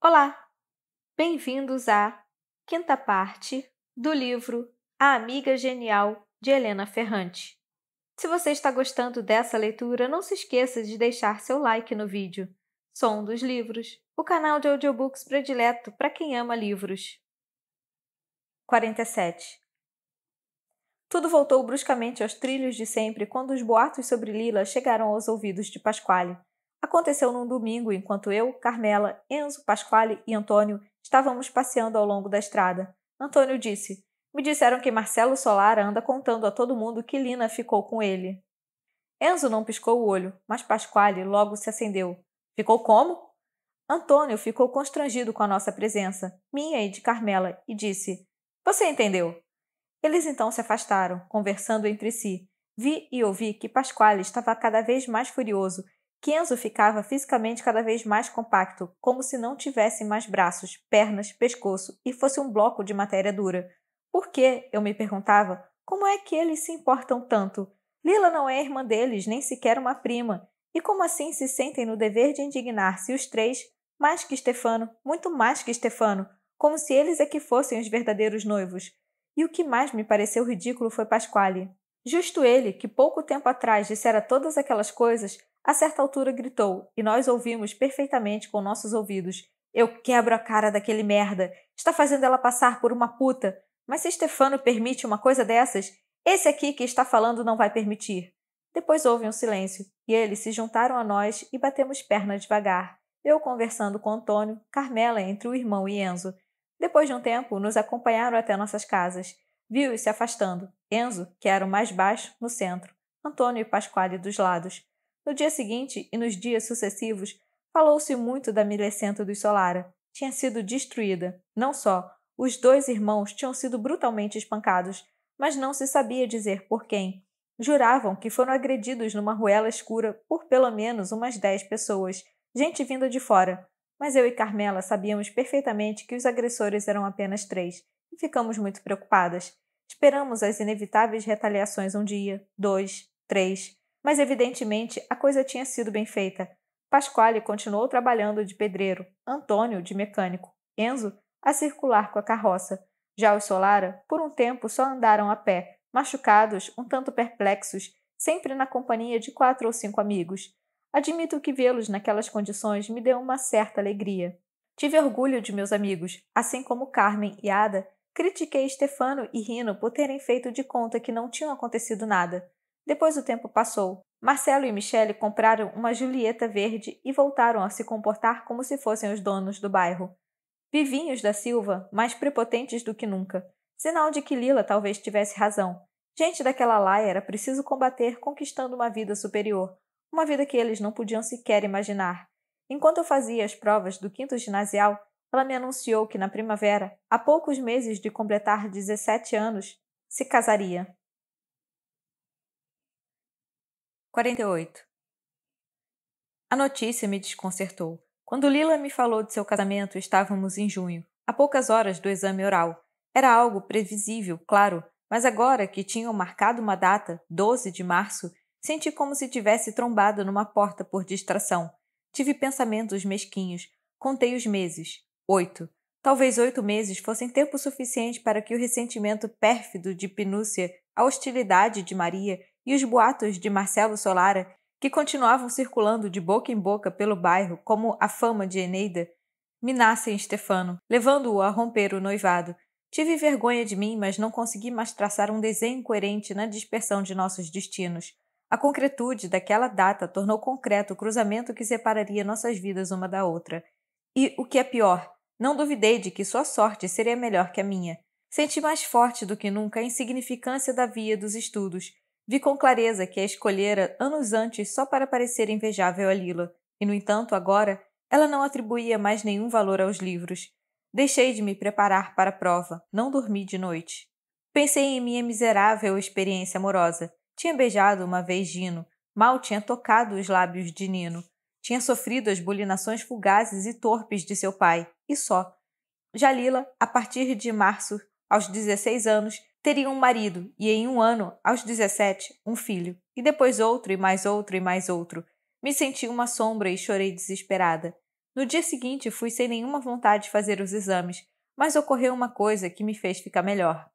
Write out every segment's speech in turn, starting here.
Olá, bem-vindos à quinta parte do livro A Amiga Genial, de Helena Ferrante. Se você está gostando dessa leitura, não se esqueça de deixar seu like no vídeo. Som dos Livros, o canal de audiobooks predileto para quem ama livros. 47. Tudo voltou bruscamente aos trilhos de sempre quando os boatos sobre Lila chegaram aos ouvidos de Pasquale. Aconteceu num domingo, enquanto eu, Carmela, Enzo, Pasquale e Antônio estávamos passeando ao longo da estrada. Antônio disse: "Me disseram que Marcelo Solara anda contando a todo mundo que Lina ficou com ele." Enzo não piscou o olho, mas Pasquale logo se acendeu. "Ficou como?" Antônio ficou constrangido com a nossa presença, minha e de Carmela, e disse: "Você entendeu?" Eles então se afastaram, conversando entre si. Vi e ouvi que Pasquale estava cada vez mais furioso, que Enzo ficava fisicamente cada vez mais compacto, como se não tivesse mais braços, pernas, pescoço e fosse um bloco de matéria dura. Por que, eu me perguntava, como é que eles se importam tanto? Lila não é irmã deles, nem sequer uma prima. E como assim se sentem no dever de indignar-se os três, mais que Stefano, muito mais que Stefano, como se eles é que fossem os verdadeiros noivos? E o que mais me pareceu ridículo foi Pasquale. Justo ele, que pouco tempo atrás dissera todas aquelas coisas, a certa altura gritou, e nós ouvimos perfeitamente com nossos ouvidos: "Eu quebro a cara daquele merda! Está fazendo ela passar por uma puta! Mas se Stefano permite uma coisa dessas, esse aqui que está falando não vai permitir." Depois houve um silêncio, e eles se juntaram a nós e batemos perna devagar. Eu conversando com Antônio, Carmela entre o irmão e Enzo. Depois de um tempo, nos acompanharam até nossas casas. Vi-os se afastando. Enzo, que era o mais baixo, no centro. Antônio e Pasquale dos lados. No dia seguinte e nos dias sucessivos, falou-se muito da Milecenta dos Solara. Tinha sido destruída. Não só. Os dois irmãos tinham sido brutalmente espancados, mas não se sabia dizer por quem. Juravam que foram agredidos numa ruela escura por pelo menos umas 10 pessoas, gente vinda de fora. Mas eu e Carmela sabíamos perfeitamente que os agressores eram apenas 3, e ficamos muito preocupadas. Esperamos as inevitáveis retaliações um dia, 2, 3, mas evidentemente a coisa tinha sido bem feita. Pasquale continuou trabalhando de pedreiro, Antônio de mecânico, Enzo a circular com a carroça. Já os Solara, por um tempo, só andaram a pé, machucados, um tanto perplexos, sempre na companhia de 4 ou 5 amigos. Admito que vê-los naquelas condições me deu uma certa alegria. Tive orgulho de meus amigos, assim como Carmen e Ada. Critiquei Stefano e Rino por terem feito de conta que não tinha acontecido nada. Depois o tempo passou. Marcelo e Michele compraram uma Julieta verde e voltaram a se comportar como se fossem os donos do bairro. Vivinhos da Silva, mais prepotentes do que nunca. Sinal de que Lila talvez tivesse razão. Gente daquela laia era preciso combater conquistando uma vida superior. Uma vida que eles não podiam sequer imaginar. Enquanto eu fazia as provas do quinto ginasial, ela me anunciou que na primavera, a poucos meses de completar 17 anos, se casaria. 48. A notícia me desconcertou. Quando Lila me falou de seu casamento, estávamos em junho, a poucas horas do exame oral. Era algo previsível, claro, mas agora que tinham marcado uma data, 12 de março, senti como se tivesse trombado numa porta por distração. Tive pensamentos mesquinhos. Contei os meses. 8. Talvez 8 meses fossem tempo suficiente para que o ressentimento pérfido de Pinúcia, a hostilidade de Maria e os boatos de Marcelo Solara, que continuavam circulando de boca em boca pelo bairro como a fama de Eneida, minassem Stefano, levando-o a romper o noivado. Tive vergonha de mim, mas não consegui mais traçar um desenho coerente na dispersão de nossos destinos. A concretude daquela data tornou concreto o cruzamento que separaria nossas vidas uma da outra. E, o que é pior, não duvidei de que sua sorte seria melhor que a minha. Senti mais forte do que nunca a insignificância da via dos estudos. Vi com clareza que a escolhera anos antes só para parecer invejável a Lila, e, no entanto, agora, ela não atribuía mais nenhum valor aos livros. Deixei de me preparar para a prova, não dormi de noite. Pensei em minha miserável experiência amorosa. Tinha beijado uma vez Gino, mal tinha tocado os lábios de Nino. Tinha sofrido as bulinações fugazes e torpes de seu pai, e só. Já Lila, a partir de março, aos 16 anos, teria um marido e, em um ano, aos 17, um filho. E depois outro, e mais outro, e mais outro. Me senti uma sombra e chorei desesperada. No dia seguinte, fui sem nenhuma vontade de fazer os exames, mas ocorreu uma coisa que me fez ficar melhor.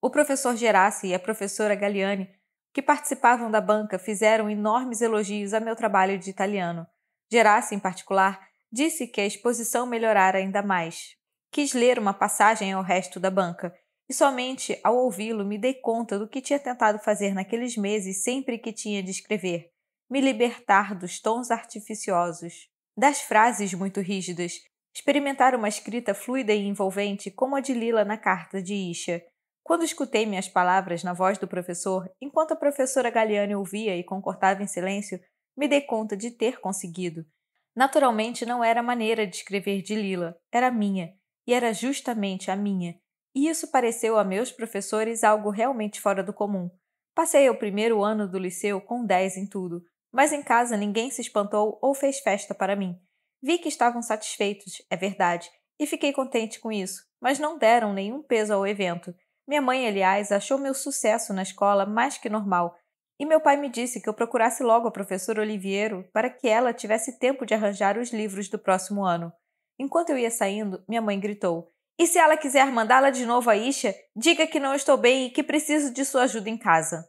O professor Gerassi e a professora Galliani, que participavam da banca, fizeram enormes elogios a meu trabalho de italiano. Gerassi, em particular, disse que a exposição melhorara ainda mais. Quis ler uma passagem ao resto da banca, e somente ao ouvi-lo me dei conta do que tinha tentado fazer naqueles meses sempre que tinha de escrever: me libertar dos tons artificiosos, das frases muito rígidas, experimentar uma escrita fluida e envolvente como a de Lila na carta de Isha. Quando escutei minhas palavras na voz do professor, enquanto a professora Galliani ouvia e concordava em silêncio, me dei conta de ter conseguido. Naturalmente não era a maneira de escrever de Lila, era a minha, e era justamente a minha. E isso pareceu a meus professores algo realmente fora do comum. Passei o primeiro ano do liceu com 10 em tudo, mas em casa ninguém se espantou ou fez festa para mim. Vi que estavam satisfeitos, é verdade, e fiquei contente com isso, mas não deram nenhum peso ao evento. Minha mãe, aliás, achou meu sucesso na escola mais que normal, e meu pai me disse que eu procurasse logo a professora Oliviero para que ela tivesse tempo de arranjar os livros do próximo ano. Enquanto eu ia saindo, minha mãe gritou: "E se ela quiser mandá-la de novo a Isha, diga que não estou bem e que preciso de sua ajuda em casa."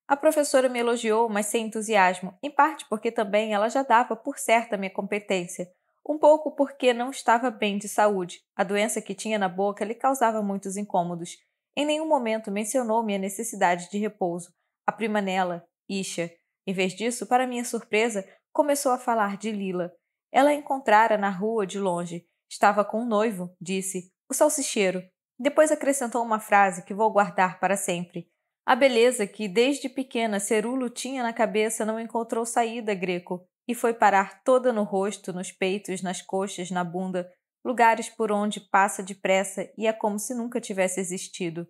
A professora me elogiou, mas sem entusiasmo, em parte porque também ela já dava por certa minha competência, um pouco porque não estava bem de saúde. A doença que tinha na boca lhe causava muitos incômodos. Em nenhum momento mencionou minha necessidade de repouso. A prima nela, Isha. Em vez disso, para minha surpresa, começou a falar de Lila. Ela a encontrara na rua de longe. Estava com um noivo, disse, o salsicheiro. Depois acrescentou uma frase que vou guardar para sempre. A beleza que, desde pequena, Cerulo tinha na cabeça não encontrou saída, Greco, e foi parar toda no rosto, nos peitos, nas coxas, na bunda, lugares por onde passa depressa e é como se nunca tivesse existido.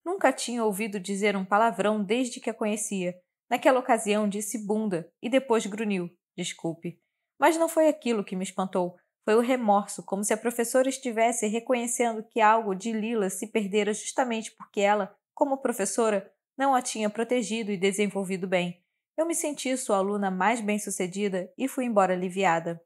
Nunca tinha ouvido dizer um palavrão desde que a conhecia. Naquela ocasião disse bunda e depois grunhiu, desculpe. Mas não foi aquilo que me espantou, foi o remorso, como se a professora estivesse reconhecendo que algo de Lila se perdera justamente porque ela, como professora, não a tinha protegido e desenvolvido bem. Eu me senti sua aluna mais bem-sucedida e fui embora aliviada.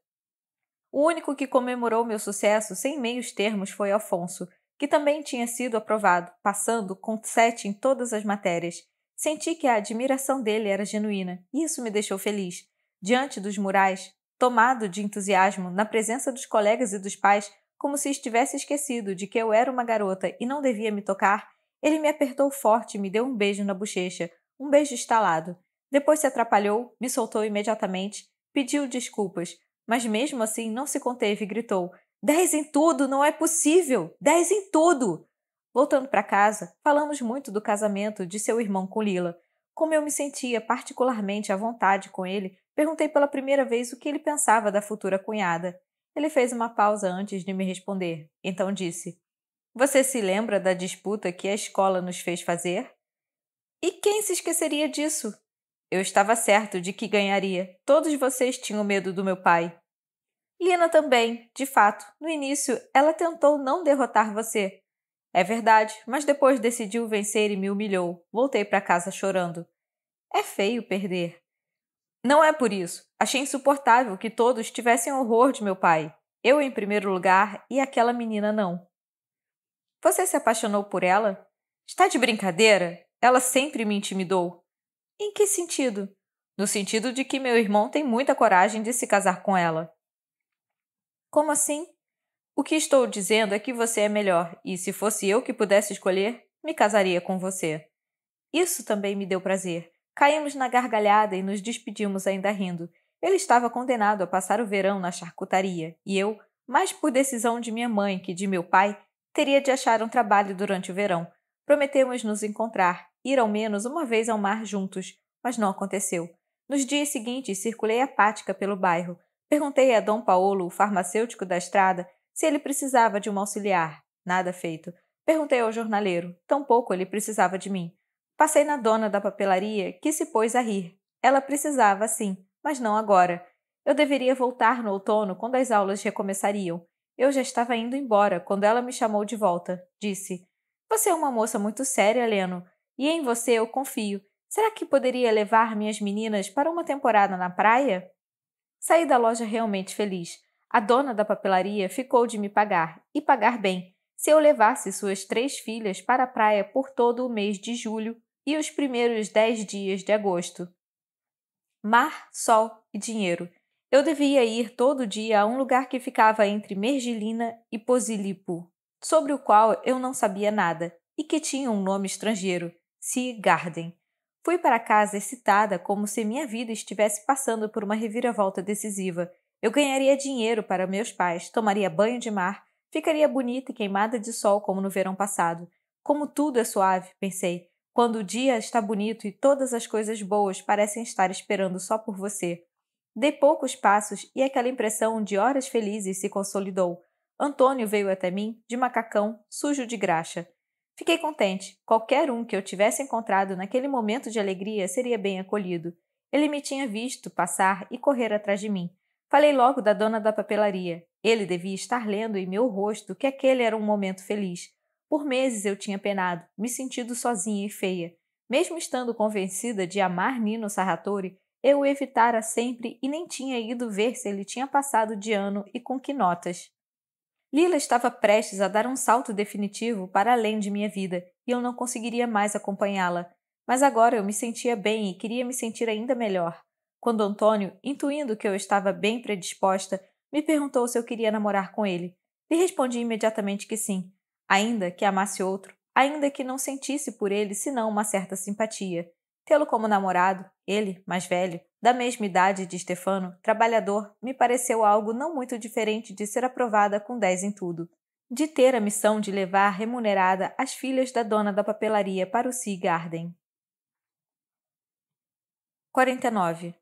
O único que comemorou meu sucesso sem meios termos foi Afonso, que também tinha sido aprovado, passando com 7 em todas as matérias. Senti que a admiração dele era genuína, e isso me deixou feliz. Diante dos murais, tomado de entusiasmo, na presença dos colegas e dos pais, como se estivesse esquecido de que eu era uma garota e não devia me tocar, ele me apertou forte e me deu um beijo na bochecha, um beijo estalado. Depois se atrapalhou, me soltou imediatamente, pediu desculpas, mas mesmo assim não se conteve e gritou: 10 em tudo, não é possível! 10 em tudo! Voltando para casa, falamos muito do casamento de seu irmão com Lila. Como eu me sentia particularmente à vontade com ele, perguntei pela primeira vez o que ele pensava da futura cunhada. Ele fez uma pausa antes de me responder. Então disse: Você se lembra da disputa que a escola nos fez fazer? E quem se esqueceria disso? Eu estava certo de que ganharia. Todos vocês tinham medo do meu pai. Lina também, de fato. No início, ela tentou não derrotar você. É verdade, mas depois decidiu vencer e me humilhou. Voltei para casa chorando. É feio perder. Não é por isso. Achei insuportável que todos tivessem horror de meu pai. Eu em primeiro lugar e aquela menina não. Você se apaixonou por ela? Está de brincadeira? Ela sempre me intimidou. Em que sentido? No sentido de que meu irmão tem muita coragem de se casar com ela. Como assim? O que estou dizendo é que você é melhor, e se fosse eu que pudesse escolher, me casaria com você. Isso também me deu prazer. Caímos na gargalhada e nos despedimos ainda rindo. Ele estava condenado a passar o verão na charcutaria, e eu, mais por decisão de minha mãe que de meu pai, teria de achar um trabalho durante o verão. Prometemos nos encontrar, ir ao menos uma vez ao mar juntos, mas não aconteceu. Nos dias seguintes, circulei apática pelo bairro. Perguntei a Dom Paulo, o farmacêutico da estrada, se ele precisava de um auxiliar. Nada feito. Perguntei ao jornaleiro. Tampouco ele precisava de mim. Passei na dona da papelaria, que se pôs a rir. Ela precisava, sim, mas não agora. Eu deveria voltar no outono, quando as aulas recomeçariam. Eu já estava indo embora, quando ela me chamou de volta. Disse: Você é uma moça muito séria, Leno, e em você eu confio. Será que poderia levar minhas meninas para uma temporada na praia? Saí da loja realmente feliz. A dona da papelaria ficou de me pagar, e pagar bem, se eu levasse suas 3 filhas para a praia por todo o mês de julho e os primeiros 10 dias de agosto. Mar, sol e dinheiro. Eu devia ir todo dia a um lugar que ficava entre Mergilina e Posillipo, sobre o qual eu não sabia nada, e que tinha um nome estrangeiro, Sea Garden. Fui para casa excitada como se minha vida estivesse passando por uma reviravolta decisiva. Eu ganharia dinheiro para meus pais, tomaria banho de mar, ficaria bonita e queimada de sol como no verão passado. Como tudo é suave, pensei, quando o dia está bonito e todas as coisas boas parecem estar esperando só por você. Dei poucos passos e aquela impressão de horas felizes se consolidou. Antônio veio até mim, de macacão, sujo de graxa. Fiquei contente. Qualquer um que eu tivesse encontrado naquele momento de alegria seria bem acolhido. Ele me tinha visto passar e correr atrás de mim. Falei logo da dona da papelaria. Ele devia estar lendo em meu rosto que aquele era um momento feliz. Por meses eu tinha penado, me sentindo sozinha e feia. Mesmo estando convencida de amar Nino Sarratori, eu o evitara sempre e nem tinha ido ver se ele tinha passado de ano e com que notas. Lila estava prestes a dar um salto definitivo para além de minha vida e eu não conseguiria mais acompanhá-la. Mas agora eu me sentia bem e queria me sentir ainda melhor. Quando Antônio, intuindo que eu estava bem predisposta, me perguntou se eu queria namorar com ele. Lhe respondi imediatamente que sim, ainda que amasse outro, ainda que não sentisse por ele senão uma certa simpatia. Tê-lo como namorado, ele, mais velho, da mesma idade de Stefano, trabalhador, me pareceu algo não muito diferente de ser aprovada com 10 em tudo. De ter a missão de levar remunerada as filhas da dona da papelaria para o Sea Garden. 49.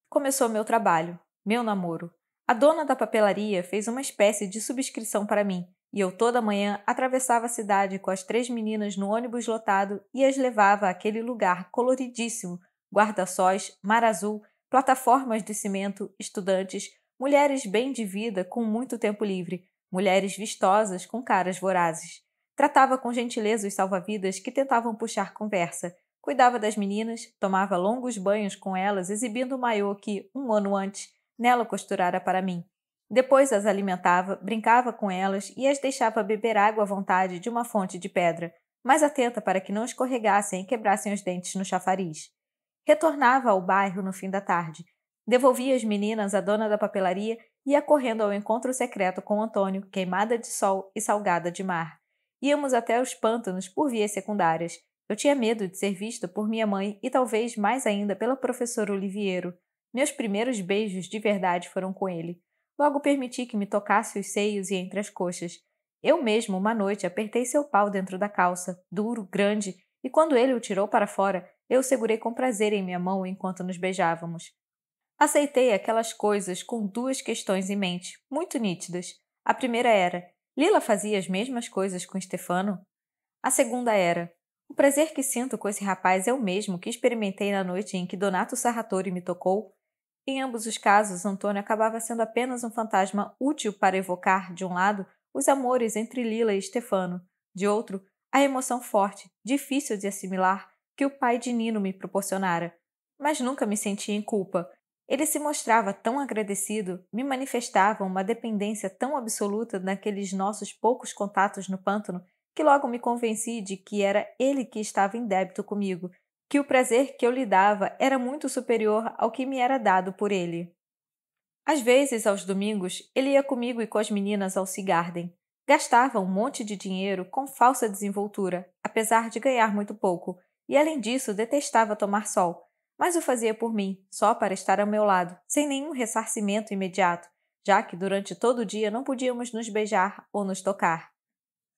Começou meu trabalho, meu namoro. A dona da papelaria fez uma espécie de subscrição para mim, e eu toda manhã atravessava a cidade com as 3 meninas no ônibus lotado e as levava àquele lugar coloridíssimo, guarda-sóis, mar azul, plataformas de cimento, estudantes, mulheres bem de vida com muito tempo livre, mulheres vistosas com caras vorazes. Tratava com gentileza os salva-vidas que tentavam puxar conversa. Cuidava das meninas, tomava longos banhos com elas, exibindo o maiô que, um ano antes, nela costurara para mim. Depois as alimentava, brincava com elas e as deixava beber água à vontade de uma fonte de pedra, mais atenta para que não escorregassem e quebrassem os dentes no chafariz. Retornava ao bairro no fim da tarde. Devolvia as meninas à dona da papelaria e ia correndo ao encontro secreto com Antônio, queimada de sol e salgada de mar. Íamos até os pântanos por vias secundárias. Eu tinha medo de ser vista por minha mãe e talvez mais ainda pela professora Oliviero. Meus primeiros beijos de verdade foram com ele. Logo permiti que me tocasse os seios e entre as coxas. Eu mesmo, uma noite, apertei seu pau dentro da calça, duro, grande, e quando ele o tirou para fora, eu o segurei com prazer em minha mão enquanto nos beijávamos. Aceitei aquelas coisas com 2 questões em mente, muito nítidas. A primeira era: Lila fazia as mesmas coisas com Stefano? A segunda era: o prazer que sinto com esse rapaz é o mesmo que experimentei na noite em que Donato Sarratori me tocou? Em ambos os casos, Antônio acabava sendo apenas um fantasma útil para evocar, de um lado, os amores entre Lila e Stefano, de outro, a emoção forte, difícil de assimilar, que o pai de Nino me proporcionara. Mas nunca me senti em culpa. Ele se mostrava tão agradecido, me manifestava uma dependência tão absoluta naqueles nossos poucos contatos no pântano, que logo me convenci de que era ele que estava em débito comigo, que o prazer que eu lhe dava era muito superior ao que me era dado por ele. Às vezes, aos domingos, ele ia comigo e com as meninas ao Sea Garden. Gastava um monte de dinheiro com falsa desenvoltura, apesar de ganhar muito pouco, e além disso detestava tomar sol, mas o fazia por mim, só para estar ao meu lado, sem nenhum ressarcimento imediato, já que durante todo o dia não podíamos nos beijar ou nos tocar.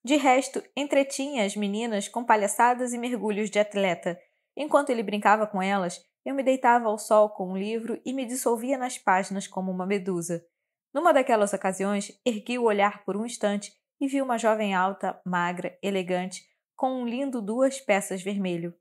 De resto, entretinha as meninas com palhaçadas e mergulhos de atleta. Enquanto ele brincava com elas, eu me deitava ao sol com um livro e me dissolvia nas páginas como uma medusa. Numa daquelas ocasiões, ergui o olhar por um instante e vi uma jovem alta, magra, elegante, com um lindo 2 peças vermelho.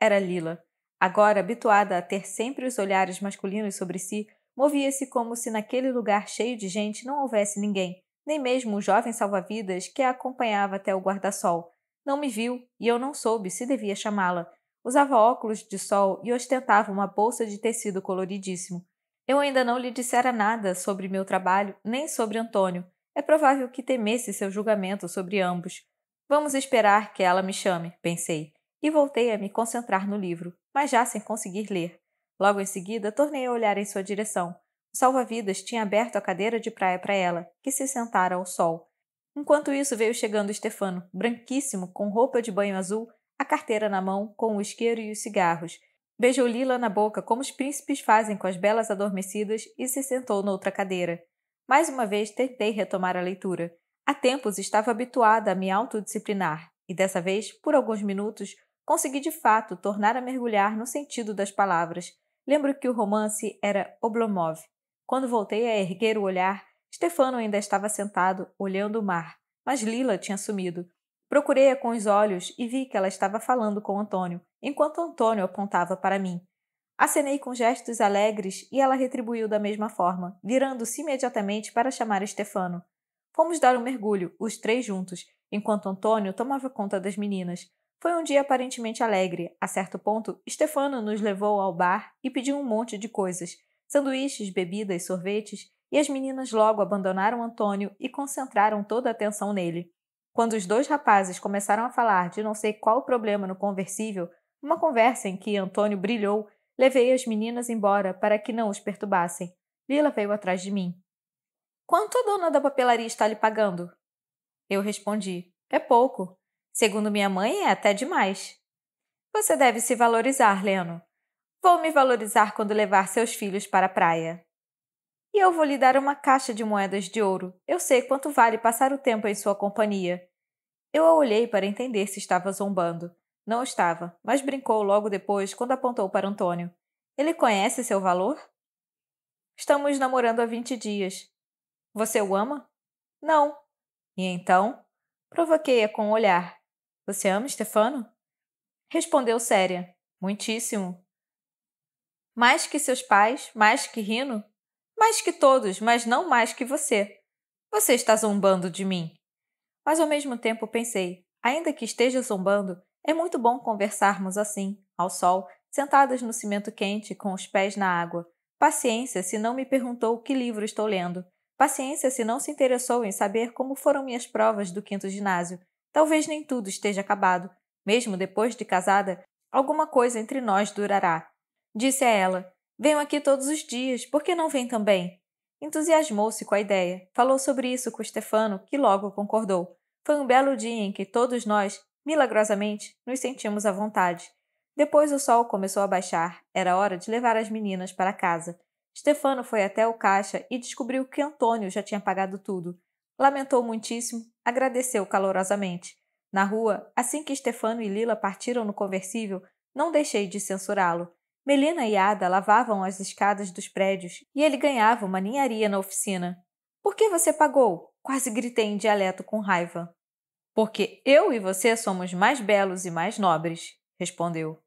Era Lila. Agora, habituada a ter sempre os olhares masculinos sobre si, movia-se como se naquele lugar cheio de gente não houvesse ninguém, nem mesmo o jovem salva-vidas que a acompanhava até o guarda-sol. Não me viu e eu não soube se devia chamá-la. Usava óculos de sol e ostentava uma bolsa de tecido coloridíssimo. Eu ainda não lhe dissera nada sobre meu trabalho, nem sobre Antônio. É provável que temesse seu julgamento sobre ambos. Vamos esperar que ela me chame, pensei, e voltei a me concentrar no livro, mas já sem conseguir ler. Logo em seguida, tornei a olhar em sua direção. O salva-vidas tinha aberto a cadeira de praia para ela, que se sentara ao sol. Enquanto isso, veio chegando Stefano, branquíssimo, com roupa de banho azul, a carteira na mão, com o isqueiro e os cigarros. Beijou Lila na boca, como os príncipes fazem com as belas adormecidas, e se sentou noutra cadeira. Mais uma vez tentei retomar a leitura. Há tempos estava habituada a me autodisciplinar, e dessa vez, por alguns minutos, consegui de fato tornar a mergulhar no sentido das palavras. Lembro que o romance era Oblomov. Quando voltei a erguer o olhar, Stefano ainda estava sentado, olhando o mar, mas Lila tinha sumido. Procurei-a com os olhos e vi que ela estava falando com Antônio, enquanto Antônio apontava para mim. Acenei com gestos alegres e ela retribuiu da mesma forma, virando-se imediatamente para chamar Stefano. Fomos dar um mergulho, os três juntos, enquanto Antônio tomava conta das meninas. Foi um dia aparentemente alegre. A certo ponto, Stefano nos levou ao bar e pediu um monte de coisas. Sanduíches, bebidas, sorvetes, e as meninas logo abandonaram Antônio e concentraram toda a atenção nele. Quando os dois rapazes começaram a falar de não sei qual problema no conversível, uma conversa em que Antônio brilhou, levei as meninas embora para que não os perturbassem. Lila veio atrás de mim. Quanto a dona da papelaria está lhe pagando? Eu respondi. É pouco. Segundo minha mãe, é até demais. Você deve se valorizar, Leno. Vou me valorizar quando levar seus filhos para a praia. E eu vou lhe dar uma caixa de moedas de ouro. Eu sei quanto vale passar o tempo em sua companhia. Eu a olhei para entender se estava zombando. Não estava, mas brincou logo depois quando apontou para Antônio. Ele conhece seu valor? Estamos namorando há 20 dias. Você o ama? Não. E então? Provoquei-a com um olhar. Você ama Stefano? Respondeu séria. Muitíssimo. Mais que seus pais? Mais que Rino? Mais que todos, mas não mais que você. Você está zombando de mim. Mas ao mesmo tempo pensei, ainda que esteja zombando, é muito bom conversarmos assim, ao sol, sentadas no cimento quente, com os pés na água. Paciência se não me perguntou que livro estou lendo. Paciência se não se interessou em saber como foram minhas provas do quinto ginásio. Talvez nem tudo esteja acabado. Mesmo depois de casada, alguma coisa entre nós durará. Disse a ela, venho aqui todos os dias, por que não vem também? Entusiasmou-se com a ideia. Falou sobre isso com Stefano, que logo concordou. Foi um belo dia em que todos nós, milagrosamente, nos sentimos à vontade. Depois o sol começou a baixar. Era hora de levar as meninas para casa. Stefano foi até o caixa e descobriu que Antônio já tinha pagado tudo. Lamentou muitíssimo, agradeceu calorosamente. Na rua, assim que Stefano e Lila partiram no conversível, não deixei de censurá-lo. Melina e Ada lavavam as escadas dos prédios e ele ganhava uma ninharia na oficina. Por que você pagou? Quase gritei em dialeto com raiva. Porque eu e você somos mais belos e mais nobres, respondeu.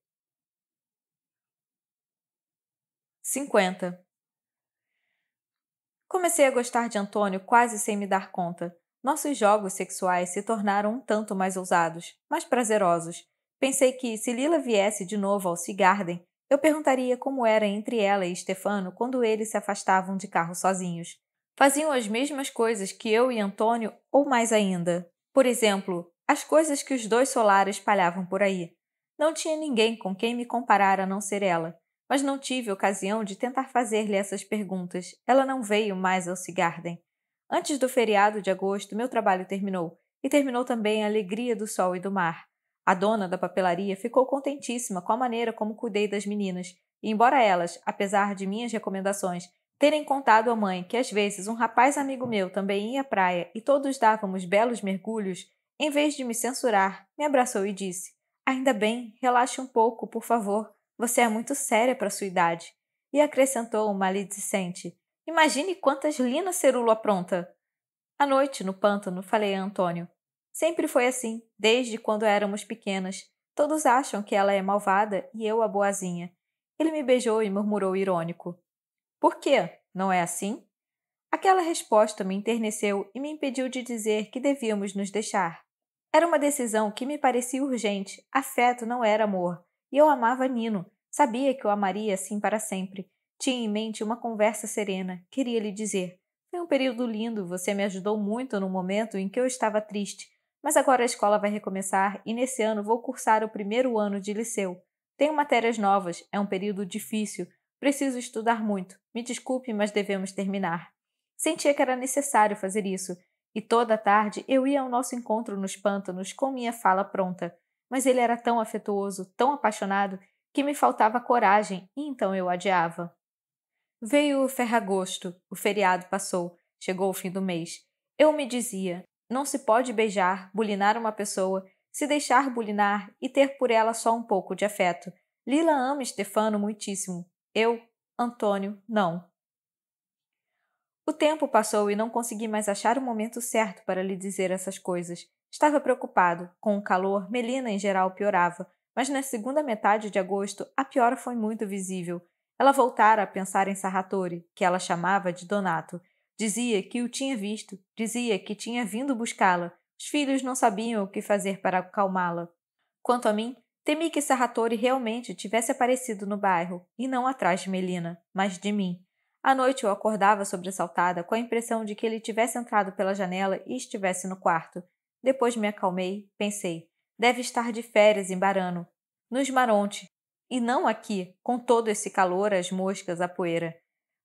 50. Comecei a gostar de Antônio quase sem me dar conta. Nossos jogos sexuais se tornaram um tanto mais ousados, mais prazerosos. Pensei que, se Lila viesse de novo ao Sea Garden, eu perguntaria como era entre ela e Stefano quando eles se afastavam de carro sozinhos. Faziam as mesmas coisas que eu e Antônio, ou mais ainda. Por exemplo, as coisas que os dois Solara espalhavam por aí. Não tinha ninguém com quem me comparar a não ser ela, mas não tive ocasião de tentar fazer-lhe essas perguntas. Ela não veio mais ao Sea Garden. Antes do feriado de agosto, meu trabalho terminou, e terminou também a alegria do sol e do mar. A dona da papelaria ficou contentíssima com a maneira como cuidei das meninas, e embora elas, apesar de minhas recomendações, terem contado à mãe que às vezes um rapaz amigo meu também ia à praia e todos dávamos belos mergulhos, em vez de me censurar, me abraçou e disse: Ainda bem, relaxe um pouco, por favor. Você é muito séria para sua idade. E acrescentou maledicente: Imagine quantas Lina Cerulo apronta. À noite, no pântano, falei a Antônio. Sempre foi assim, desde quando éramos pequenas. Todos acham que ela é malvada e eu a boazinha. Ele me beijou e murmurou irônico: Por quê? Não é assim? Aquela resposta me enterneceu e me impediu de dizer que devíamos nos deixar. Era uma decisão que me parecia urgente. Afeto não era amor. E eu amava Nino. Sabia que o amaria assim para sempre. Tinha em mente uma conversa serena. Queria lhe dizer: foi um período lindo, você me ajudou muito no momento em que eu estava triste. Mas agora a escola vai recomeçar e nesse ano vou cursar o primeiro ano de liceu. Tenho matérias novas, é um período difícil. Preciso estudar muito. Me desculpe, mas devemos terminar. Sentia que era necessário fazer isso, e toda a tarde eu ia ao nosso encontro nos pântanos com minha fala pronta. Mas ele era tão afetuoso, tão apaixonado, que me faltava coragem, e então eu adiava. Veio o ferragosto, o feriado passou, chegou o fim do mês. Eu me dizia: não se pode beijar, bulinar uma pessoa, se deixar bulinar e ter por ela só um pouco de afeto. Lila ama Stefano muitíssimo. Eu, Antônio, não. O tempo passou e não consegui mais achar o momento certo para lhe dizer essas coisas. Estava preocupado. Com o calor, Melina em geral piorava, mas na segunda metade de agosto a piora foi muito visível. Ela voltara a pensar em Sarratori, que ela chamava de Donato. Dizia que o tinha visto, dizia que tinha vindo buscá-la. Os filhos não sabiam o que fazer para acalmá-la. Quanto a mim, temi que Sarratori realmente tivesse aparecido no bairro, e não atrás de Melina, mas de mim. À noite eu acordava sobressaltada, com a impressão de que ele tivesse entrado pela janela e estivesse no quarto. Depois me acalmei, pensei: deve estar de férias em Barano, no Esmaronte, e não aqui, com todo esse calor, as moscas, a poeira.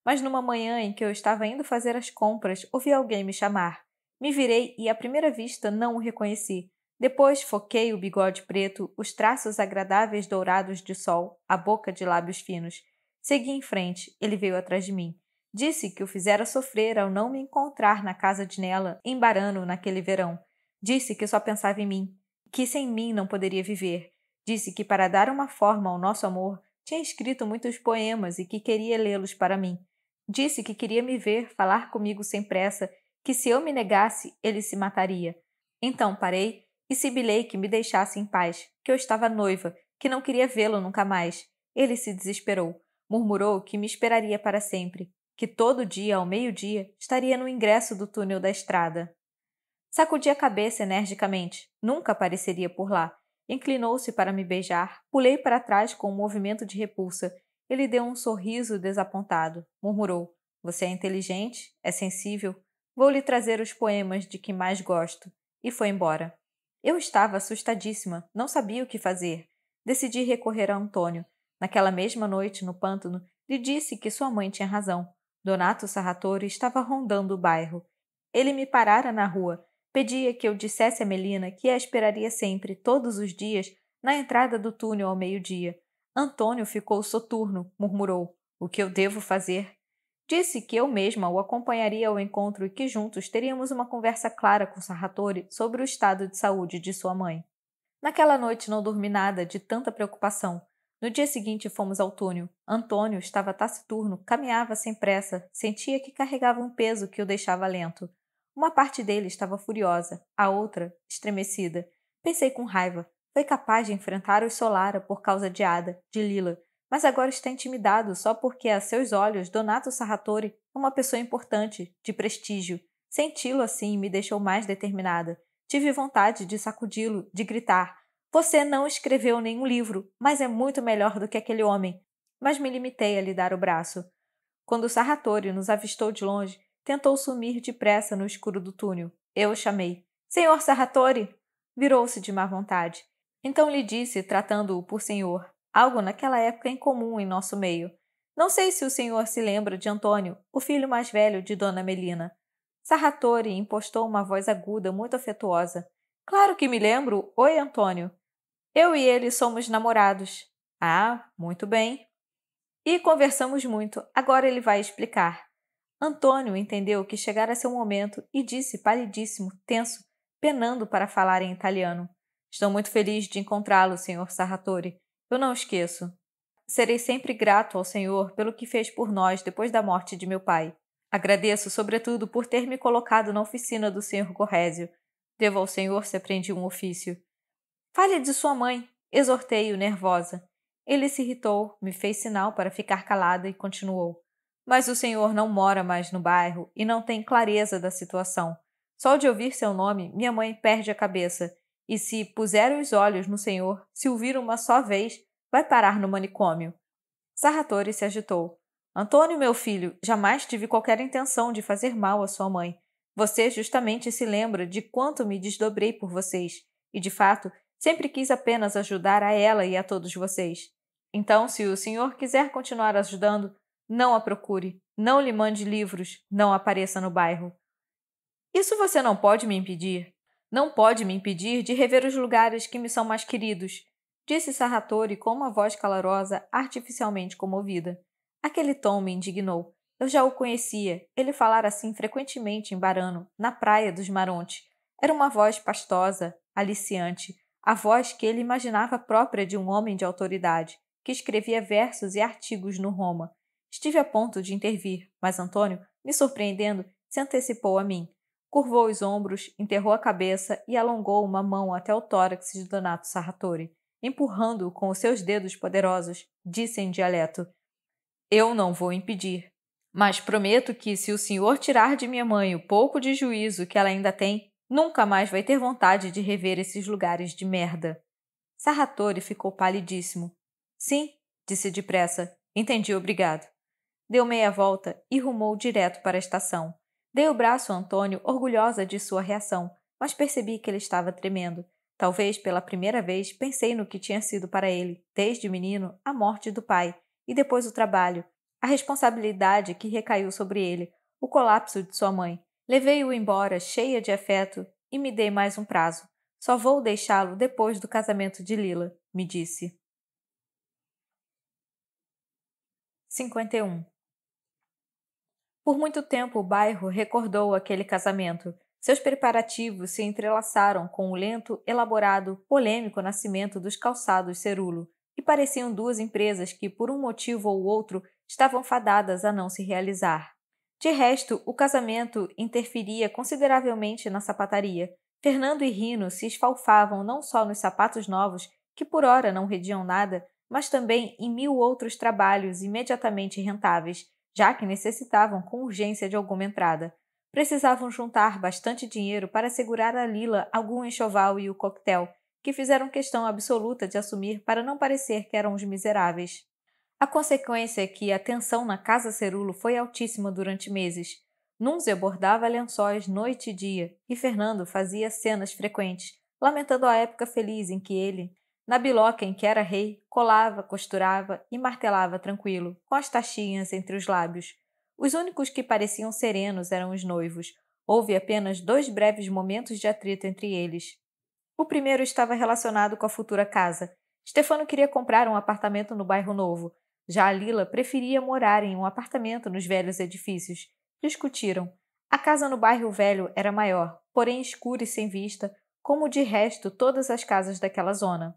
Mas numa manhã em que eu estava indo fazer as compras, ouvi alguém me chamar. Me virei e à primeira vista não o reconheci. Depois foquei o bigode preto, os traços agradáveis dourados de sol, a boca de lábios finos. Segui em frente. Ele veio atrás de mim. Disse que o fizera sofrer ao não me encontrar na casa de Nela, em Barano, naquele verão. Disse que só pensava em mim, que sem mim não poderia viver. Disse que para dar uma forma ao nosso amor, tinha escrito muitos poemas e que queria lê-los para mim. Disse que queria me ver, falar comigo sem pressa, que se eu me negasse, ele se mataria. Então parei e sibilei que me deixasse em paz, que eu estava noiva, que não queria vê-lo nunca mais. Ele se desesperou. Murmurou que me esperaria para sempre, que todo dia, ao meio-dia, estaria no ingresso do túnel da estrada. Sacudi a cabeça energicamente. Nunca apareceria por lá. Inclinou-se para me beijar. Pulei para trás com um movimento de repulsa. Ele deu um sorriso desapontado. Murmurou: você é inteligente? É sensível? Vou lhe trazer os poemas de que mais gosto. E foi embora. Eu estava assustadíssima. Não sabia o que fazer. Decidi recorrer a Antônio. Naquela mesma noite, no pântano, lhe disse que sua mãe tinha razão. Donato Sarratori estava rondando o bairro. Ele me parara na rua. Pedia que eu dissesse a Melina que a esperaria sempre, todos os dias, na entrada do túnel ao meio-dia. Antônio ficou soturno, murmurou: o que eu devo fazer? Disse que eu mesma o acompanharia ao encontro e que juntos teríamos uma conversa clara com Sarratori sobre o estado de saúde de sua mãe. Naquela noite não dormi nada de tanta preocupação. No dia seguinte fomos ao túnel. Antônio estava taciturno, caminhava sem pressa, sentia que carregava um peso que o deixava lento. Uma parte dele estava furiosa, a outra, estremecida. Pensei com raiva. Foi capaz de enfrentar os Solara por causa de Ada, de Lila, mas agora está intimidado só porque, a seus olhos, Donato Sarratori é uma pessoa importante, de prestígio. Senti-lo assim me deixou mais determinada. Tive vontade de sacudi-lo, de gritar: você não escreveu nenhum livro, mas é muito melhor do que aquele homem. Mas me limitei a lhe dar o braço. Quando Sarratori nos avistou de longe, tentou sumir depressa no escuro do túnel. Eu o chamei: Senhor Sarratori! Virou-se de má vontade. Então lhe disse, tratando-o por senhor, algo naquela época incomum em nosso meio: não sei se o senhor se lembra de Antônio, o filho mais velho de Dona Melina. Sarratori impostou uma voz aguda, muito afetuosa. Claro que me lembro. Oi, Antônio. Eu e ele somos namorados. Ah, muito bem. E conversamos muito. Agora ele vai explicar. Antônio entendeu que chegara seu momento e disse palidíssimo, tenso, penando para falar em italiano: estou muito feliz de encontrá-lo, Sr. Sarratori. Eu não esqueço. Serei sempre grato ao senhor pelo que fez por nós depois da morte de meu pai. Agradeço, sobretudo, por ter me colocado na oficina do Sr. Corrésio. Devo ao senhor se aprendi um ofício. Fale de sua mãe, exortei-o nervosa. Ele se irritou, me fez sinal para ficar calada e continuou: mas o senhor não mora mais no bairro e não tem clareza da situação. Só de ouvir seu nome, minha mãe perde a cabeça. E se puser os olhos no senhor, se o vir uma só vez, vai parar no manicômio. Sarratori se agitou. Antônio, meu filho, jamais tive qualquer intenção de fazer mal à sua mãe. Você justamente se lembra de quanto me desdobrei por vocês, e, de fato, sempre quis apenas ajudar a ela e a todos vocês. Então, se o senhor quiser continuar ajudando, não a procure, não lhe mande livros, não apareça no bairro. Isso você não pode me impedir. Não pode me impedir de rever os lugares que me são mais queridos, disse Sarratori com uma voz calorosa, artificialmente comovida. Aquele tom me indignou. Eu já o conhecia. Ele falara assim frequentemente em Barano, na praia dos Maronte. Era uma voz pastosa, aliciante, a voz que ele imaginava própria de um homem de autoridade, que escrevia versos e artigos no Roma. Estive a ponto de intervir, mas Antônio, me surpreendendo, se antecipou a mim. Curvou os ombros, enterrou a cabeça e alongou uma mão até o tórax de Donato Sarratori. Empurrando-o com os seus dedos poderosos, disse em dialeto: Eu não vou impedir. Mas prometo que, se o senhor tirar de minha mãe o pouco de juízo que ela ainda tem, nunca mais vai ter vontade de rever esses lugares de merda. Sarratori ficou palidíssimo. Sim, disse depressa. Entendi, obrigado. Deu meia volta e rumou direto para a estação. Dei o braço a Antônio, orgulhosa de sua reação, mas percebi que ele estava tremendo. Talvez pela primeira vez pensei no que tinha sido para ele, desde menino, a morte do pai, e depois o trabalho, a responsabilidade que recaiu sobre ele, o colapso de sua mãe. Levei-o embora, cheia de afeto, e me dei mais um prazo. Só vou deixá-lo depois do casamento de Lila, me disse. 51. Por muito tempo o bairro recordou aquele casamento. Seus preparativos se entrelaçaram com o lento, elaborado, polêmico nascimento dos calçados Cerulo, e pareciam duas empresas que, por um motivo ou outro, estavam fadadas a não se realizar. De resto, o casamento interferia consideravelmente na sapataria. Fernando e Rino se esfalfavam não só nos sapatos novos, que por ora não rendiam nada, mas também em 1000 outros trabalhos imediatamente rentáveis, já que necessitavam com urgência de alguma entrada. Precisavam juntar bastante dinheiro para assegurar a Lila algum enxoval e o coquetel, que fizeram questão absoluta de assumir para não parecer que eram os miseráveis. A consequência é que a tensão na casa Cerulo foi altíssima durante meses. Núnzia bordava lençóis noite e dia, e Fernando fazia cenas frequentes, lamentando a época feliz em que ele, na biloca em que era rei, colava, costurava e martelava tranquilo, com as taxinhas entre os lábios. Os únicos que pareciam serenos eram os noivos. Houve apenas 2 breves momentos de atrito entre eles. O primeiro estava relacionado com a futura casa. Stefano queria comprar um apartamento no bairro novo. Já a Lila preferia morar em um apartamento nos velhos edifícios. Discutiram. A casa no bairro velho era maior, porém escura e sem vista, como de resto todas as casas daquela zona.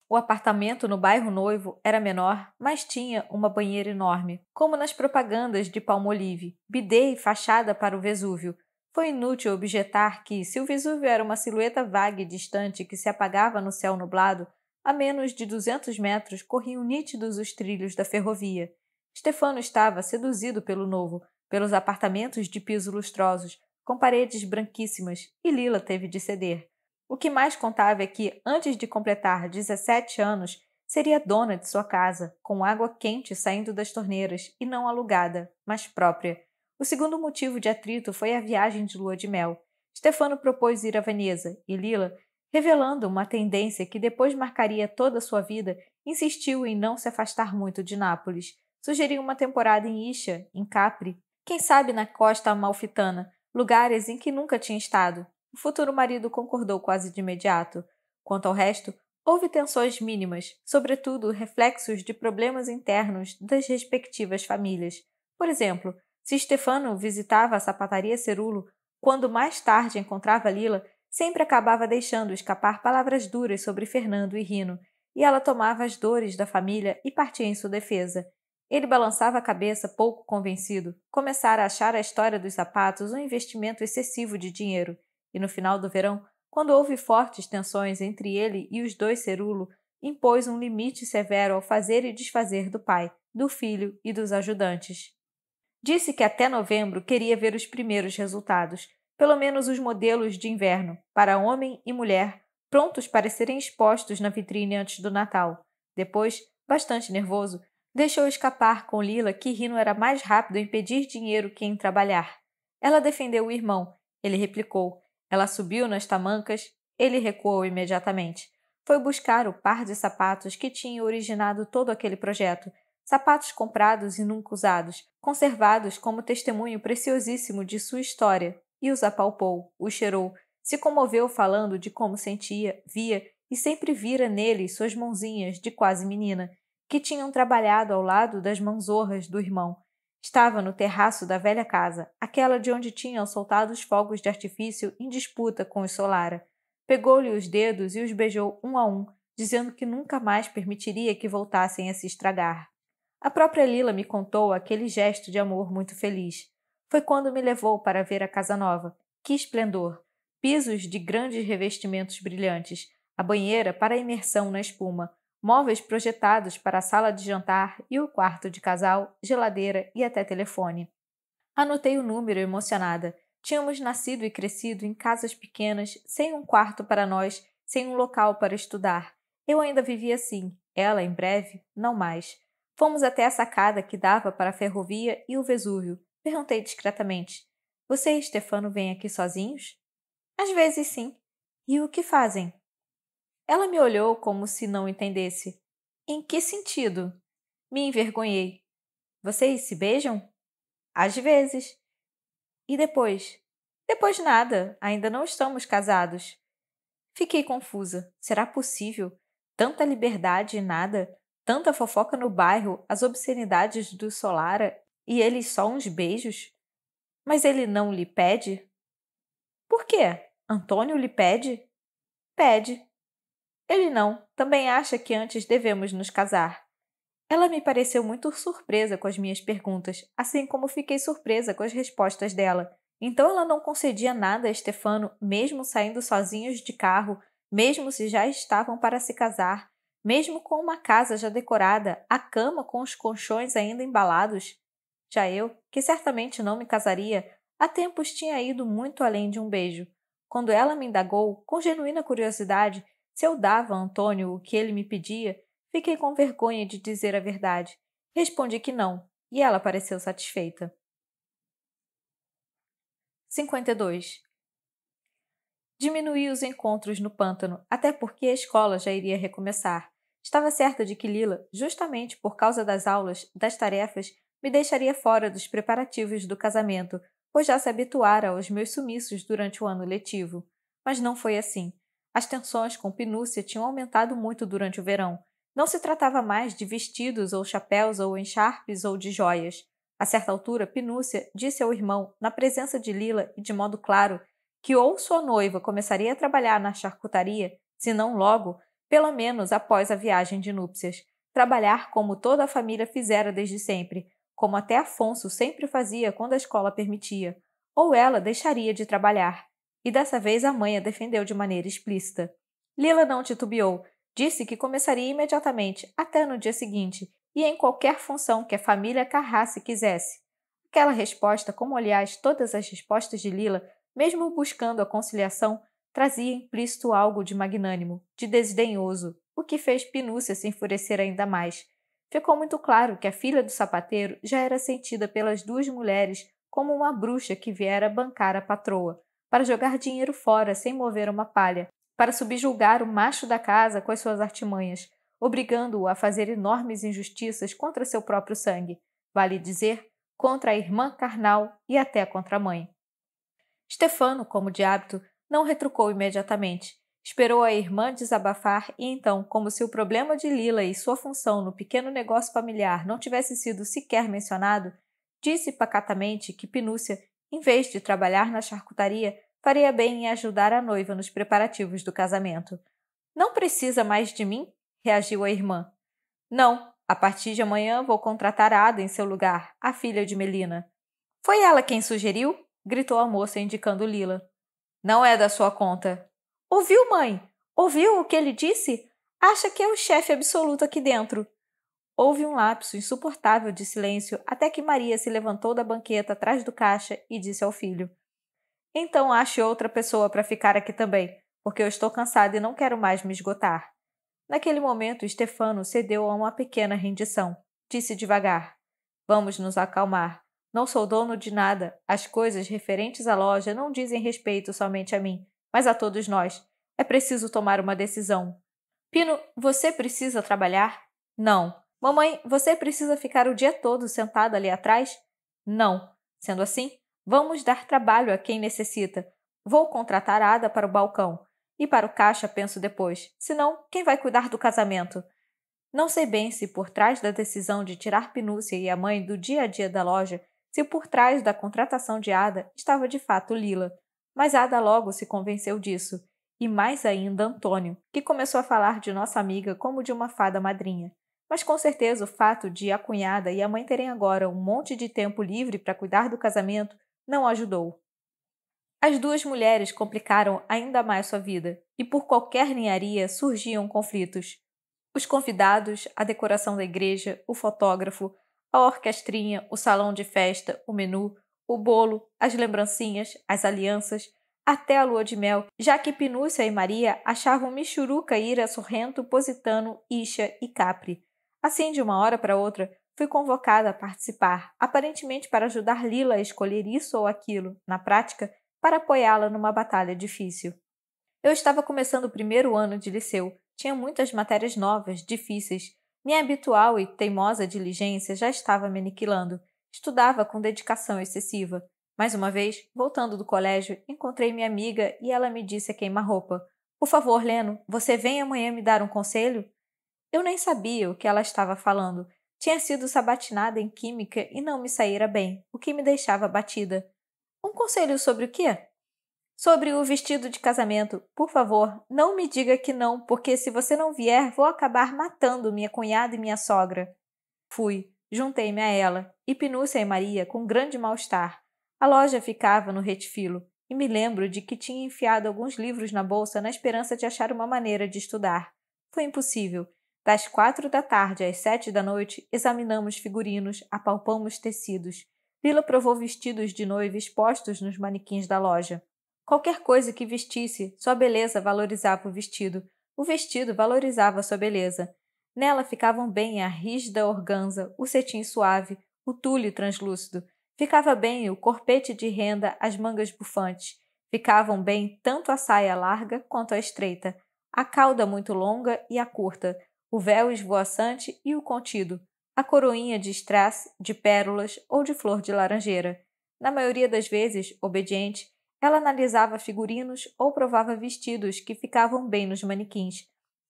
O apartamento no bairro noivo era menor, mas tinha uma banheira enorme, como nas propagandas de Palmolive, bidê e fachada para o Vesúvio. Foi inútil objetar que, se o Vesúvio era uma silhueta vaga e distante que se apagava no céu nublado, a menos de 200 metros corriam nítidos os trilhos da ferrovia. Stefano estava seduzido pelo novo, pelos apartamentos de piso lustrosos, com paredes branquíssimas, e Lila teve de ceder. O que mais contava é que, antes de completar 17 anos, seria dona de sua casa, com água quente saindo das torneiras e não alugada, mas própria. O segundo motivo de atrito foi a viagem de lua de mel. Stefano propôs ir a Veneza e Lila, revelando uma tendência que depois marcaria toda a sua vida, insistiu em não se afastar muito de Nápoles. Sugeriu uma temporada em Ischia, em Capri, quem sabe na costa amalfitana, lugares em que nunca tinha estado. O futuro marido concordou quase de imediato. Quanto ao resto, houve tensões mínimas, sobretudo reflexos de problemas internos das respectivas famílias. Por exemplo, se Stefano visitava a sapataria Cerulo, quando mais tarde encontrava Lila, sempre acabava deixando escapar palavras duras sobre Fernando e Rino, e ela tomava as dores da família e partia em sua defesa. Ele balançava a cabeça pouco convencido, começara a achar a história dos sapatos um investimento excessivo de dinheiro, e no final do verão, quando houve fortes tensões entre ele e os dois Cerulo, impôs um limite severo ao fazer e desfazer do pai, do filho e dos ajudantes. Disse que até novembro queria ver os primeiros resultados, pelo menos os modelos de inverno, para homem e mulher, prontos para serem expostos na vitrine antes do Natal. Depois, bastante nervoso, Deixou escapar com Lila que Rino era mais rápido em pedir dinheiro que em trabalhar. Ela defendeu o irmão. Ele replicou. Ela subiu nas tamancas. Ele recuou imediatamente. Foi buscar o par de sapatos que tinha originado todo aquele projeto. Sapatos comprados e nunca usados, conservados como testemunho preciosíssimo de sua história, e os apalpou, os cheirou, se comoveu falando de como sentia, via e sempre vira neles suas mãozinhas de quase menina, que tinham trabalhado ao lado das mãozorras do irmão. Estava no terraço da velha casa, aquela de onde tinham soltado os fogos de artifício em disputa com os Solara. Pegou-lhe os dedos e os beijou um a um, dizendo que nunca mais permitiria que voltassem a se estragar. A própria Lila me contou aquele gesto de amor muito feliz. Foi quando me levou para ver a casa nova. Que esplendor! Pisos de grandes revestimentos brilhantes, a banheira para imersão na espuma, móveis projetados para a sala de jantar e o quarto de casal, geladeira e até telefone. Anotei o número emocionada. Tínhamos nascido e crescido em casas pequenas, sem um quarto para nós, sem um local para estudar. Eu ainda vivia assim, ela, em breve, não mais. Fomos até a sacada que dava para a ferrovia e o Vesúvio. Perguntei discretamente. Você e Stefano vêm aqui sozinhos? Às vezes sim. E o que fazem? Ela me olhou como se não entendesse. Em que sentido? Me envergonhei. Vocês se beijam? Às vezes. E depois? Depois nada, ainda não estamos casados. Fiquei confusa. Será possível? Tanta liberdade e nada? Tanta fofoca no bairro, as obscenidades do Solara e eles só uns beijos? Mas ele não lhe pede? Por quê? Antônio lhe pede? Pede. Ele não. Também acha que antes devemos nos casar. Ela me pareceu muito surpresa com as minhas perguntas, assim como fiquei surpresa com as respostas dela. Então ela não concedia nada a Stefano, mesmo saindo sozinhos de carro, mesmo se já estavam para se casar, mesmo com uma casa já decorada, a cama com os colchões ainda embalados. Já eu, que certamente não me casaria, há tempos tinha ido muito além de um beijo. Quando ela me indagou, com genuína curiosidade, se eu dava a Antônio o que ele me pedia, fiquei com vergonha de dizer a verdade. Respondi que não, e ela pareceu satisfeita. 52. Diminuí os encontros no pântano, até porque a escola já iria recomeçar. Estava certa de que Lila, justamente por causa das aulas, das tarefas, me deixaria fora dos preparativos do casamento, pois já se habituara aos meus sumiços durante o ano letivo. Mas não foi assim. As tensões com Pinúcia tinham aumentado muito durante o verão. Não se tratava mais de vestidos ou chapéus ou encharpes ou de joias. A certa altura, Pinúcia disse ao irmão, na presença de Lila e de modo claro, que ou sua noiva começaria a trabalhar na charcutaria, se não logo, pelo menos após a viagem de núpcias, trabalhar como toda a família fizera desde sempre, como até Afonso sempre fazia quando a escola permitia, ou ela deixaria de trabalhar. E dessa vez a mãe a defendeu de maneira explícita. Lila não titubeou, disse que começaria imediatamente, até no dia seguinte, e em qualquer função que a família Carrassi quisesse. Aquela resposta, como aliás todas as respostas de Lila, mesmo buscando a conciliação, trazia implícito algo de magnânimo, de desdenhoso, o que fez Pinúcia se enfurecer ainda mais. Ficou muito claro que a filha do sapateiro já era sentida pelas duas mulheres como uma bruxa que viera bancar a patroa, para jogar dinheiro fora sem mover uma palha, para subjugar o macho da casa com as suas artimanhas, obrigando-o a fazer enormes injustiças contra seu próprio sangue, vale dizer, contra a irmã carnal e até contra a mãe. Stefano, como de hábito, não retrucou imediatamente. Esperou a irmã desabafar e então, como se o problema de Lila e sua função no pequeno negócio familiar não tivesse sido sequer mencionado, disse pacatamente que Pinúcia, em vez de trabalhar na charcutaria, faria bem em ajudar a noiva nos preparativos do casamento. Não precisa mais de mim? Reagiu a irmã. Não, a partir de amanhã vou contratar Ada em seu lugar, a filha de Melina. Foi ela quem sugeriu? Gritou a moça indicando Lila. Não é da sua conta. Ouviu, mãe? Ouviu o que ele disse? Acha que é o chefe absoluto aqui dentro. Houve um lapso insuportável de silêncio até que Maria se levantou da banqueta atrás do caixa e disse ao filho. Então ache outra pessoa para ficar aqui também, porque eu estou cansada e não quero mais me esgotar. Naquele momento, Stefano cedeu a uma pequena rendição. disse devagar. Vamos nos acalmar. Não sou dono de nada. As coisas referentes à loja não dizem respeito somente a mim, mas a todos nós. É preciso tomar uma decisão. Pino, você precisa trabalhar? Não. Mamãe, você precisa ficar o dia todo sentada ali atrás? Não. Sendo assim, vamos dar trabalho a quem necessita. Vou contratar a Ada para o balcão. E para o caixa penso depois. Senão, quem vai cuidar do casamento? Não sei bem se por trás da decisão de tirar Pinúcia e a mãe do dia a dia da loja, se por trás da contratação de Ada estava de fato Lila. Mas Ada logo se convenceu disso. E mais ainda Antônio, que começou a falar de nossa amiga como de uma fada madrinha. Mas com certeza o fato de a cunhada e a mãe terem agora um monte de tempo livre para cuidar do casamento não ajudou. As duas mulheres complicaram ainda mais sua vida, e por qualquer ninharia surgiam conflitos. Os convidados, a decoração da igreja, o fotógrafo, a orquestrinha, o salão de festa, o menu, o bolo, as lembrancinhas, as alianças, até a lua de mel, já que Pinúcia e Maria achavam Michuruca ir a Sorrento, Positano, Ixa e Capri. Assim, de uma hora para outra, fui convocada a participar, aparentemente para ajudar Lila a escolher isso ou aquilo, na prática, para apoiá-la numa batalha difícil. Eu estava começando o primeiro ano de liceu, tinha muitas matérias novas, difíceis. Minha habitual e teimosa diligência já estava me aniquilando. Estudava com dedicação excessiva. Mais uma vez, voltando do colégio, encontrei minha amiga e ela me disse a queima-roupa: Por favor, Leno, você vem amanhã me dar um conselho? Eu nem sabia o que ela estava falando. Tinha sido sabatinada em química e não me saíra bem, o que me deixava abatida. Um conselho sobre o quê? Sobre o vestido de casamento. Por favor, não me diga que não, porque se você não vier, vou acabar matando minha cunhada e minha sogra. Fui, juntei-me a ela, e Pinúcia e Maria com grande mal-estar. A loja ficava no retifilo, e me lembro de que tinha enfiado alguns livros na bolsa na esperança de achar uma maneira de estudar. Foi impossível. Das 4 da tarde às 7 da noite, examinamos figurinos, apalpamos tecidos. Lila provou vestidos de noiva expostos nos manequins da loja. Qualquer coisa que vestisse, sua beleza valorizava o vestido valorizava sua beleza. Nela ficavam bem a rígida organza, o cetim suave, o tule translúcido. Ficava bem o corpete de renda, as mangas bufantes. Ficavam bem tanto a saia larga quanto a estreita, a cauda muito longa e a curta, o véu esvoaçante e o contido, a coroinha de strass, de pérolas ou de flor de laranjeira. Na maioria das vezes, obediente, ela analisava figurinos ou provava vestidos que ficavam bem nos manequins.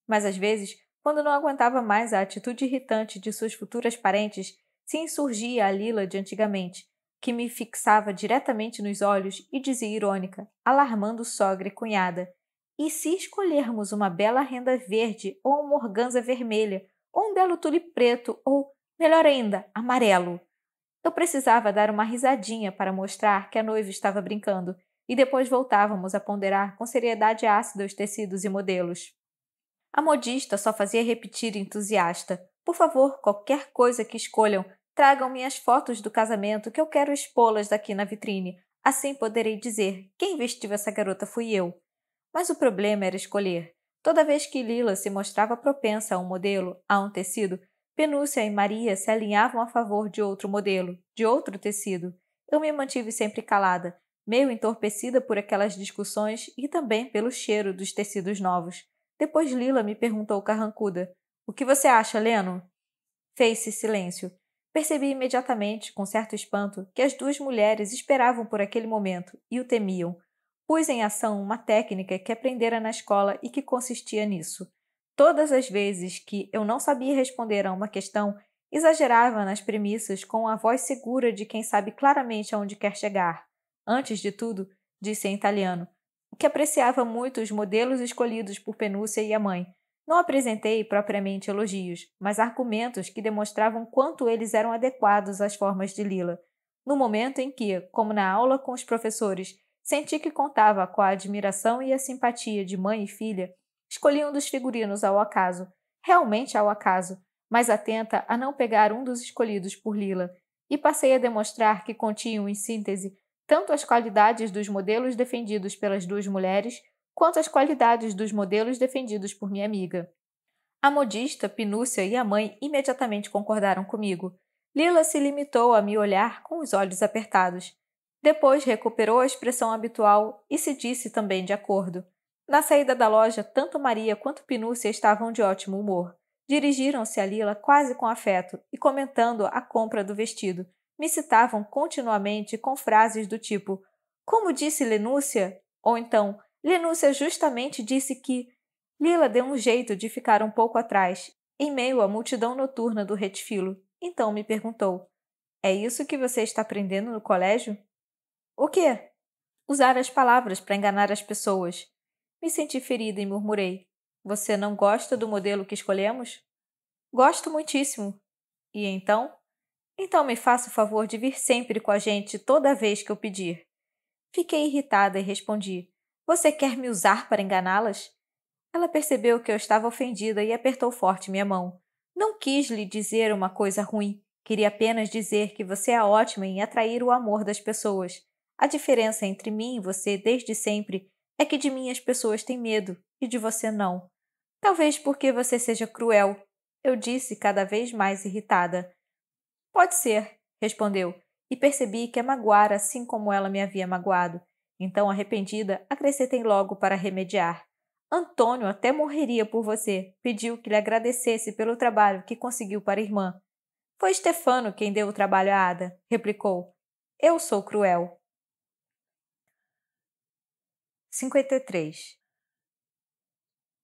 Mas às vezes, quando não aguentava mais a atitude irritante de suas futuras parentes, se insurgia a Lila de antigamente, que me fixava diretamente nos olhos e dizia irônica, alarmando sogra e cunhada: E se escolhermos uma bela renda verde ou uma organza vermelha, ou um belo tule preto, ou, melhor ainda, amarelo? Eu precisava dar uma risadinha para mostrar que a noiva estava brincando, e depois voltávamos a ponderar com seriedade ácida os tecidos e modelos. A modista só fazia repetir entusiasta: Por favor, qualquer coisa que escolham, tragam-me as fotos do casamento que eu quero expô-las daqui na vitrine. Assim poderei dizer: quem vestiu essa garota fui eu. Mas o problema era escolher. Toda vez que Lila se mostrava propensa a um modelo, a um tecido, Penúcia e Maria se alinhavam a favor de outro modelo, de outro tecido. Eu me mantive sempre calada, meio entorpecida por aquelas discussões e também pelo cheiro dos tecidos novos. Depois Lila me perguntou carrancuda: O que você acha, Leno? Fez-se silêncio. Percebi imediatamente, com certo espanto, que as duas mulheres esperavam por aquele momento e o temiam. Pus em ação uma técnica que aprendera na escola e que consistia nisso. Todas as vezes que eu não sabia responder a uma questão, exagerava nas premissas com a voz segura de quem sabe claramente aonde quer chegar. Antes de tudo, disse em italiano, que apreciava muito os modelos escolhidos por Penúcia e a mãe. Não apresentei propriamente elogios, mas argumentos que demonstravam quanto eles eram adequados às formas de Lila. No momento em que, como na aula com os professores, senti que contava com a admiração e a simpatia de mãe e filha, escolhi um dos figurinos ao acaso, realmente ao acaso, mas atenta a não pegar um dos escolhidos por Lila, e passei a demonstrar que continham, em síntese, tanto as qualidades dos modelos defendidos pelas duas mulheres, quanto as qualidades dos modelos defendidos por minha amiga. A modista, Pinúcia e a mãe imediatamente concordaram comigo. Lila se limitou a me olhar com os olhos apertados. Depois recuperou a expressão habitual e se disse também de acordo. Na saída da loja, tanto Maria quanto Pinúcia estavam de ótimo humor. Dirigiram-se a Lila quase com afeto e, comentando a compra do vestido, me citavam continuamente com frases do tipo: "Como disse Lenúcia?" Ou então: "Lenúcia justamente disse que..." Lila deu um jeito de ficar um pouco atrás, em meio à multidão noturna do retifilo. Então me perguntou: "É isso que você está aprendendo no colégio?" "O quê?" "Usar as palavras para enganar as pessoas." Me senti ferida e murmurei: "Você não gosta do modelo que escolhemos?" "Gosto muitíssimo." "E então?" "Então me faça o favor de vir sempre com a gente toda vez que eu pedir." Fiquei irritada e respondi: "Você quer me usar para enganá-las?" Ela percebeu que eu estava ofendida e apertou forte minha mão. "Não quis lhe dizer uma coisa ruim. Queria apenas dizer que você é ótima em atrair o amor das pessoas. A diferença entre mim e você desde sempre é que de mim as pessoas têm medo e de você não. Talvez porque você seja cruel." Eu disse, cada vez mais irritada. "Pode ser", respondeu, e percebi que a magoara assim como ela me havia magoado. Então, arrependida, acrescentei logo para remediar: "Antônio até morreria por você. Pediu que lhe agradecesse pelo trabalho que conseguiu para a irmã." "Foi Stefano quem deu o trabalho a Ada", replicou. "Eu sou cruel." 53.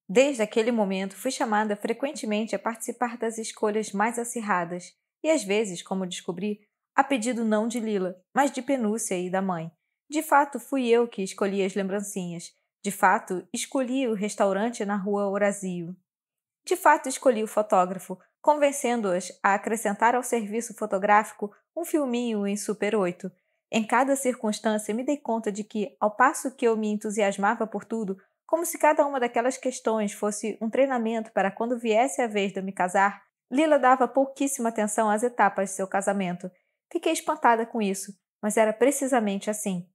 Desde aquele momento, fui chamada frequentemente a participar das escolhas mais acirradas, e às vezes, como descobri, a pedido não de Lila, mas de Penúcia e da mãe. De fato, fui eu que escolhi as lembrancinhas. De fato, escolhi o restaurante na rua Horazio. De fato, escolhi o fotógrafo, convencendo-as a acrescentar ao serviço fotográfico um filminho em Super 8. Em cada circunstância, me dei conta de que, ao passo que eu me entusiasmava por tudo, como se cada uma daquelas questões fosse um treinamento para quando viesse a vez de eu me casar, Lila dava pouquíssima atenção às etapas de seu casamento. Fiquei espantada com isso, mas era precisamente assim.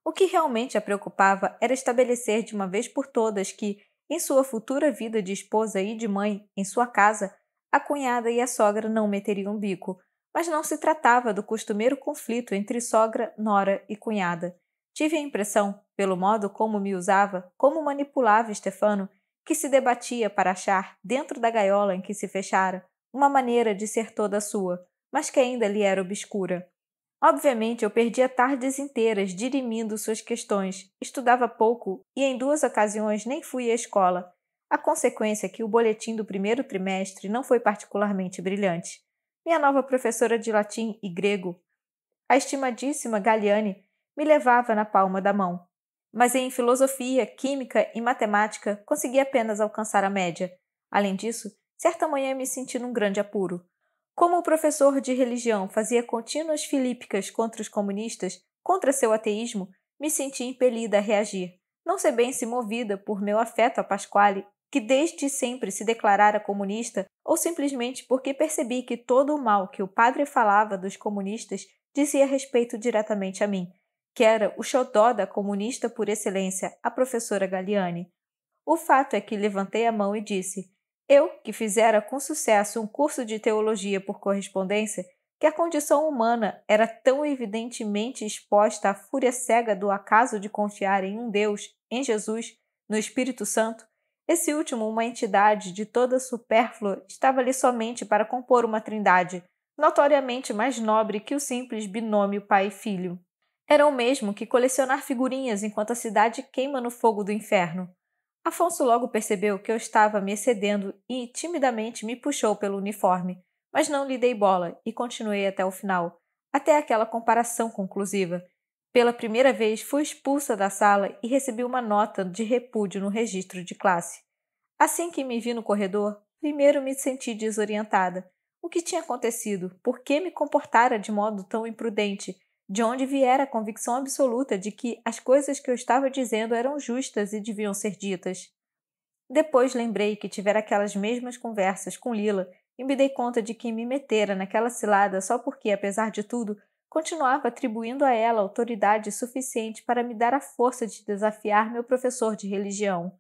O que realmente a preocupava era estabelecer de uma vez por todas que, em sua futura vida de esposa e de mãe, em sua casa, a cunhada e a sogra não meteriam bico, mas não se tratava do costumeiro conflito entre sogra, nora e cunhada. Tive a impressão, pelo modo como me usava, como manipulava Stefano, que se debatia para achar, dentro da gaiola em que se fechara, uma maneira de ser toda sua, mas que ainda lhe era obscura. Obviamente, eu perdia tardes inteiras dirimindo suas questões, estudava pouco e em 2 ocasiões nem fui à escola. A consequência é que o boletim do primeiro trimestre não foi particularmente brilhante. Minha nova professora de latim e grego, a estimadíssima Galiane, me levava na palma da mão. Mas em filosofia, química e matemática consegui apenas alcançar a média. Além disso, certa manhã me senti num grande apuro. Como o professor de religião fazia contínuas filípicas contra os comunistas, contra seu ateísmo, me senti impelida a reagir. Não sei bem se movida por meu afeto a Pasquale, que desde sempre se declarara comunista, ou simplesmente porque percebi que todo o mal que o padre falava dos comunistas dizia respeito diretamente a mim, que era o xodó da comunista por excelência, a professora Galiane. O fato é que levantei a mão e disse: eu, que fizera com sucesso um curso de teologia por correspondência, que a condição humana era tão evidentemente exposta à fúria cega do acaso de confiar em um Deus, em Jesus, no Espírito Santo, esse último, uma entidade de toda supérflua, estava ali somente para compor uma trindade, notoriamente mais nobre que o simples binômio pai e filho. Era o mesmo que colecionar figurinhas enquanto a cidade queima no fogo do inferno. Afonso logo percebeu que eu estava me excedendo e timidamente me puxou pelo uniforme, mas não lhe dei bola e continuei até o final, até aquela comparação conclusiva. Pela primeira vez fui expulsa da sala e recebi uma nota de repúdio no registro de classe. Assim que me vi no corredor, primeiro me senti desorientada. O que tinha acontecido? Por que me comportara de modo tão imprudente? De onde viera a convicção absoluta de que as coisas que eu estava dizendo eram justas e deviam ser ditas? Depois lembrei que tivera aquelas mesmas conversas com Lila e me dei conta de que me metera naquela cilada só porque, apesar de tudo, continuava atribuindo a ela autoridade suficiente para me dar a força de desafiar meu professor de religião.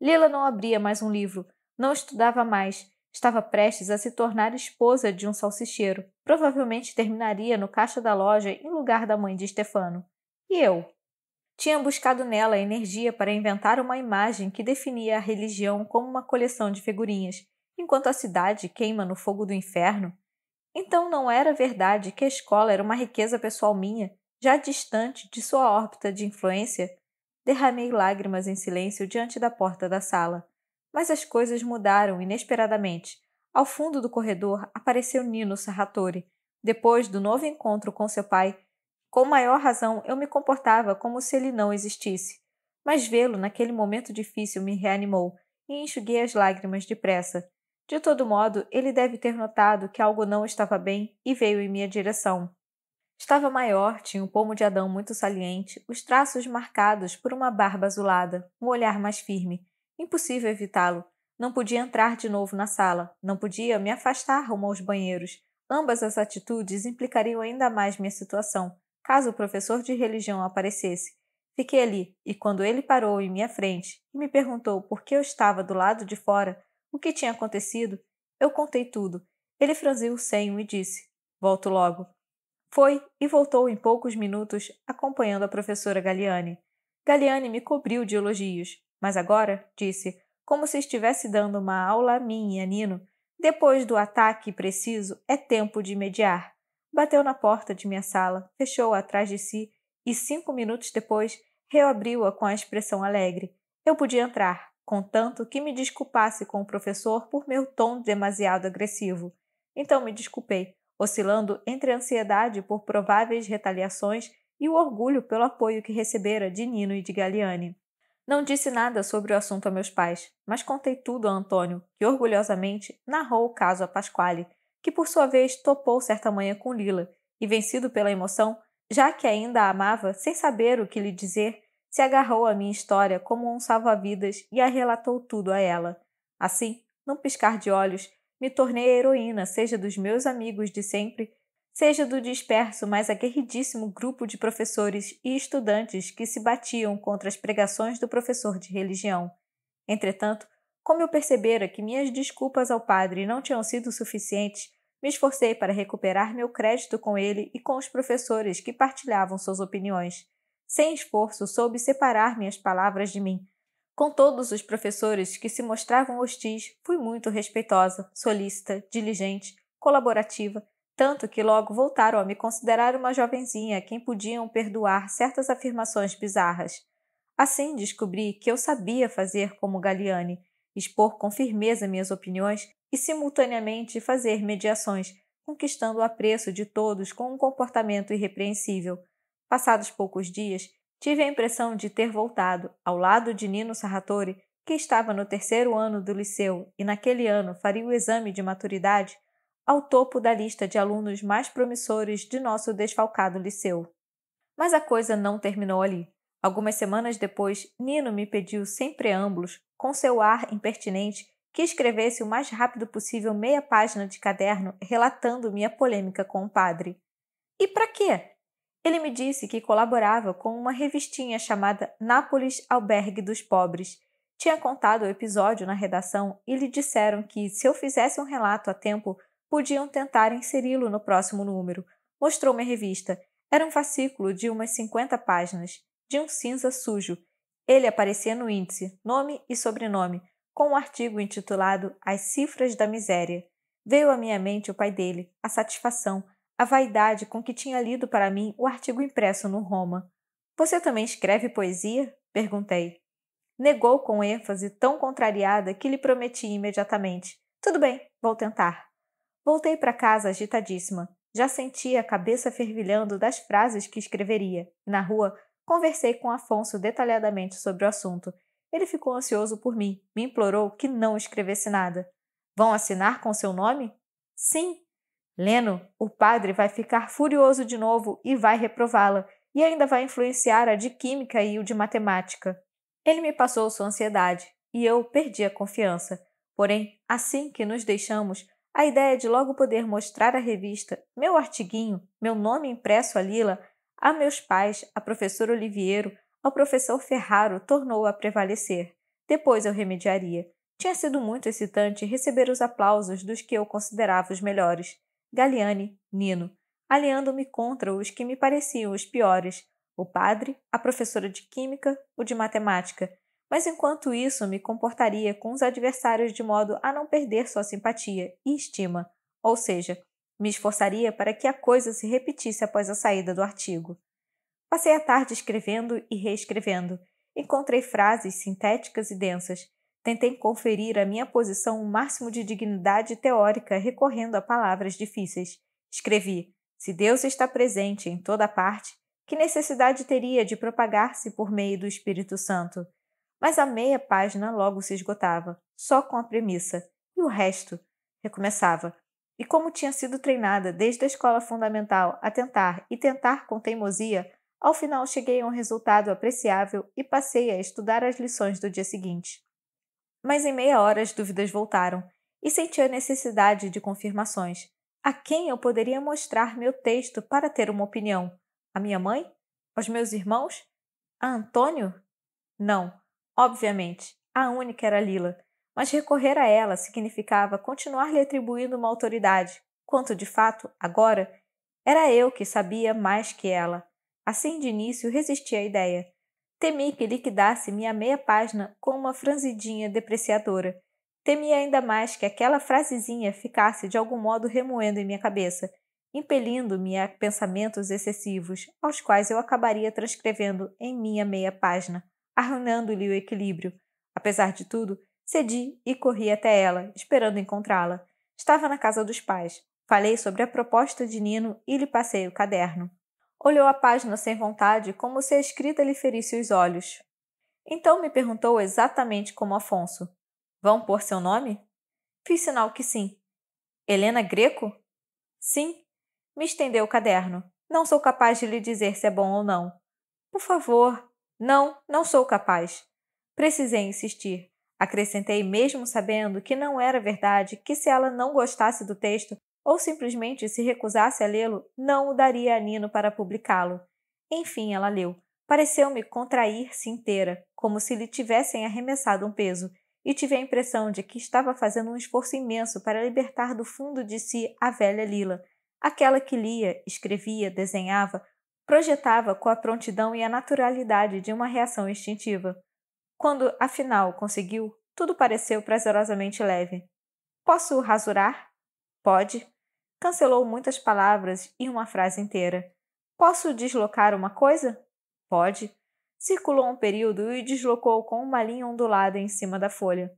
Lila não abria mais um livro, Não estudava mais. Estava prestes a se tornar esposa de um salsicheiro. Provavelmente terminaria no caixa da loja em lugar da mãe de Stefano. E eu? Tinha buscado nela energia para inventar uma imagem que definia a religião como uma coleção de figurinhas, enquanto a cidade queima no fogo do inferno. Então não era verdade que a escola era uma riqueza pessoal minha, já distante de sua órbita de influência? Derramei lágrimas em silêncio diante da porta da sala. Mas as coisas mudaram inesperadamente. Ao fundo do corredor apareceu Nino Sarratori. Depois do novo encontro com seu pai, com maior razão eu me comportava como se ele não existisse. Mas vê-lo naquele momento difícil me reanimou e enxuguei as lágrimas depressa. De todo modo, ele deve ter notado que algo não estava bem e veio em minha direção. Estava maior, tinha um pomo de Adão muito saliente, os traços marcados por uma barba azulada, um olhar mais firme. Impossível evitá-lo. Não podia entrar de novo na sala, não podia me afastar rumo aos banheiros. Ambas as atitudes implicariam ainda mais minha situação, caso o professor de religião aparecesse. Fiquei ali, e quando ele parou em minha frente e me perguntou por que eu estava do lado de fora, o que tinha acontecido, eu contei tudo. Ele franziu o senho e disse: "Volto logo." Foi e voltou em poucos minutos, acompanhando a professora Galliani. Galliani me cobriu de elogios, mas agora, disse, como se estivesse dando uma aula a mim e a Nino, depois do ataque preciso, é tempo de mediar. Bateu na porta de minha sala, fechou-a atrás de si e 5 minutos depois reabriu-a com a expressão alegre. Eu podia entrar, contanto que me desculpasse com o professor por meu tom demasiado agressivo. Então me desculpei, oscilando entre a ansiedade por prováveis retaliações e o orgulho pelo apoio que recebera de Nino e de Galliani. Não disse nada sobre o assunto a meus pais, mas contei tudo a Antônio, que orgulhosamente narrou o caso a Pasquale, que por sua vez topou certa manhã com Lila, e vencido pela emoção, já que ainda a amava, sem saber o que lhe dizer, se agarrou à minha história como um salva-vidas e a relatou tudo a ela. Assim, num piscar de olhos, me tornei a heroína, seja dos meus amigos de sempre, seja do disperso, mas aguerridíssimo grupo de professores e estudantes que se batiam contra as pregações do professor de religião. Entretanto, como eu percebera que minhas desculpas ao padre não tinham sido suficientes, me esforcei para recuperar meu crédito com ele e com os professores que partilhavam suas opiniões. Sem esforço, soube separar minhas palavras de mim. Com todos os professores que se mostravam hostis, fui muito respeitosa, solícita, diligente, colaborativa, tanto que logo voltaram a me considerar uma jovenzinha a quem podiam perdoar certas afirmações bizarras. Assim descobri que eu sabia fazer como Galliani, expor com firmeza minhas opiniões e simultaneamente fazer mediações, conquistando o apreço de todos com um comportamento irrepreensível. Passados poucos dias, tive a impressão de ter voltado, ao lado de Nino Sarratori, que estava no 3º ano do liceu e naquele ano faria o exame de maturidade, ao topo da lista de alunos mais promissores de nosso desfalcado liceu. Mas a coisa não terminou ali. Algumas semanas depois, Nino me pediu, sem preâmbulos, com seu ar impertinente, que escrevesse o mais rápido possível meia página de caderno relatando minha polêmica com o padre. E para quê? Ele me disse que colaborava com uma revistinha chamada Nápoles Albergue dos Pobres. Tinha contado o episódio na redação e lhe disseram que, se eu fizesse um relato a tempo, podiam tentar inseri-lo no próximo número. Mostrou-me a revista. Era um fascículo de umas 50 páginas, de um cinza sujo. Ele aparecia no índice, nome e sobrenome, com um artigo intitulado As Cifras da Miséria. Veio à minha mente o pai dele, a satisfação, a vaidade com que tinha lido para mim o artigo impresso no Roma. "Você também escreve poesia?" perguntei. Negou com ênfase tão contrariada que lhe prometi imediatamente. "Tudo bem, vou tentar." Voltei para casa agitadíssima. Já sentia a cabeça fervilhando das frases que escreveria. Na rua, conversei com Afonso detalhadamente sobre o assunto. Ele ficou ansioso por mim. Me implorou que não escrevesse nada. "Vão assinar com seu nome?" "Sim." "Leno, o padre vai ficar furioso de novo e vai reprová-la, e ainda vai influenciar a de química e o de matemática." Ele me passou sua ansiedade, e eu perdi a confiança. Porém, assim que nos deixamos, a ideia de logo poder mostrar a revista, meu artiguinho, meu nome impresso a Lila, a meus pais, a professor Oliviero, ao professor Ferraro, tornou a prevalecer. Depois eu remediaria. Tinha sido muito excitante receber os aplausos dos que eu considerava os melhores, Galiane, Nino, aliando-me contra os que me pareciam os piores, o padre, a professora de química, o de matemática, mas enquanto isso me comportaria com os adversários de modo a não perder sua simpatia e estima, ou seja, me esforçaria para que a coisa se repetisse após a saída do artigo. Passei a tarde escrevendo e reescrevendo. Encontrei frases sintéticas e densas. Tentei conferir à minha posição um máximo de dignidade teórica recorrendo a palavras difíceis. Escrevi: se Deus está presente em toda parte, que necessidade teria de propagar-se por meio do Espírito Santo? Mas a meia página logo se esgotava, só com a premissa. E o resto? Recomeçava. E como tinha sido treinada desde a escola fundamental a tentar e tentar com teimosia, ao final cheguei a um resultado apreciável e passei a estudar as lições do dia seguinte. Mas em meia hora as dúvidas voltaram e senti a necessidade de confirmações. A quem eu poderia mostrar meu texto para ter uma opinião? A minha mãe? Aos meus irmãos? A Antônio? Não, obviamente, a única era Lila, mas recorrer a ela significava continuar lhe atribuindo uma autoridade, quanto de fato, agora, era eu que sabia mais que ela. Assim, de início, resisti à ideia. Temi que liquidasse minha meia página com uma franzidinha depreciadora. Temi ainda mais que aquela frasezinha ficasse de algum modo remoendo em minha cabeça, impelindo-me a pensamentos excessivos, aos quais eu acabaria transcrevendo em minha meia página, arruinando-lhe o equilíbrio. Apesar de tudo, cedi e corri até ela, esperando encontrá-la. Estava na casa dos pais. Falei sobre a proposta de Nino e lhe passei o caderno. Olhou a página sem vontade, como se a escrita lhe ferisse os olhos. Então me perguntou exatamente como Afonso. Vão pôr seu nome? Fiz sinal que sim. Helena Greco? Sim. Me estendeu o caderno. Não sou capaz de lhe dizer se é bom ou não. Por favor. Não, não sou capaz. Precisei insistir. Acrescentei mesmo sabendo que não era verdade, que se ela não gostasse do texto, ou simplesmente se recusasse a lê-lo, não o daria a Nino para publicá-lo. Enfim, ela leu. Pareceu-me contrair-se inteira, como se lhe tivessem arremessado um peso, e tive a impressão de que estava fazendo um esforço imenso para libertar do fundo de si a velha Lila, aquela que lia, escrevia, desenhava, projetava com a prontidão e a naturalidade de uma reação instintiva. Quando, afinal, conseguiu, tudo pareceu prazerosamente leve. Posso rasurar? Pode. Cancelou muitas palavras e uma frase inteira. Posso deslocar uma coisa? Pode. Circulou um período e deslocou com uma linha ondulada em cima da folha.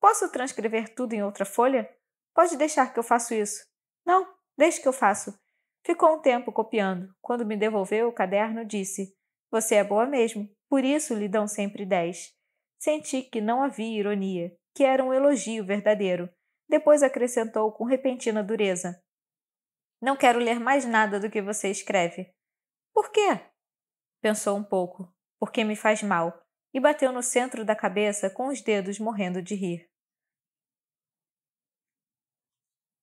Posso transcrever tudo em outra folha? Pode deixar que eu faço isso. Não, deixe que eu faço. Ficou um tempo copiando. Quando me devolveu o caderno, disse: Você é boa mesmo, por isso lhe dão sempre 10. Senti que não havia ironia, que era um elogio verdadeiro. Depois acrescentou com repentina dureza: Não quero ler mais nada do que você escreve. Por quê? Pensou um pouco. Porque me faz mal. E bateu no centro da cabeça com os dedos morrendo de rir.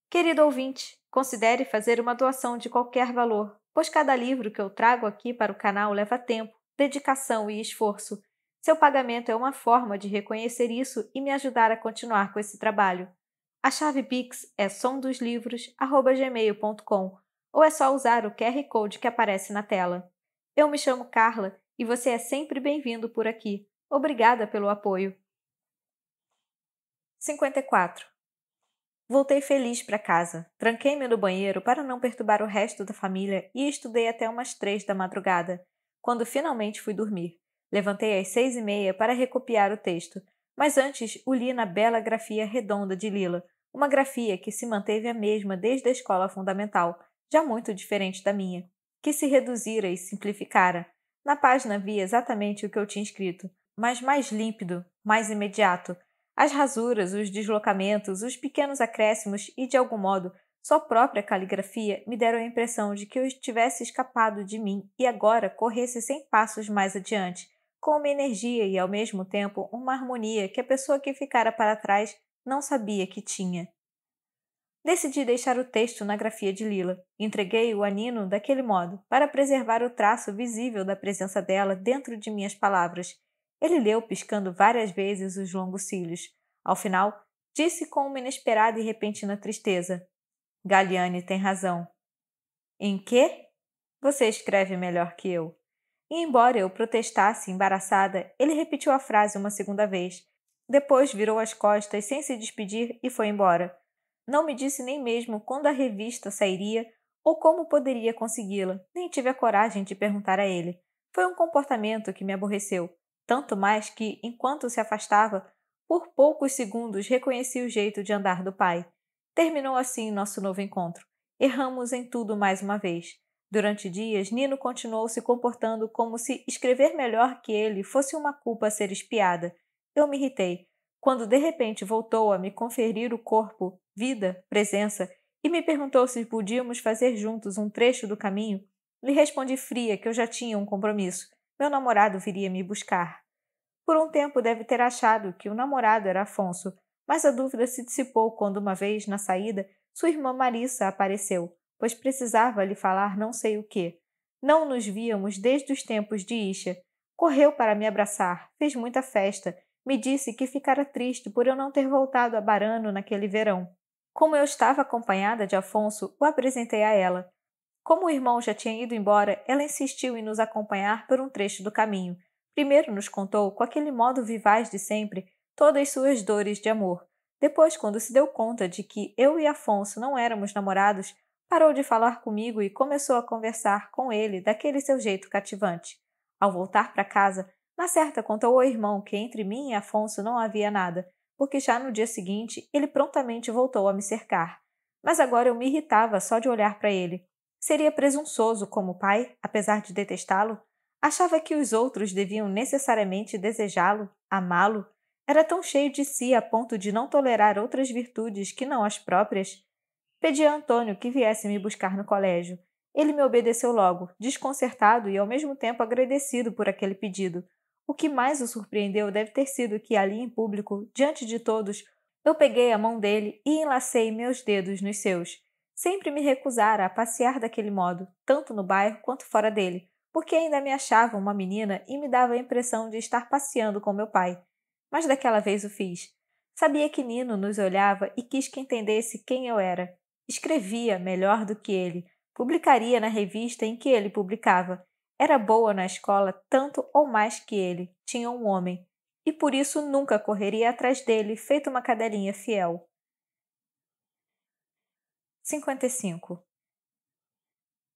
Querido ouvinte, considere fazer uma doação de qualquer valor, pois cada livro que eu trago aqui para o canal leva tempo, dedicação e esforço. Seu pagamento é uma forma de reconhecer isso e me ajudar a continuar com esse trabalho. A chave Pix é somdoslivros@gmail.com ou é só usar o QR Code que aparece na tela. Eu me chamo Carla e você é sempre bem-vindo por aqui. Obrigada pelo apoio. 54. Voltei feliz para casa. Tranquei-me no banheiro para não perturbar o resto da família e estudei até umas 3 da madrugada, quando finalmente fui dormir. Levantei às 6h30 para recopiar o texto, mas antes o li na bela grafia redonda de Lila, uma grafia que se manteve a mesma desde a escola fundamental, já muito diferente da minha, que se reduzira e simplificara. Na página vi exatamente o que eu tinha escrito, mas mais límpido, mais imediato. As rasuras, os deslocamentos, os pequenos acréscimos e, de algum modo, sua própria caligrafia me deram a impressão de que eu tivesse escapado de mim e agora corresse 100 passos mais adiante, com uma energia e, ao mesmo tempo, uma harmonia que a pessoa que ficara para trás não sabia que tinha. Decidi deixar o texto na grafia de Lila. Entreguei-o a Nino daquele modo, para preservar o traço visível da presença dela dentro de minhas palavras. Ele leu piscando várias vezes os longos cílios. Ao final, disse com uma inesperada e repentina tristeza: Galiane tem razão. Em quê? Você escreve melhor que eu. E embora eu protestasse, embaraçada, ele repetiu a frase uma segunda vez. Depois virou as costas sem se despedir e foi embora. Não me disse nem mesmo quando a revista sairia ou como poderia consegui-la, nem tive a coragem de perguntar a ele. Foi um comportamento que me aborreceu, tanto mais que, enquanto se afastava, por poucos segundos reconheci o jeito de andar do pai. Terminou assim nosso novo encontro. Erramos em tudo mais uma vez. Durante dias, Nino continuou se comportando como se escrever melhor que ele fosse uma culpa a ser espiada. Eu me irritei. Quando de repente voltou a me conferir o corpo, vida, presença, e me perguntou se podíamos fazer juntos um trecho do caminho, lhe respondi fria que eu já tinha um compromisso. Meu namorado viria me buscar. Por um tempo deve ter achado que o namorado era Afonso, mas a dúvida se dissipou quando uma vez, na saída, sua irmã Marissa apareceu, pois precisava lhe falar não sei o quê. Não nos víamos desde os tempos de Isha. Correu para me abraçar, fez muita festa, me disse que ficara triste por eu não ter voltado a Barano naquele verão. Como eu estava acompanhada de Afonso, o apresentei a ela. Como o irmão já tinha ido embora, ela insistiu em nos acompanhar por um trecho do caminho. Primeiro nos contou, com aquele modo vivaz de sempre, todas suas dores de amor. Depois, quando se deu conta de que eu e Afonso não éramos namorados, parou de falar comigo e começou a conversar com ele daquele seu jeito cativante. Ao voltar para casa, na certa contou ao irmão que entre mim e Afonso não havia nada, porque já no dia seguinte ele prontamente voltou a me cercar. Mas agora eu me irritava só de olhar para ele. Seria presunçoso como pai, apesar de detestá-lo? Achava que os outros deviam necessariamente desejá-lo, amá-lo? Era tão cheio de si a ponto de não tolerar outras virtudes que não as próprias? Pedi a Antônio que viesse me buscar no colégio. Ele me obedeceu logo, desconcertado e ao mesmo tempo agradecido por aquele pedido. O que mais o surpreendeu deve ter sido que ali em público, diante de todos, eu peguei a mão dele e enlacei meus dedos nos seus. Sempre me recusara a passear daquele modo, tanto no bairro quanto fora dele, porque ainda me achava uma menina e me dava a impressão de estar passeando com meu pai. Mas daquela vez o fiz. Sabia que Nino nos olhava e quis que entendesse quem eu era. Escrevia melhor do que ele, publicaria na revista em que ele publicava. Era boa na escola tanto ou mais que ele, tinha um homem, e por isso nunca correria atrás dele feito uma cadelinha fiel. 55.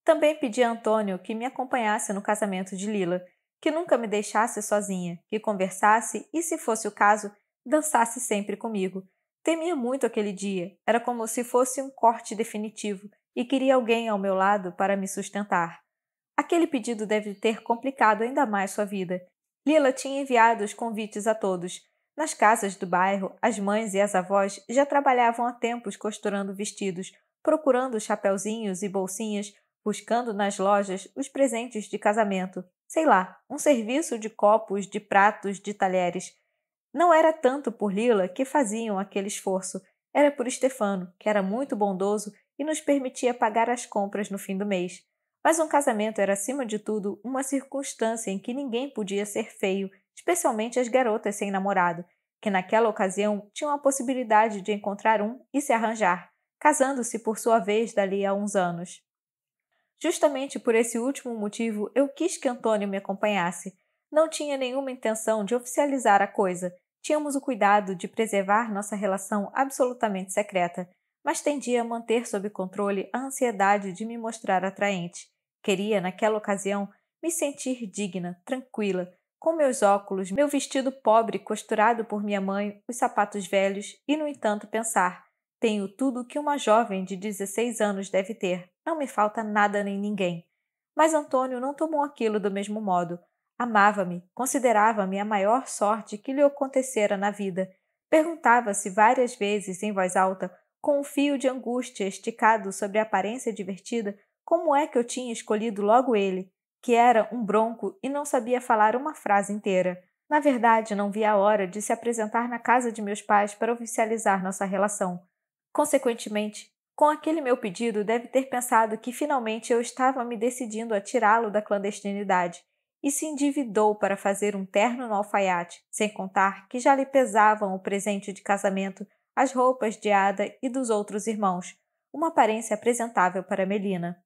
Também pedi a Antônio que me acompanhasse no casamento de Lila, que nunca me deixasse sozinha, que conversasse e, se fosse o caso, dançasse sempre comigo. Temia muito aquele dia, era como se fosse um corte definitivo e queria alguém ao meu lado para me sustentar. Aquele pedido deve ter complicado ainda mais sua vida. Lila tinha enviado os convites a todos. Nas casas do bairro, as mães e as avós já trabalhavam há tempos costurando vestidos, procurando chapeuzinhos e bolsinhas, buscando nas lojas os presentes de casamento. Sei lá, um serviço de copos, de pratos, de talheres. Não era tanto por Lila que faziam aquele esforço, era por Stefano, que era muito bondoso e nos permitia pagar as compras no fim do mês. Mas um casamento era, acima de tudo, uma circunstância em que ninguém podia ser feio, especialmente as garotas sem namorado, que naquela ocasião tinham a possibilidade de encontrar um e se arranjar, casando-se por sua vez dali a uns anos. Justamente por esse último motivo, eu quis que Antônio me acompanhasse. Não tinha nenhuma intenção de oficializar a coisa. Tínhamos o cuidado de preservar nossa relação absolutamente secreta, mas tendia a manter sob controle a ansiedade de me mostrar atraente. Queria, naquela ocasião, me sentir digna, tranquila, com meus óculos, meu vestido pobre costurado por minha mãe, os sapatos velhos, e, no entanto, pensar: tenho tudo o que uma jovem de 16 anos deve ter. Não me falta nada nem ninguém. Mas Antônio não tomou aquilo do mesmo modo. Amava-me, considerava-me a maior sorte que lhe acontecera na vida. Perguntava-se várias vezes, em voz alta, com um fio de angústia esticado sobre a aparência divertida, como é que eu tinha escolhido logo ele, que era um bronco e não sabia falar uma frase inteira. Na verdade, não via a hora de se apresentar na casa de meus pais para oficializar nossa relação. Consequentemente, com aquele meu pedido, deve ter pensado que finalmente eu estava me decidindo a tirá-lo da clandestinidade, e se endividou para fazer um terno no alfaiate, sem contar que já lhe pesavam o presente de casamento, as roupas de Ada e dos outros irmãos, uma aparência apresentável para Melina.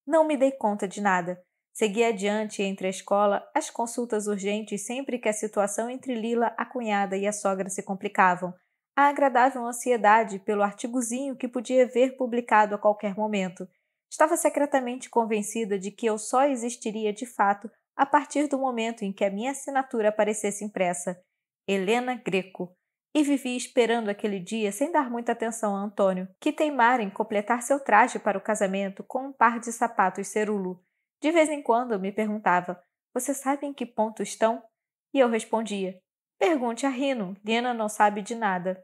Não me dei conta de nada. Segui adiante entre a escola, as consultas urgentes sempre que a situação entre Lila, a cunhada e a sogra se complicavam, a agradável ansiedade pelo artigozinho que podia ver publicado a qualquer momento. Estava secretamente convencida de que eu só existiria de fato a partir do momento em que a minha assinatura aparecesse impressa. Helena Greco. E vivi esperando aquele dia sem dar muita atenção a Antônio, que teimara em completar seu traje para o casamento com um par de sapatos cerulo. De vez em quando me perguntava: "Você sabe em que ponto estão?" E eu respondia: "Pergunte a Rino, Lina não sabe de nada."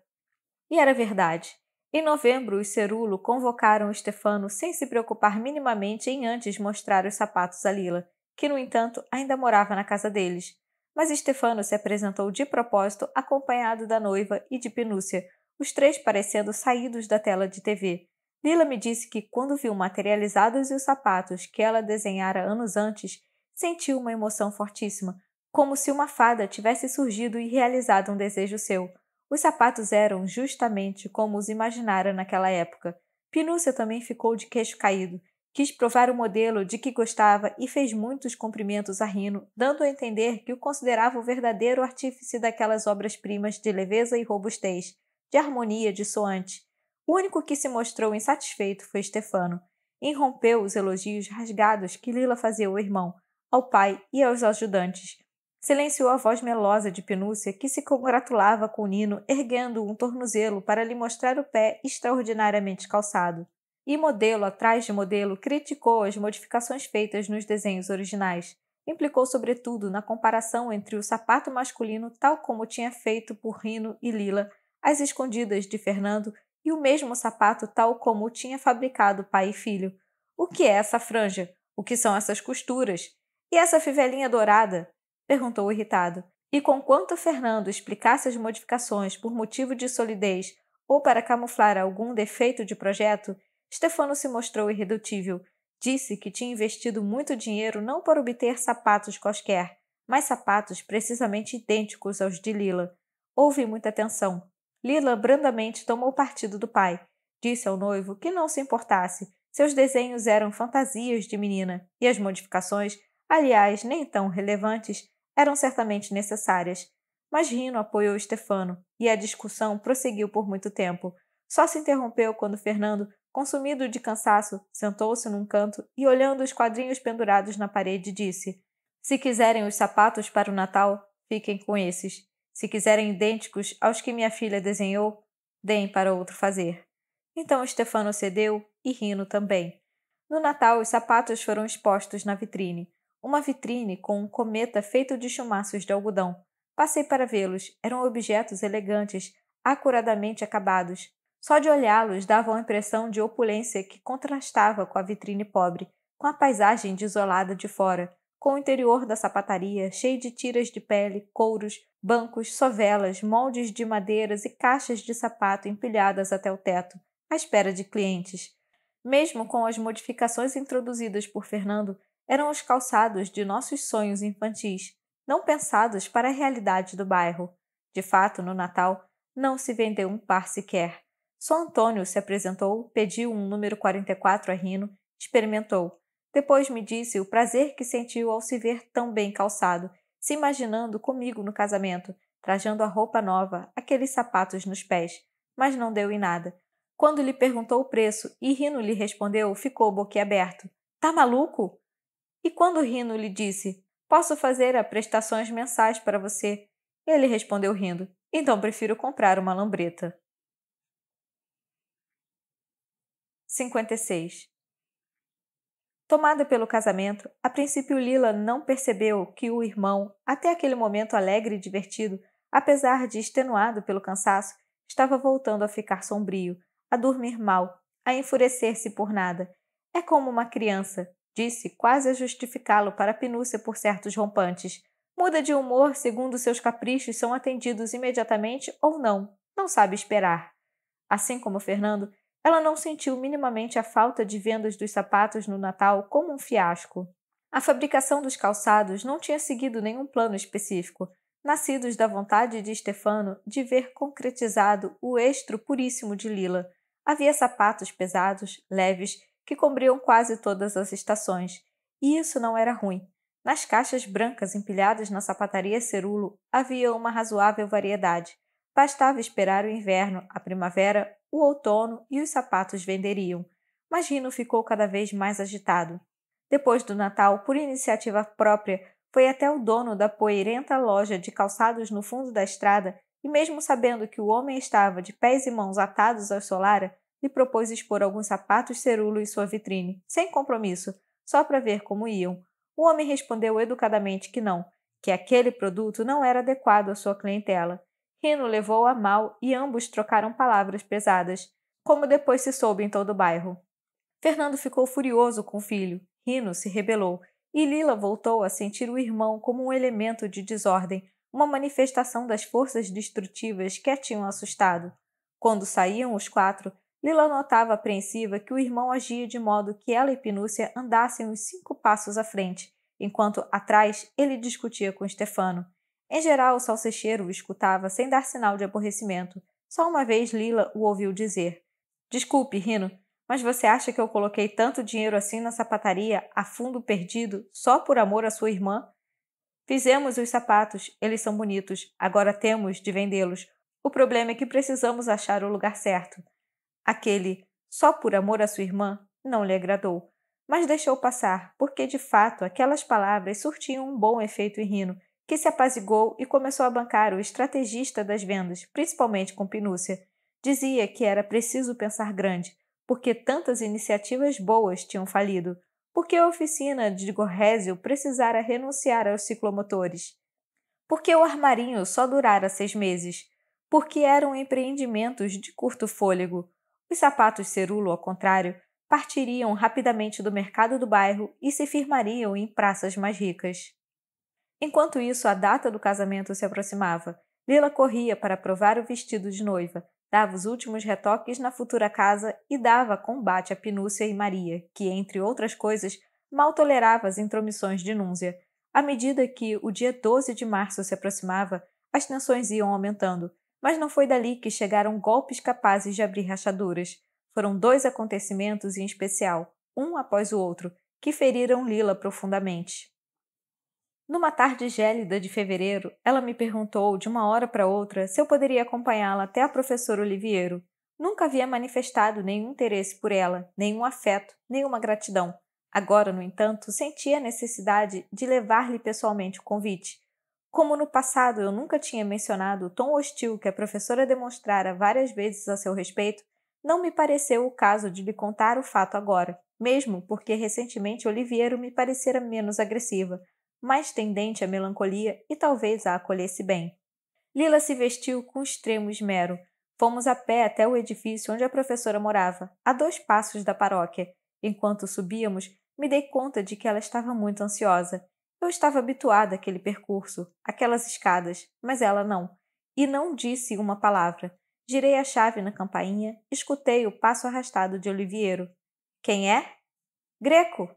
E era verdade. Em novembro, os Cerulo convocaram Stefano sem se preocupar minimamente em antes mostrar os sapatos a Lila, que, no entanto, ainda morava na casa deles. Mas Stefano se apresentou de propósito acompanhado da noiva e de Pinúcia, os três parecendo saídos da tela de TV. Lila me disse que, quando viu materializados os sapatos que ela desenhara anos antes, sentiu uma emoção fortíssima, como se uma fada tivesse surgido e realizado um desejo seu. Os sapatos eram justamente como os imaginara naquela época. Pinúcia também ficou de queixo caído. Quis provar o modelo de que gostava e fez muitos cumprimentos a Rino, dando a entender que o considerava o verdadeiro artífice daquelas obras-primas de leveza e robustez, de harmonia dissoante. O único que se mostrou insatisfeito foi Stefano. Irrompeu os elogios rasgados que Lila fazia ao irmão, ao pai e aos ajudantes. Silenciou a voz melosa de Pinúcia, que se congratulava com Nino, erguendo um tornozelo para lhe mostrar o pé extraordinariamente calçado. E modelo atrás de modelo criticou as modificações feitas nos desenhos originais. Implicou sobretudo na comparação entre o sapato masculino tal como tinha feito por Rino e Lila, às escondidas de Fernando, e o mesmo sapato tal como o tinha fabricado pai e filho. O que é essa franja? O que são essas costuras? E essa fivelinha dourada? Perguntou irritado. E conquanto Fernando explicasse as modificações por motivo de solidez ou para camuflar algum defeito de projeto, Stefano se mostrou irredutível. Disse que tinha investido muito dinheiro não para obter sapatos quaisquer, mas sapatos precisamente idênticos aos de Lila. Houve muita tensão. Lila brandamente tomou partido do pai. Disse ao noivo que não se importasse. Seus desenhos eram fantasias de menina, e as modificações, aliás, nem tão relevantes, eram certamente necessárias. Mas Rino apoiou Stefano, e a discussão prosseguiu por muito tempo. Só se interrompeu quando Fernando, consumido de cansaço, sentou-se num canto e, olhando os quadrinhos pendurados na parede, disse: "Se quiserem os sapatos para o Natal, fiquem com esses. Se quiserem idênticos aos que minha filha desenhou, deem para outro fazer." Então Stefano cedeu e Rino também. No Natal, os sapatos foram expostos na vitrine. Uma vitrine com um cometa feito de chumaços de algodão. Passei para vê-los. Eram objetos elegantes, acuradamente acabados. Só de olhá-los davam a impressão de opulência que contrastava com a vitrine pobre, com a paisagem desolada de fora, com o interior da sapataria cheio de tiras de pele, couros, bancos, sovelas, moldes de madeiras e caixas de sapato empilhadas até o teto, à espera de clientes. Mesmo com as modificações introduzidas por Fernando, eram os calçados de nossos sonhos infantis, não pensados para a realidade do bairro. De fato, no Natal, não se vendeu um par sequer. Só Antônio se apresentou, pediu um número 44 a Rino, experimentou. Depois me disse o prazer que sentiu ao se ver tão bem calçado, se imaginando comigo no casamento, trajando a roupa nova, aqueles sapatos nos pés, mas não deu em nada. Quando lhe perguntou o preço e Rino lhe respondeu, ficou boquiaberto. "Tá maluco?" E quando Rino lhe disse: "Posso fazer a prestações mensais para você?" Ele respondeu rindo: "Então prefiro comprar uma lambreta." 56. Tomada pelo casamento, a princípio Lila não percebeu que o irmão, até aquele momento alegre e divertido, apesar de extenuado pelo cansaço, estava voltando a ficar sombrio, a dormir mal, a enfurecer-se por nada. "É como uma criança", disse, quase a justificá-lo para a Pinúcia por certos rompantes. "Muda de humor segundo seus caprichos são atendidos imediatamente ou não. Não sabe esperar." Assim como Fernando, ela não sentiu minimamente a falta de vendas dos sapatos no Natal como um fiasco. A fabricação dos calçados não tinha seguido nenhum plano específico, nascidos da vontade de Stefano de ver concretizado o estro puríssimo de Lila. Havia sapatos pesados, leves, que cobriam quase todas as estações, e isso não era ruim. Nas caixas brancas empilhadas na sapataria Cerulo havia uma razoável variedade. Bastava esperar o inverno, a primavera, o outono e os sapatos venderiam. Mas Rino ficou cada vez mais agitado. Depois do Natal, por iniciativa própria, foi até o dono da poeirenta loja de calçados no fundo da estrada e, mesmo sabendo que o homem estava de pés e mãos atados ao solara, lhe propôs expor alguns sapatos Cerulo em sua vitrine, sem compromisso, só para ver como iam. O homem respondeu educadamente que não, que aquele produto não era adequado à sua clientela. Rino levou a mal e ambos trocaram palavras pesadas, como depois se soube em todo o bairro. Fernando ficou furioso com o filho, Rino se rebelou, e Lila voltou a sentir o irmão como um elemento de desordem, uma manifestação das forças destrutivas que a tinham assustado. Quando saíam os quatro, Lila notava apreensiva que o irmão agia de modo que ela e Pinúcia andassem uns 5 passos à frente, enquanto, atrás, ele discutia com Stefano. Em geral, o salsicheiro o escutava sem dar sinal de aborrecimento. Só uma vez Lila o ouviu dizer: "Desculpe, Rino, mas você acha que eu coloquei tanto dinheiro assim na sapataria, a fundo perdido, só por amor à sua irmã? Fizemos os sapatos, eles são bonitos, agora temos de vendê-los. O problema é que precisamos achar o lugar certo." Aquele "só por amor à sua irmã" não lhe agradou, mas deixou passar, porque de fato aquelas palavras surtiam um bom efeito em Rino, que se apaziguou e começou a bancar o estrategista das vendas, principalmente com Pinúcia. Dizia que era preciso pensar grande, porque tantas iniciativas boas tinham falido, porque a oficina de Gorrésio precisara renunciar aos ciclomotores, porque o armarinho só durara 6 meses, porque eram empreendimentos de curto fôlego. Os sapatos Cerulo, ao contrário, partiriam rapidamente do mercado do bairro e se firmariam em praças mais ricas. Enquanto isso, a data do casamento se aproximava. Lila corria para provar o vestido de noiva, dava os últimos retoques na futura casa e dava combate a Pinúcia e Maria, que, entre outras coisas, mal tolerava as intromissões de Núncia. À medida que o dia 12 de março se aproximava, as tensões iam aumentando, mas não foi dali que chegaram golpes capazes de abrir rachaduras. Foram 2 acontecimentos em especial, um após o outro, que feriram Lila profundamente. Numa tarde gélida de fevereiro, ela me perguntou, de uma hora para outra, se eu poderia acompanhá-la até a professora Oliviero. Nunca havia manifestado nenhum interesse por ela, nenhum afeto, nenhuma gratidão. Agora, no entanto, sentia a necessidade de levar-lhe pessoalmente o convite. Como no passado eu nunca tinha mencionado o tom hostil que a professora demonstrara várias vezes a seu respeito, não me pareceu o caso de lhe contar o fato agora, mesmo porque recentemente Oliviero me parecera menos agressiva, mais tendente à melancolia e talvez a acolhesse bem. Lila se vestiu com extremo esmero. Fomos a pé até o edifício onde a professora morava, a 2 passos da paróquia. Enquanto subíamos, me dei conta de que ela estava muito ansiosa. Eu estava habituada àquele percurso, àquelas escadas, mas ela não. E não disse uma palavra. Girei a chave na campainha, escutei o passo arrastado de Oliviero. "Quem é?" "Greco."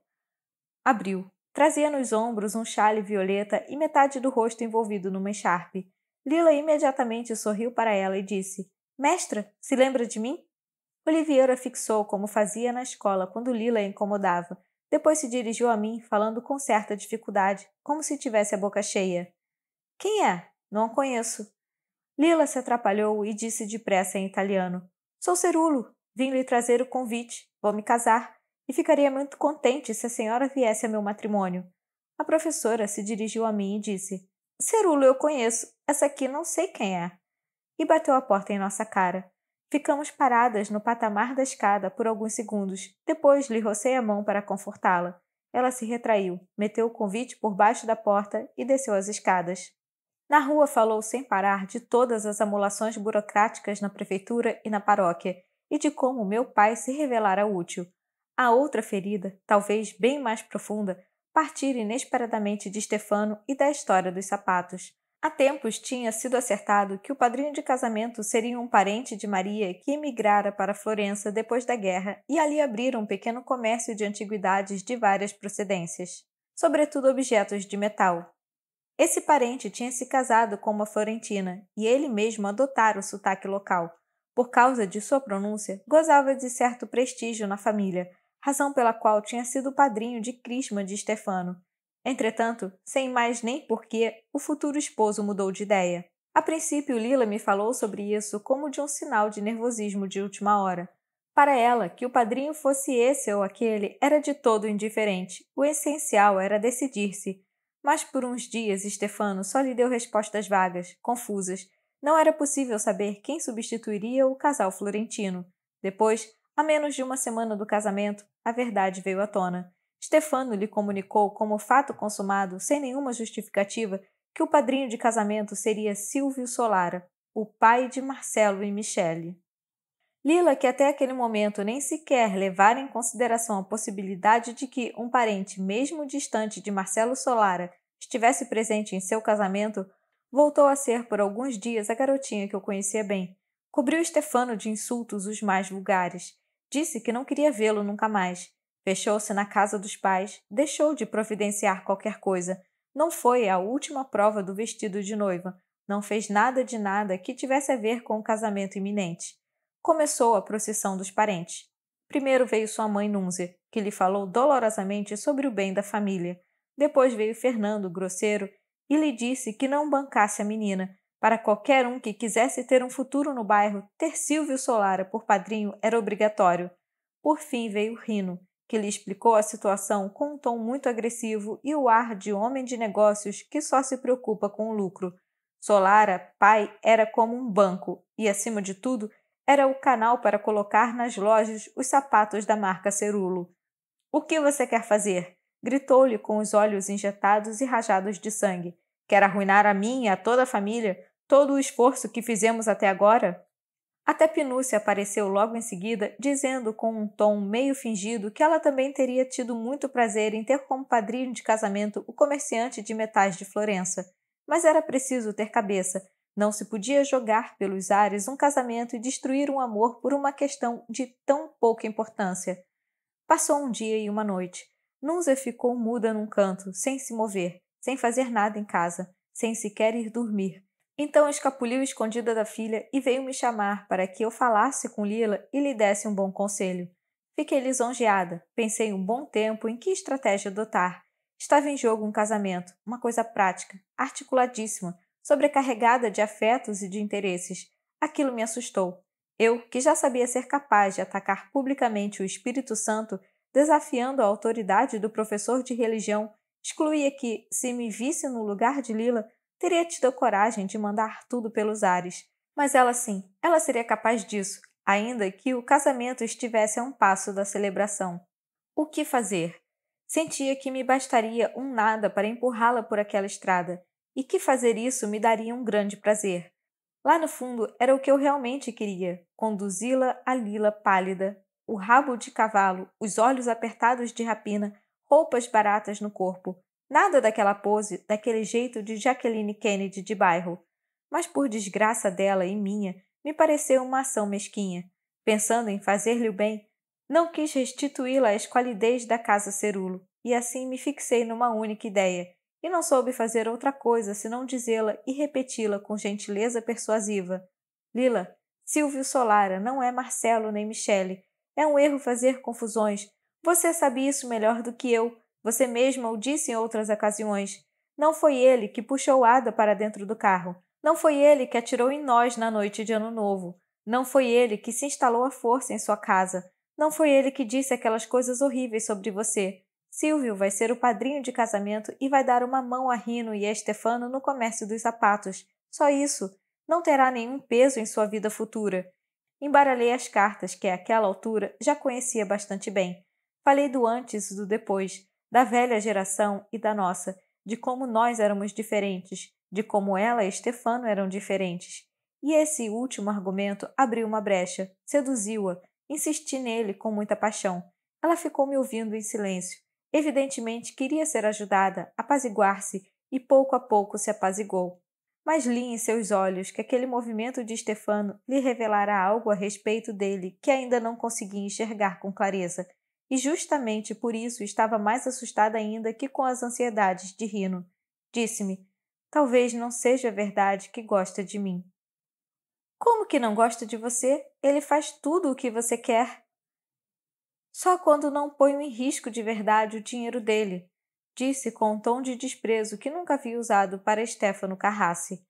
Abriu. Trazia nos ombros um chale violeta e metade do rosto envolvido numa echarpe. Lila imediatamente sorriu para ela e disse: "Mestra, se lembra de mim?" Oliveira fixou como fazia na escola quando Lila a incomodava. Depois se dirigiu a mim, falando com certa dificuldade, como se tivesse a boca cheia. "Quem é? Não a conheço." Lila se atrapalhou e disse depressa em italiano: "Sou Cerulo. Vim lhe trazer o convite. Vou me casar. E ficaria muito contente se a senhora viesse a meu matrimônio." A professora se dirigiu a mim e disse: "Cerulo eu conheço. Essa aqui não sei quem é." E bateu a porta em nossa cara. Ficamos paradas no patamar da escada por alguns segundos. Depois lhe rocei a mão para confortá-la. Ela se retraiu, meteu o convite por baixo da porta e desceu as escadas. Na rua falou sem parar de todas as amolações burocráticas na prefeitura e na paróquia, e de como meu pai se revelara útil. A outra ferida, talvez bem mais profunda, partira inesperadamente de Stefano e da história dos sapatos. Há tempos tinha sido acertado que o padrinho de casamento seria um parente de Maria que emigrara para Florença depois da guerra e ali abrira um pequeno comércio de antiguidades de várias procedências. sobretudo objetos de metal. Esse parente tinha se casado com uma florentina e ele mesmo adotara o sotaque local. Por causa de sua pronúncia, gozava de certo prestígio na família, razão pela qual tinha sido o padrinho de crisma de Stefano. Entretanto, sem mais nem porquê, o futuro esposo mudou de ideia. A princípio, Lila me falou sobre isso como de um sinal de nervosismo de última hora. Para ela, que o padrinho fosse esse ou aquele era de todo indiferente. O essencial era decidir-se. Mas por uns dias Stefano só lhe deu respostas vagas, confusas. Não era possível saber quem substituiria o casal florentino. Depois, a menos de uma semana do casamento, a verdade veio à tona. Stefano lhe comunicou como fato consumado, sem nenhuma justificativa, que o padrinho de casamento seria Silvio Solara, o pai de Marcelo e Michele. Lila, que até aquele momento nem sequer levara em consideração a possibilidade de que um parente, mesmo distante de Marcelo Solara, estivesse presente em seu casamento, voltou a ser por alguns dias a garotinha que eu conhecia bem. Cobriu Stefano de insultos os mais vulgares. Disse que não queria vê-lo nunca mais. Fechou-se na casa dos pais, deixou de providenciar qualquer coisa. Não foi a última prova do vestido de noiva. Não fez nada de nada que tivesse a ver com o casamento iminente. Começou a procissão dos parentes. Primeiro veio sua mãe Núncia, que lhe falou dolorosamente sobre o bem da família. Depois veio Fernando, grosseiro, e lhe disse que não bancasse a menina. Para qualquer um que quisesse ter um futuro no bairro, ter Silvio Solara por padrinho era obrigatório. Por fim veio Rino, que lhe explicou a situação com um tom muito agressivo e o ar de homem de negócios que só se preocupa com o lucro. Solara, pai, era como um banco e, acima de tudo, era o canal para colocar nas lojas os sapatos da marca Cerulo. "O que você quer fazer?" gritou-lhe com os olhos injetados e rajados de sangue. "Quer arruinar a mim e a toda a família? Todo o esforço que fizemos até agora?" Até Pinúcia apareceu logo em seguida, dizendo com um tom meio fingido que ela também teria tido muito prazer em ter como padrinho de casamento o comerciante de metais de Florença. Mas era preciso ter cabeça. Não se podia jogar pelos ares um casamento e destruir um amor por uma questão de tão pouca importância. Passou um dia e uma noite. Núzia ficou muda num canto, sem se mover, sem fazer nada em casa, sem sequer ir dormir. Então escapuliu escondida da filha e veio me chamar para que eu falasse com Lila e lhe desse um bom conselho. Fiquei lisonjeada, pensei um bom tempo em que estratégia adotar. Estava em jogo um casamento, uma coisa prática, articuladíssima, sobrecarregada de afetos e de interesses. Aquilo me assustou. Eu, que já sabia ser capaz de atacar publicamente o Espírito Santo, desafiando a autoridade do professor de religião, excluía que, se me visse no lugar de Lila, teria tido a coragem de mandar tudo pelos ares. Mas ela sim, ela seria capaz disso, ainda que o casamento estivesse a um passo da celebração. O que fazer? Sentia que me bastaria um nada para empurrá-la por aquela estrada, e que fazer isso me daria um grande prazer. Lá no fundo era o que eu realmente queria, conduzi-la a Lila pálida, o rabo de cavalo, os olhos apertados de rapina, roupas baratas no corpo. Nada daquela pose, daquele jeito de Jacqueline Kennedy de bairro. Mas por desgraça dela e minha, me pareceu uma ação mesquinha. Pensando em fazer-lhe o bem, não quis restituí-la à esqualidez da casa Cerulo, e assim me fixei numa única ideia, e não soube fazer outra coisa senão dizê-la e repeti-la com gentileza persuasiva. Lila, Silvio Solara não é Marcelo nem Michele. É um erro fazer confusões. Você sabe isso melhor do que eu. Você mesma o disse em outras ocasiões. Não foi ele que puxou Ada para dentro do carro. Não foi ele que atirou em nós na noite de Ano Novo. Não foi ele que se instalou à força em sua casa. Não foi ele que disse aquelas coisas horríveis sobre você. Silvio vai ser o padrinho de casamento e vai dar uma mão a Rino e a Stefano no comércio dos sapatos. Só isso. Não terá nenhum peso em sua vida futura. Embaralhei as cartas que, àquela altura, já conhecia bastante bem. Falei do antes e do depois, da velha geração e da nossa, de como nós éramos diferentes, de como ela e Stefano eram diferentes. E esse último argumento abriu uma brecha, seduziu-a, insisti nele com muita paixão. Ela ficou me ouvindo em silêncio. Evidentemente queria ser ajudada, apaziguar-se, e pouco a pouco se apaziguou. Mas li em seus olhos que aquele movimento de Stefano lhe revelara algo a respeito dele que ainda não conseguia enxergar com clareza, e justamente por isso estava mais assustada ainda que com as ansiedades de Rino. Disse-me: talvez não seja verdade que gosta de mim. Como que não gosta de você? Ele faz tudo o que você quer. Só quando não ponho em risco de verdade o dinheiro dele, disse com um tom de desprezo que nunca havia usado para Stefano Carrassi.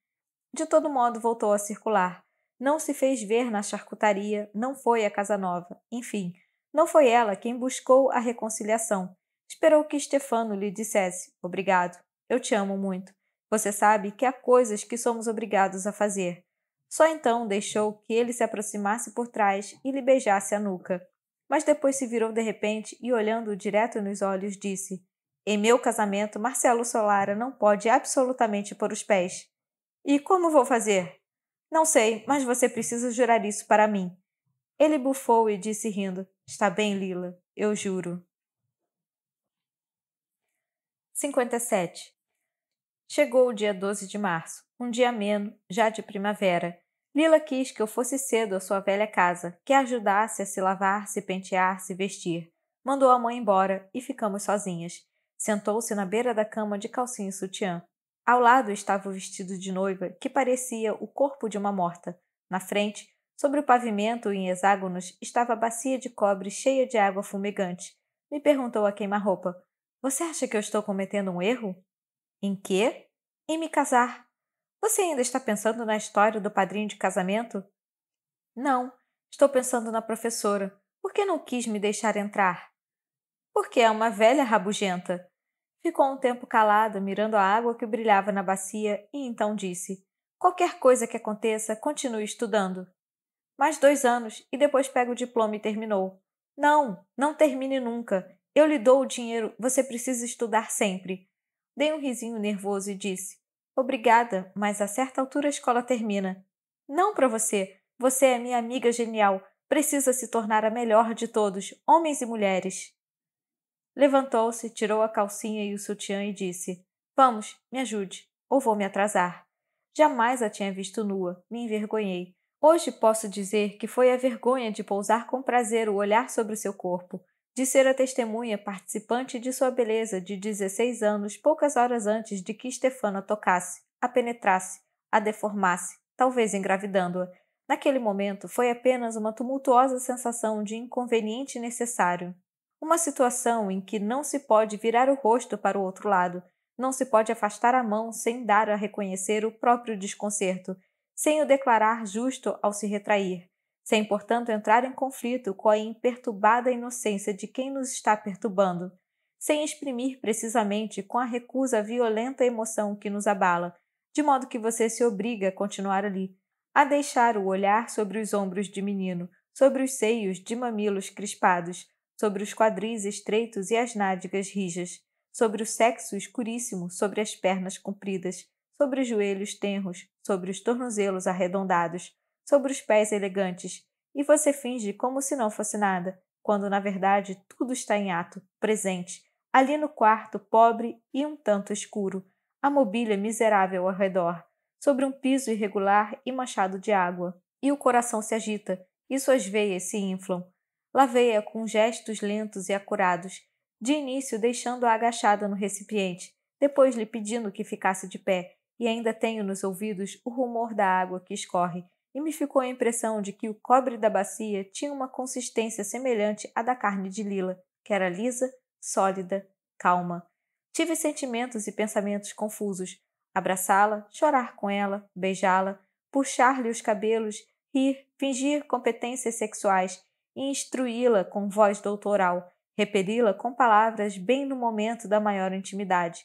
De todo modo voltou a circular. Não se fez ver na charcutaria, não foi à Casa Nova. Enfim, não foi ela quem buscou a reconciliação. Esperou que Stefano lhe dissesse: obrigado, eu te amo muito. Você sabe que há coisas que somos obrigados a fazer. Só então deixou que ele se aproximasse por trás e lhe beijasse a nuca. Mas depois se virou de repente e, olhando direto nos olhos, disse: em meu casamento, Marcelo Solara não pode absolutamente pôr os pés. E como vou fazer? Não sei, mas você precisa jurar isso para mim. Ele bufou e disse rindo: está bem, Lila, eu juro. 57. Chegou o dia 12 de março, um dia ameno, já de primavera. Lila quis que eu fosse cedo à sua velha casa, que a ajudasse a se lavar, se pentear, se vestir. Mandou a mãe embora e ficamos sozinhas. Sentou-se na beira da cama de calcinha e sutiã. Ao lado estava o vestido de noiva, que parecia o corpo de uma morta. Na frente, sobre o pavimento em hexágonos, estava a bacia de cobre cheia de água fumegante. Me perguntou a queima-roupa: você acha que eu estou cometendo um erro? Em quê? Em me casar. Você ainda está pensando na história do padrinho de casamento? Não, estou pensando na professora. Por que não quis me deixar entrar? Porque é uma velha rabugenta. Ficou um tempo calada, mirando a água que brilhava na bacia, e então disse: qualquer coisa que aconteça, continue estudando. Mais 2 anos, e depois pega o diploma e terminou. Não, não termine nunca. Eu lhe dou o dinheiro, você precisa estudar sempre. Dei um risinho nervoso e disse: obrigada, mas a certa altura a escola termina. Não para você. Você é minha amiga genial. Precisa se tornar a melhor de todos, homens e mulheres. Levantou-se, tirou a calcinha e o sutiã e disse: vamos, me ajude, ou vou me atrasar. Jamais a tinha visto nua, me envergonhei. Hoje posso dizer que foi a vergonha de pousar com prazer o olhar sobre o seu corpo, de ser a testemunha participante de sua beleza de 16 anos, poucas horas antes de que Stefano a tocasse, a penetrasse, a deformasse, talvez engravidando-a. Naquele momento foi apenas uma tumultuosa sensação de inconveniente necessário. Uma situação em que não se pode virar o rosto para o outro lado, não se pode afastar a mão sem dar a reconhecer o próprio desconcerto, sem o declarar justo ao se retrair, sem, portanto, entrar em conflito com a imperturbada inocência de quem nos está perturbando, sem exprimir precisamente com a recusa a violenta emoção que nos abala, de modo que você se obriga a continuar ali, a deixar o olhar sobre os ombros de menino, sobre os seios de mamilos crispados, sobre os quadris estreitos e as nádegas rijas, sobre o sexo escuríssimo, sobre as pernas compridas, sobre os joelhos tenros, sobre os tornozelos arredondados, sobre os pés elegantes, e você finge como se não fosse nada, quando na verdade tudo está em ato, presente, ali no quarto pobre e um tanto escuro, a mobília miserável ao redor, sobre um piso irregular e manchado de água, e o coração se agita, e suas veias se inflam. Lavei-a com gestos lentos e acurados, de início deixando-a agachada no recipiente, depois lhe pedindo que ficasse de pé, e ainda tenho nos ouvidos o rumor da água que escorre, e me ficou a impressão de que o cobre da bacia tinha uma consistência semelhante à da carne de Lila, que era lisa, sólida, calma. Tive sentimentos e pensamentos confusos. Abraçá-la, chorar com ela, beijá-la, puxar-lhe os cabelos, rir, fingir competências sexuais, e instruí-la com voz doutoral, repeli-la com palavras bem no momento da maior intimidade.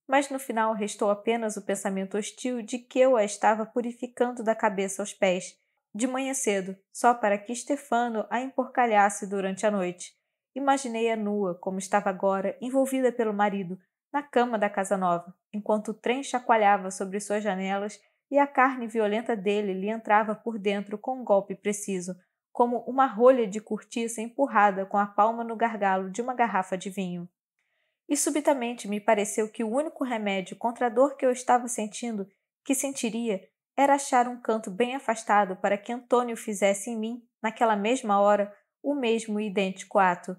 Mas no final restou apenas o pensamento hostil de que eu a estava purificando da cabeça aos pés, de manhã cedo, só para que Stefano a emporcalhasse durante a noite. Imaginei-a nua, como estava agora, envolvida pelo marido, na cama da casa nova, enquanto o trem chacoalhava sobre suas janelas e a carne violenta dele lhe entrava por dentro com um golpe preciso, como uma rolha de cortiça empurrada com a palma no gargalo de uma garrafa de vinho. E subitamente me pareceu que o único remédio contra a dor que eu estava sentindo, que sentiria, era achar um canto bem afastado para que Antônio fizesse em mim, naquela mesma hora, o mesmo e idêntico ato.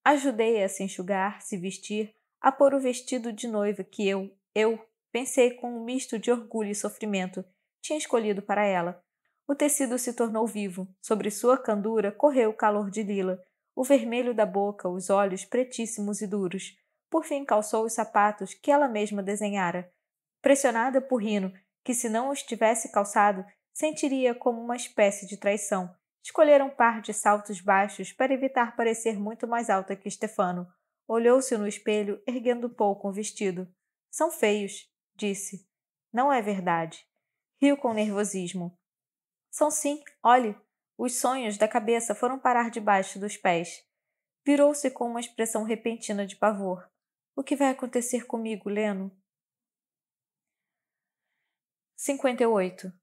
Ajudei-a a se enxugar, se vestir, a pôr o vestido de noiva que eu, pensei com um misto de orgulho e sofrimento, tinha escolhido para ela. O tecido se tornou vivo, sobre sua candura correu o calor de Lila, o vermelho da boca, os olhos pretíssimos e duros. Por fim calçou os sapatos que ela mesma desenhara. Pressionada por Rino, que se não os tivesse calçado, sentiria como uma espécie de traição. Escolhera um par de saltos baixos para evitar parecer muito mais alta que Stefano. Olhou-se no espelho, erguendo um pouco o vestido. São feios, disse. Não é verdade. Riu com nervosismo. São sim, olhe. Os sonhos da cabeça foram parar debaixo dos pés. Virou-se com uma expressão repentina de pavor. O que vai acontecer comigo, Leno? 58.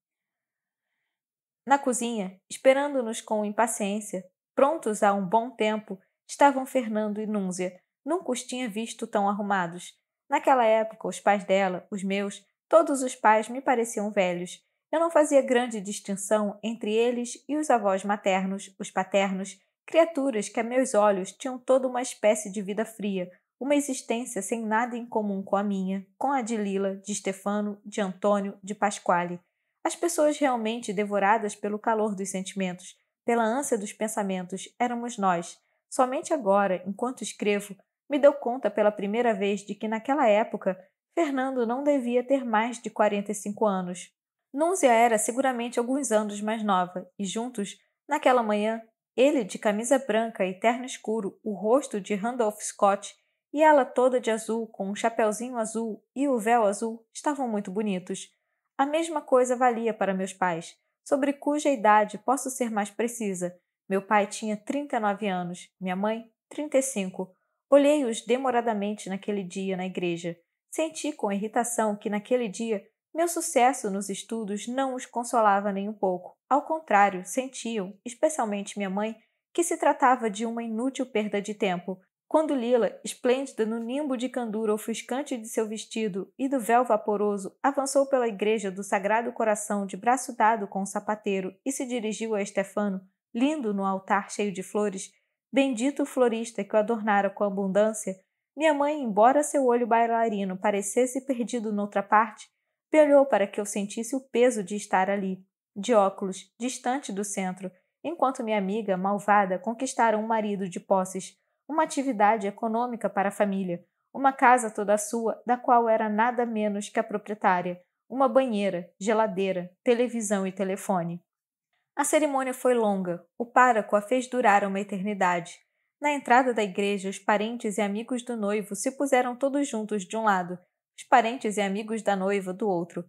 Na cozinha, esperando-nos com impaciência, prontos há um bom tempo, estavam Fernando e Núncia. Nunca os tinha visto tão arrumados. Naquela época, os pais dela, os meus, todos os pais me pareciam velhos. Eu não fazia grande distinção entre eles e os avós maternos, os paternos, criaturas que a meus olhos tinham toda uma espécie de vida fria, uma existência sem nada em comum com a minha, com a de Lila, de Stefano, de Antônio, de Pasquale. As pessoas realmente devoradas pelo calor dos sentimentos, pela ânsia dos pensamentos, éramos nós. Somente agora, enquanto escrevo, me dou conta pela primeira vez de que naquela época Fernando não devia ter mais de 45 anos. Núncia era seguramente alguns anos mais nova, e juntos, naquela manhã, ele de camisa branca e terno escuro, o rosto de Randolph Scott, e ela toda de azul, com um chapeuzinho azul e o véu azul, estavam muito bonitos. A mesma coisa valia para meus pais, sobre cuja idade posso ser mais precisa. Meu pai tinha 39 anos, minha mãe, 35. Olhei-os demoradamente naquele dia na igreja. Senti com irritação que naquele dia meu sucesso nos estudos não os consolava nem um pouco. Ao contrário, sentiam, especialmente minha mãe, que se tratava de uma inútil perda de tempo. Quando Lila, esplêndida no nimbo de candura ofuscante de seu vestido e do véu vaporoso, avançou pela igreja do Sagrado Coração de braço dado com o sapateiro e se dirigiu a Stefano, lindo no altar cheio de flores, bendito o florista que o adornara com abundância, minha mãe, embora seu olho bailarino parecesse perdido noutra parte, me olhou para que eu sentisse o peso de estar ali, de óculos, distante do centro, enquanto minha amiga, malvada, conquistara um marido de posses, uma atividade econômica para a família, uma casa toda sua, da qual era nada menos que a proprietária, uma banheira, geladeira, televisão e telefone. A cerimônia foi longa, o pároco a fez durar uma eternidade. Na entrada da igreja, os parentes e amigos do noivo se puseram todos juntos de um lado, os parentes e amigos da noiva do outro.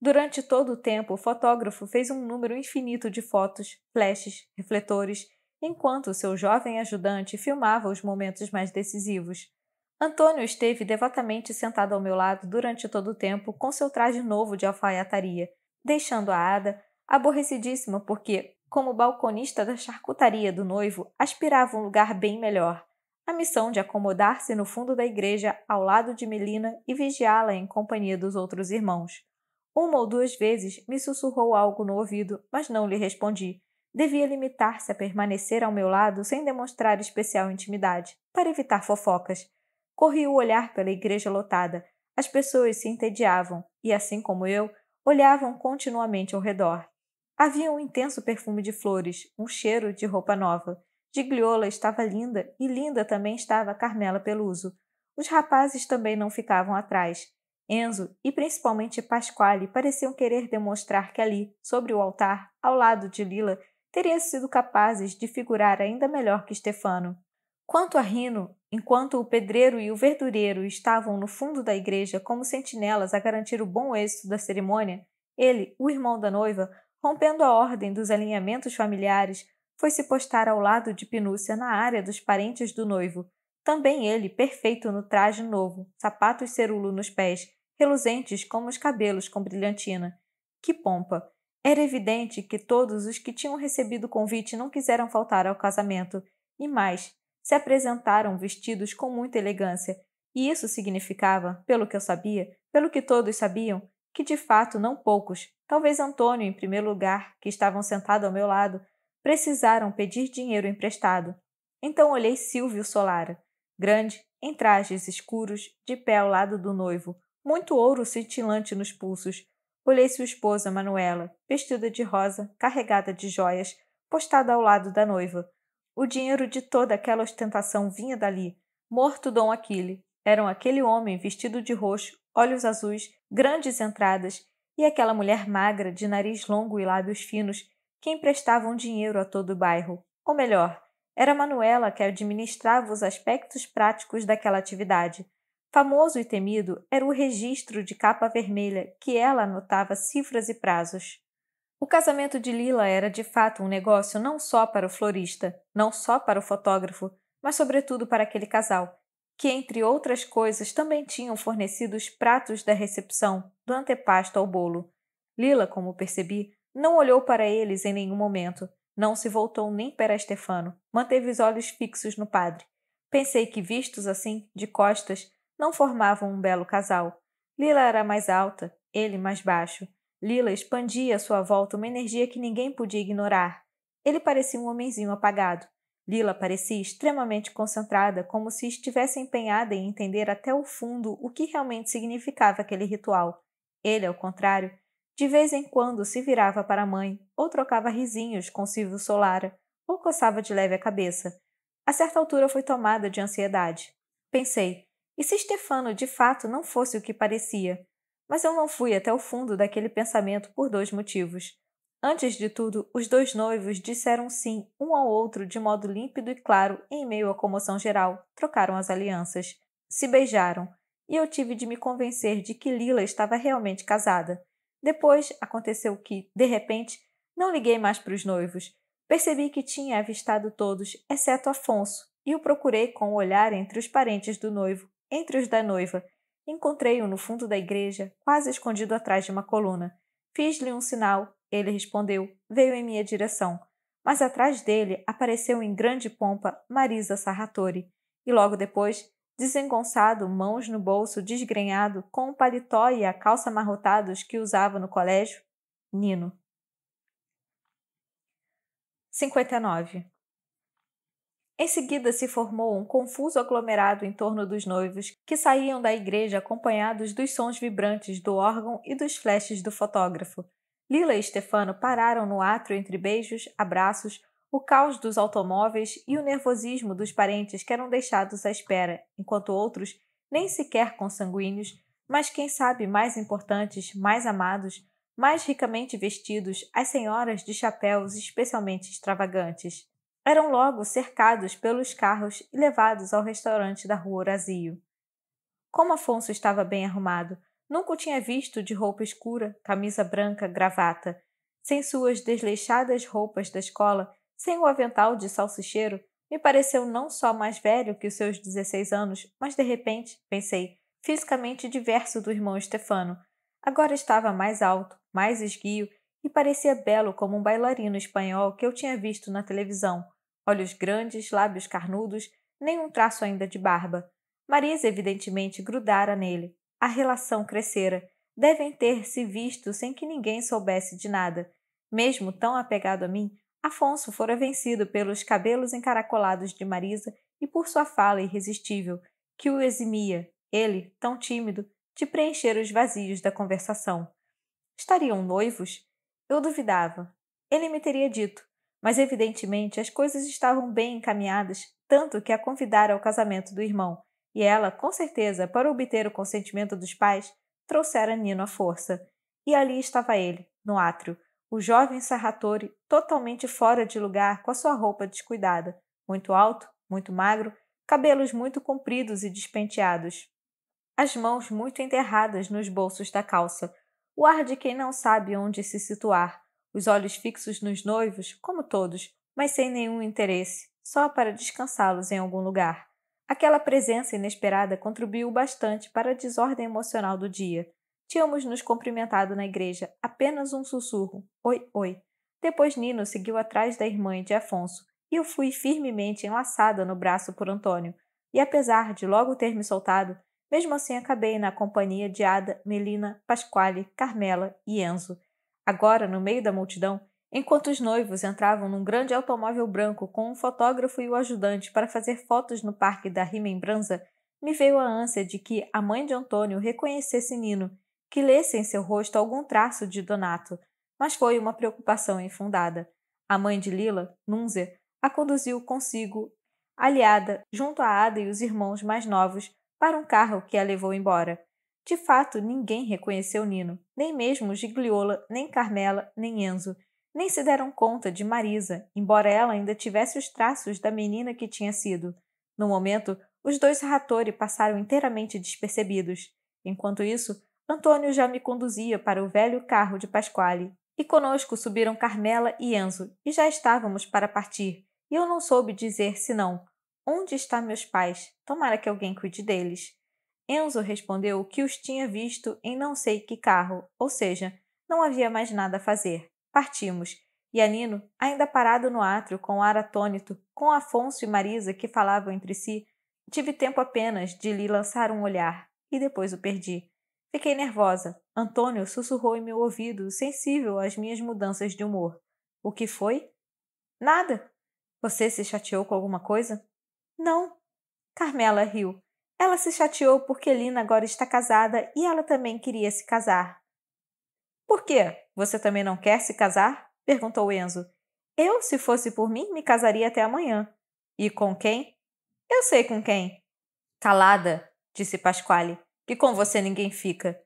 Durante todo o tempo, o fotógrafo fez um número infinito de fotos, flashes, refletores, enquanto seu jovem ajudante filmava os momentos mais decisivos. Antônio esteve devotamente sentado ao meu lado durante todo o tempo com seu traje novo de alfaiataria, deixando a Ada aborrecidíssima porque, como balconista da charcutaria do noivo, aspirava um lugar bem melhor. A missão de acomodar-se no fundo da igreja ao lado de Melina e vigiá-la em companhia dos outros irmãos. Uma ou duas vezes me sussurrou algo no ouvido, mas não lhe respondi. Devia limitar-se a permanecer ao meu lado sem demonstrar especial intimidade, para evitar fofocas. Corri o olhar pela igreja lotada. As pessoas se entediavam e, assim como eu, olhavam continuamente ao redor. Havia um intenso perfume de flores, um cheiro de roupa nova. Gigliola estava linda e linda também estava Carmela Peluso. Os rapazes também não ficavam atrás. Enzo e principalmente Pasquale pareciam querer demonstrar que ali, sobre o altar, ao lado de Lila, teriam sido capazes de figurar ainda melhor que Stefano. Quanto a Rino, enquanto o pedreiro e o verdureiro estavam no fundo da igreja como sentinelas a garantir o bom êxito da cerimônia, ele, o irmão da noiva, rompendo a ordem dos alinhamentos familiares, foi se postar ao lado de Pinúcia na área dos parentes do noivo. Também ele, perfeito no traje novo, sapatos cerulo nos pés, reluzentes como os cabelos com brilhantina. Que pompa! Era evidente que todos os que tinham recebido o convite não quiseram faltar ao casamento, e mais, se apresentaram vestidos com muita elegância, e isso significava, pelo que eu sabia, pelo que todos sabiam, que de fato não poucos, talvez Antônio em primeiro lugar, que estavam sentados ao meu lado, precisaram pedir dinheiro emprestado. Então olhei Silvio Solara, grande, em trajes escuros, de pé ao lado do noivo, muito ouro cintilante nos pulsos. Olhei sua esposa, Manuela, vestida de rosa, carregada de joias, postada ao lado da noiva. O dinheiro de toda aquela ostentação vinha dali. Morto Dom Aquile. Eram aquele homem vestido de roxo, olhos azuis, grandes entradas, e aquela mulher magra, de nariz longo e lábios finos, que emprestavam dinheiro a todo o bairro. Ou melhor, era Manuela que administrava os aspectos práticos daquela atividade. Famoso e temido era o registro de capa vermelha, que ela anotava cifras e prazos. O casamento de Lila era de fato um negócio não só para o florista, não só para o fotógrafo, mas sobretudo para aquele casal, que, entre outras coisas, também tinham fornecido os pratos da recepção, do antepasto ao bolo. Lila, como percebi, não olhou para eles em nenhum momento, não se voltou nem para Stefano, manteve os olhos fixos no padre. Pensei que, vistos assim, de costas, não formavam um belo casal. Lila era mais alta, ele mais baixo. Lila expandia à sua volta uma energia que ninguém podia ignorar. Ele parecia um homenzinho apagado. Lila parecia extremamente concentrada, como se estivesse empenhada em entender até o fundo o que realmente significava aquele ritual. Ele, ao contrário, de vez em quando se virava para a mãe, ou trocava risinhos com Silvio Solara, ou coçava de leve a cabeça. A certa altura foi tomada de ansiedade. Pensei, e se Stefano de fato não fosse o que parecia? Mas eu não fui até o fundo daquele pensamento por 2 motivos. Antes de tudo, os 2 noivos disseram sim um ao outro de modo límpido e claro em meio à comoção geral, trocaram as alianças, se beijaram, e eu tive de me convencer de que Lila estava realmente casada. Depois aconteceu que, de repente, não liguei mais para os noivos. Percebi que tinha avistado todos, exceto Afonso, e o procurei com o olhar entre os parentes do noivo, entre os da noiva. Encontrei-o no fundo da igreja, quase escondido atrás de uma coluna. Fiz-lhe um sinal, ele respondeu, veio em minha direção. Mas atrás dele apareceu em grande pompa Marisa Sarratori, e logo depois, desengonçado, mãos no bolso, desgrenhado, com o paletó e a calça amarrotados que usava no colégio, Nino. 59. Em seguida se formou um confuso aglomerado em torno dos noivos, que saíam da igreja acompanhados dos sons vibrantes do órgão e dos flashes do fotógrafo. Lila e Stefano pararam no átrio entre beijos, abraços, o caos dos automóveis e o nervosismo dos parentes que eram deixados à espera, enquanto outros, nem sequer consanguíneos, mas quem sabe mais importantes, mais amados, mais ricamente vestidos, as senhoras de chapéus especialmente extravagantes. Eram logo cercados pelos carros e levados ao restaurante da rua Horazio. Como Afonso estava bem arrumado, nunca o tinha visto de roupa escura, camisa branca, gravata. Sem suas desleixadas roupas da escola, sem o avental de salsicheiro, me pareceu não só mais velho que os seus 16 anos, mas de repente, pensei, fisicamente diverso do irmão Stefano. Agora estava mais alto, mais esguio e parecia belo como um bailarino espanhol que eu tinha visto na televisão. Olhos grandes, lábios carnudos, nenhum traço ainda de barba. Marisa evidentemente grudara nele. A relação crescera. Devem ter se visto sem que ninguém soubesse de nada. Mesmo tão apegado a mim, Afonso fora vencido pelos cabelos encaracolados de Marisa e por sua fala irresistível, que o eximia, ele, tão tímido, de preencher os vazios da conversação. Estariam noivos? Eu duvidava. Ele me teria dito, mas evidentemente as coisas estavam bem encaminhadas, tanto que a convidara ao casamento do irmão, e ela, com certeza, para obter o consentimento dos pais, trouxera Nino à força. E ali estava ele, no átrio, o jovem Sarratori, totalmente fora de lugar com a sua roupa descuidada, muito alto, muito magro, cabelos muito compridos e despenteados, as mãos muito enterradas nos bolsos da calça, o ar de quem não sabe onde se situar, os olhos fixos nos noivos, como todos, mas sem nenhum interesse, só para descansá-los em algum lugar. Aquela presença inesperada contribuiu bastante para a desordem emocional do dia. Tínhamos nos cumprimentado na igreja, apenas um sussurro, oi, oi. Depois Nino seguiu atrás da irmã e de Afonso, e eu fui firmemente enlaçada no braço por Antônio, e apesar de logo ter me soltado, mesmo assim acabei na companhia de Ada, Melina, Pasquale, Carmela e Enzo. Agora, no meio da multidão, Enquanto os noivos entravam num grande automóvel branco com um fotógrafo e o ajudante para fazer fotos no parque da Remembrança, me veio a ânsia de que a mãe de Antônio reconhecesse Nino, que lesse em seu rosto algum traço de Donato, mas foi uma preocupação infundada. A mãe de Lila, Núncia, a conduziu consigo, aliada, junto a Ada e os irmãos mais novos, para um carro que a levou embora. De fato, ninguém reconheceu Nino, nem mesmo Gigliola, nem Carmela, nem Enzo. Nem se deram conta de Marisa, embora ela ainda tivesse os traços da menina que tinha sido. No momento, os dois Rattori passaram inteiramente despercebidos. Enquanto isso, Antônio já me conduzia para o velho carro de Pasquale. E conosco subiram Carmela e Enzo, e já estávamos para partir. E eu não soube dizer senão: onde estão meus pais? Tomara que alguém cuide deles. Enzo respondeu que os tinha visto em não sei que carro, ou seja, não havia mais nada a fazer. Partimos, e Anino, ainda parado no átrio com ar atônito, com Afonso e Marisa que falavam entre si, tive tempo apenas de lhe lançar um olhar, e depois o perdi. Fiquei nervosa. Antônio sussurrou em meu ouvido, sensível às minhas mudanças de humor. O que foi? Nada. Você se chateou com alguma coisa? Não. Carmela riu. Ela se chateou porque Lina agora está casada e ela também queria se casar. Por quê? Você também não quer se casar? Perguntou Enzo. Eu, se fosse por mim, me casaria até amanhã. E com quem? Eu sei com quem. Calada, disse Pasquale, que com você ninguém fica.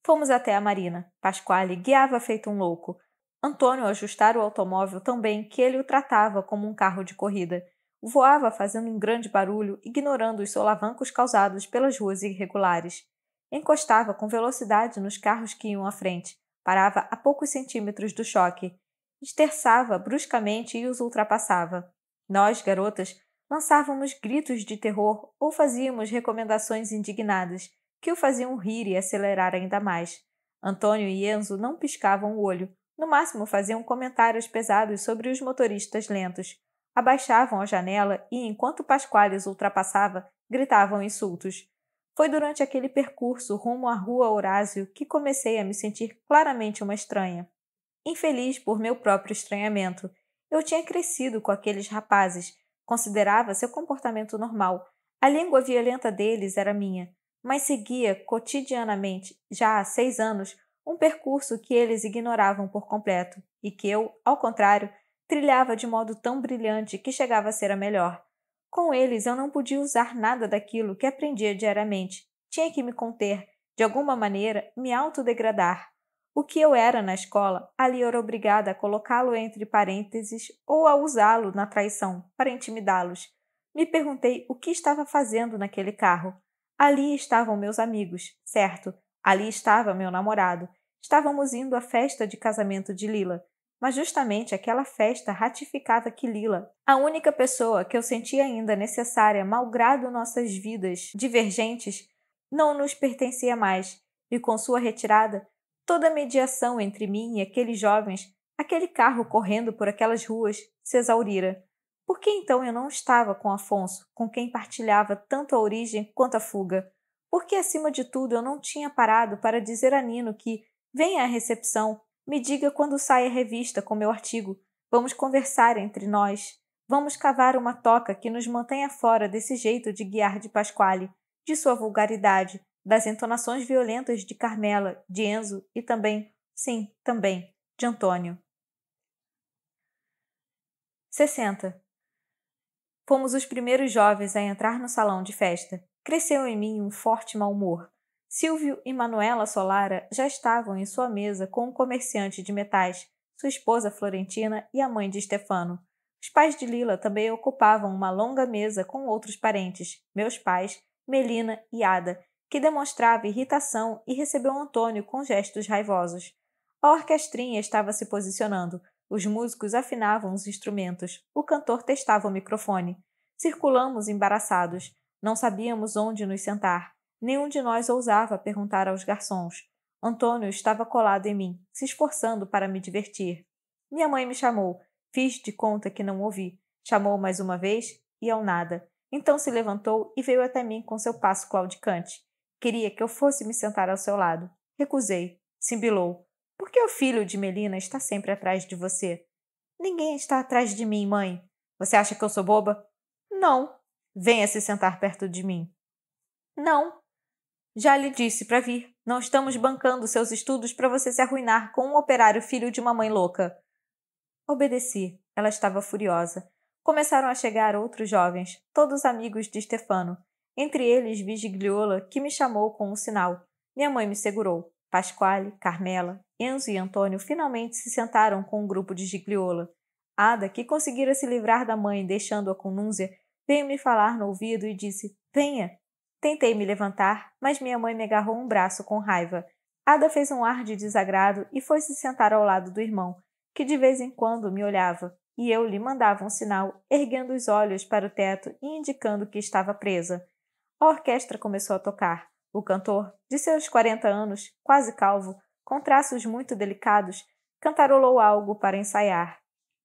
Fomos até a marina. Pasquale guiava feito um louco. Antônio ajustara o automóvel tão bem que ele o tratava como um carro de corrida. Voava fazendo um grande barulho, ignorando os solavancos causados pelas ruas irregulares. Encostava com velocidade nos carros que iam à frente. Parava a poucos centímetros do choque. Esterçava bruscamente e os ultrapassava. Nós, garotas, lançávamos gritos de terror ou fazíamos recomendações indignadas, que o faziam rir e acelerar ainda mais. Antônio e Enzo não piscavam o olho. No máximo faziam comentários pesados sobre os motoristas lentos. Abaixavam a janela e, enquanto Pasquale os ultrapassava, gritavam insultos. Foi durante aquele percurso rumo à rua Horácio que comecei a me sentir claramente uma estranha. Infeliz por meu próprio estranhamento. Eu tinha crescido com aqueles rapazes, considerava seu comportamento normal. A língua violenta deles era minha, mas seguia cotidianamente, já há 6 anos, um percurso que eles ignoravam por completo e que eu, ao contrário, trilhava de modo tão brilhante que chegava a ser a melhor. Com eles eu não podia usar nada daquilo que aprendia diariamente. Tinha que me conter, de alguma maneira, me autodegradar. O que eu era na escola, ali era obrigada a colocá-lo entre parênteses ou a usá-lo na traição, para intimidá-los. Me perguntei o que estava fazendo naquele carro. Ali estavam meus amigos, certo. Ali estava meu namorado. Estávamos indo à festa de casamento de Lila. Mas justamente aquela festa ratificava que Lila, a única pessoa que eu sentia ainda necessária, malgrado nossas vidas divergentes, não nos pertencia mais, e com sua retirada, toda a mediação entre mim e aqueles jovens, aquele carro correndo por aquelas ruas, se exaurira. Por que então eu não estava com Afonso, com quem partilhava tanto a origem quanto a fuga? Por que, acima de tudo, eu não tinha parado para dizer a Nino que, venha à recepção, me diga quando sai a revista com meu artigo. Vamos conversar entre nós. Vamos cavar uma toca que nos mantenha fora desse jeito de guiar de Pasquale, de sua vulgaridade, das entonações violentas de Carmela, de Enzo e também, sim, também, de Antônio. 60. Fomos os primeiros jovens a entrar no salão de festa. Cresceu em mim um forte mau-humor. Silvio e Manuela Solara já estavam em sua mesa com um comerciante de metais, sua esposa Florentina e a mãe de Stefano. Os pais de Lila também ocupavam uma longa mesa com outros parentes, meus pais, Melina e Ada, que demonstrava irritação e recebeu Antônio com gestos raivosos. A orquestrinha estava se posicionando. Os músicos afinavam os instrumentos. O cantor testava o microfone. Circulamos embaraçados. Não sabíamos onde nos sentar. Nenhum de nós ousava perguntar aos garçons. Antônio estava colado em mim, se esforçando para me divertir. Minha mãe me chamou. Fiz de conta que não ouvi. Chamou mais uma vez e ao nada. Então se levantou e veio até mim com seu passo claudicante. Queria que eu fosse me sentar ao seu lado. Recusei. Simbilou. Por que o filho de Melina está sempre atrás de você? Ninguém está atrás de mim, mãe. Você acha que eu sou boba? Não. Venha se sentar perto de mim. Não. Já lhe disse para vir. Não estamos bancando seus estudos para você se arruinar com um operário filho de uma mãe louca. Obedeci. Ela estava furiosa. Começaram a chegar outros jovens, todos amigos de Stefano. Entre eles vi Gigliola, que me chamou com um sinal. Minha mãe me segurou. Pasquale, Carmela, Enzo e Antônio finalmente se sentaram com um grupo de Gigliola. Ada, que conseguira se livrar da mãe deixando-a com Núzia, veio me falar no ouvido e disse: Venha! Tentei me levantar, mas minha mãe me agarrou um braço com raiva. Ada fez um ar de desagrado e foi se sentar ao lado do irmão, que de vez em quando me olhava, e eu lhe mandava um sinal, erguendo os olhos para o teto e indicando que estava presa. A orquestra começou a tocar. O cantor, de seus 40 anos, quase calvo, com traços muito delicados, cantarolou algo para ensaiar.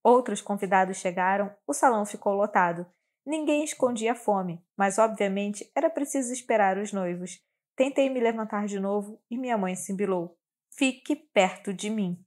Outros convidados chegaram, o salão ficou lotado. Ninguém escondia a fome, mas obviamente era preciso esperar os noivos. Tentei me levantar de novo e minha mãe sibilou. Fique perto de mim.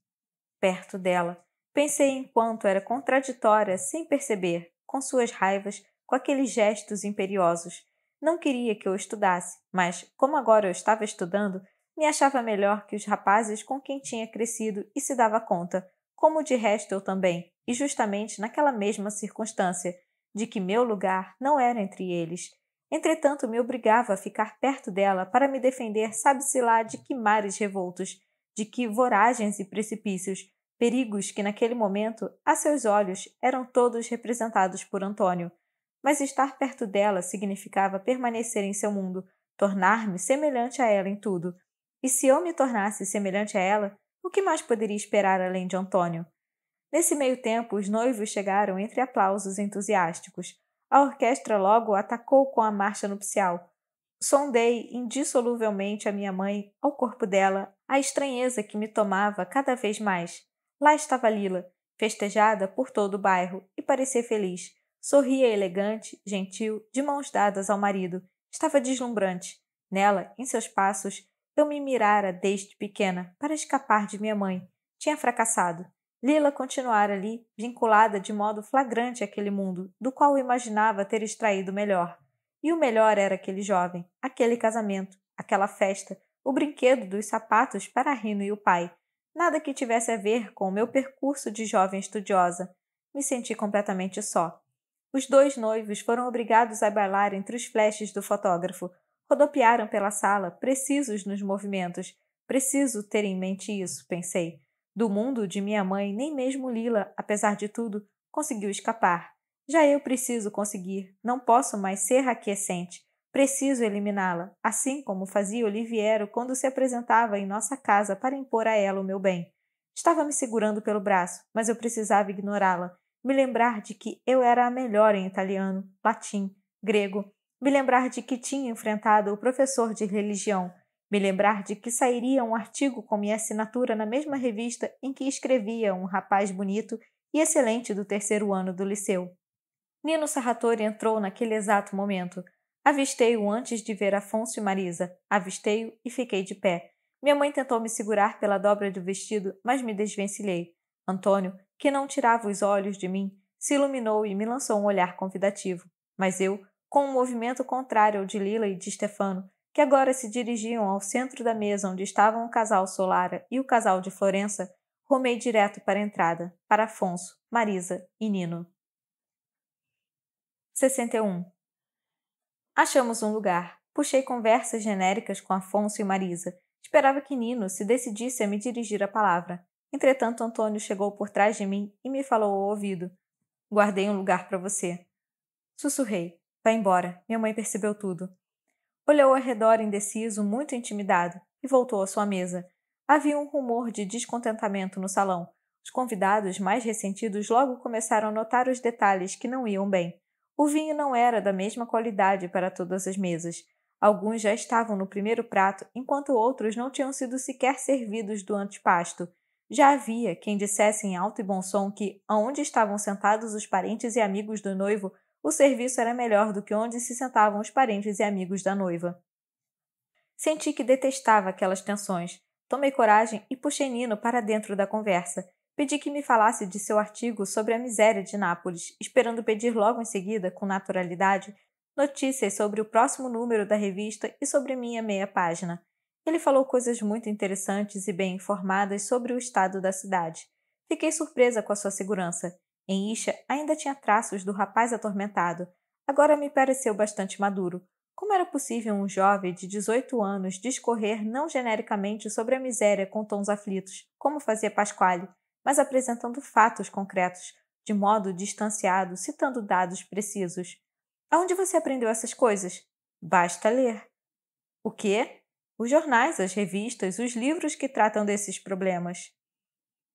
Perto dela. Pensei em quanto era contraditória sem perceber, com suas raivas, com aqueles gestos imperiosos. Não queria que eu estudasse, mas, como agora eu estava estudando, me achava melhor que os rapazes com quem tinha crescido e se dava conta, como de resto eu também, e justamente naquela mesma circunstância, de que meu lugar não era entre eles. Entretanto, me obrigava a ficar perto dela para me defender sabe-se lá de que mares revoltos, de que voragens e precipícios, perigos que naquele momento, a seus olhos, eram todos representados por Antônio. Mas estar perto dela significava permanecer em seu mundo, tornar-me semelhante a ela em tudo. E se eu me tornasse semelhante a ela, o que mais poderia esperar além de Antônio? Nesse meio tempo, os noivos chegaram entre aplausos entusiásticos. A orquestra logo atacou com a marcha nupcial. Sondei indissoluvelmente a minha mãe, ao corpo dela, a estranheza que me tomava cada vez mais. Lá estava Lila, festejada por todo o bairro, e parecia feliz. Sorria elegante, gentil, de mãos dadas ao marido. Estava deslumbrante. Nela, em seus passos, eu me mirara desde pequena, para escapar de minha mãe. Tinha fracassado. Lila continuara ali, vinculada de modo flagrante àquele mundo, do qual imaginava ter extraído o melhor. E o melhor era aquele jovem, aquele casamento, aquela festa, o brinquedo dos sapatos para a Rino e o pai. Nada que tivesse a ver com o meu percurso de jovem estudiosa. Me senti completamente só. Os dois noivos foram obrigados a bailar entre os flashes do fotógrafo. Rodopiaram pela sala, precisos nos movimentos. Preciso ter em mente isso, pensei. Do mundo de minha mãe, nem mesmo Lila, apesar de tudo, conseguiu escapar. Já eu preciso conseguir. Não posso mais ser aquiescente. Preciso eliminá-la, assim como fazia Oliviero quando se apresentava em nossa casa para impor a ela o meu bem. Estava me segurando pelo braço, mas eu precisava ignorá-la. Me lembrar de que eu era a melhor em italiano, latim, grego. Me lembrar de que tinha enfrentado o professor de religião. Me lembrar de que sairia um artigo com minha assinatura na mesma revista em que escrevia um rapaz bonito e excelente do 3º ano do liceu. Nino Sarratori entrou naquele exato momento. Avistei-o antes de ver Afonso e Marisa. Avistei-o e fiquei de pé. Minha mãe tentou me segurar pela dobra do vestido, mas me desvencilhei. Antônio, que não tirava os olhos de mim, se iluminou e me lançou um olhar convidativo. Mas eu, com um movimento contrário ao de Lila e de Stefano, que agora se dirigiam ao centro da mesa onde estavam o casal Solara e o casal de Florença, rumei direto para a entrada, para Afonso, Marisa e Nino. 61. Achamos um lugar. Puxei conversas genéricas com Afonso e Marisa. Esperava que Nino se decidisse a me dirigir a palavra. Entretanto, Antônio chegou por trás de mim e me falou ao ouvido. Guardei um lugar para você. Sussurrei. Vai embora. Minha mãe percebeu tudo. Olhou ao redor indeciso, muito intimidado, e voltou à sua mesa. Havia um rumor de descontentamento no salão. Os convidados, mais ressentidos, logo começaram a notar os detalhes que não iam bem. O vinho não era da mesma qualidade para todas as mesas. Alguns já estavam no primeiro prato, enquanto outros não tinham sido sequer servidos do antepasto. Já havia quem dissesse em alto e bom som que, aonde estavam sentados os parentes e amigos do noivo, o serviço era melhor do que onde se sentavam os parentes e amigos da noiva. Senti que detestava aquelas tensões. Tomei coragem e puxei Nino para dentro da conversa. Pedi que me falasse de seu artigo sobre a miséria de Nápoles, esperando pedir logo em seguida, com naturalidade, notícias sobre o próximo número da revista e sobre minha meia página. Ele falou coisas muito interessantes e bem informadas sobre o estado da cidade. Fiquei surpresa com a sua segurança. Em Isha ainda tinha traços do rapaz atormentado. Agora me pareceu bastante maduro. Como era possível um jovem de 18 anos discorrer não genericamente sobre a miséria com tons aflitos, como fazia Pasquale, mas apresentando fatos concretos, de modo distanciado, citando dados precisos? Aonde você aprendeu essas coisas? Basta ler. O quê? Os jornais, as revistas, os livros que tratam desses problemas.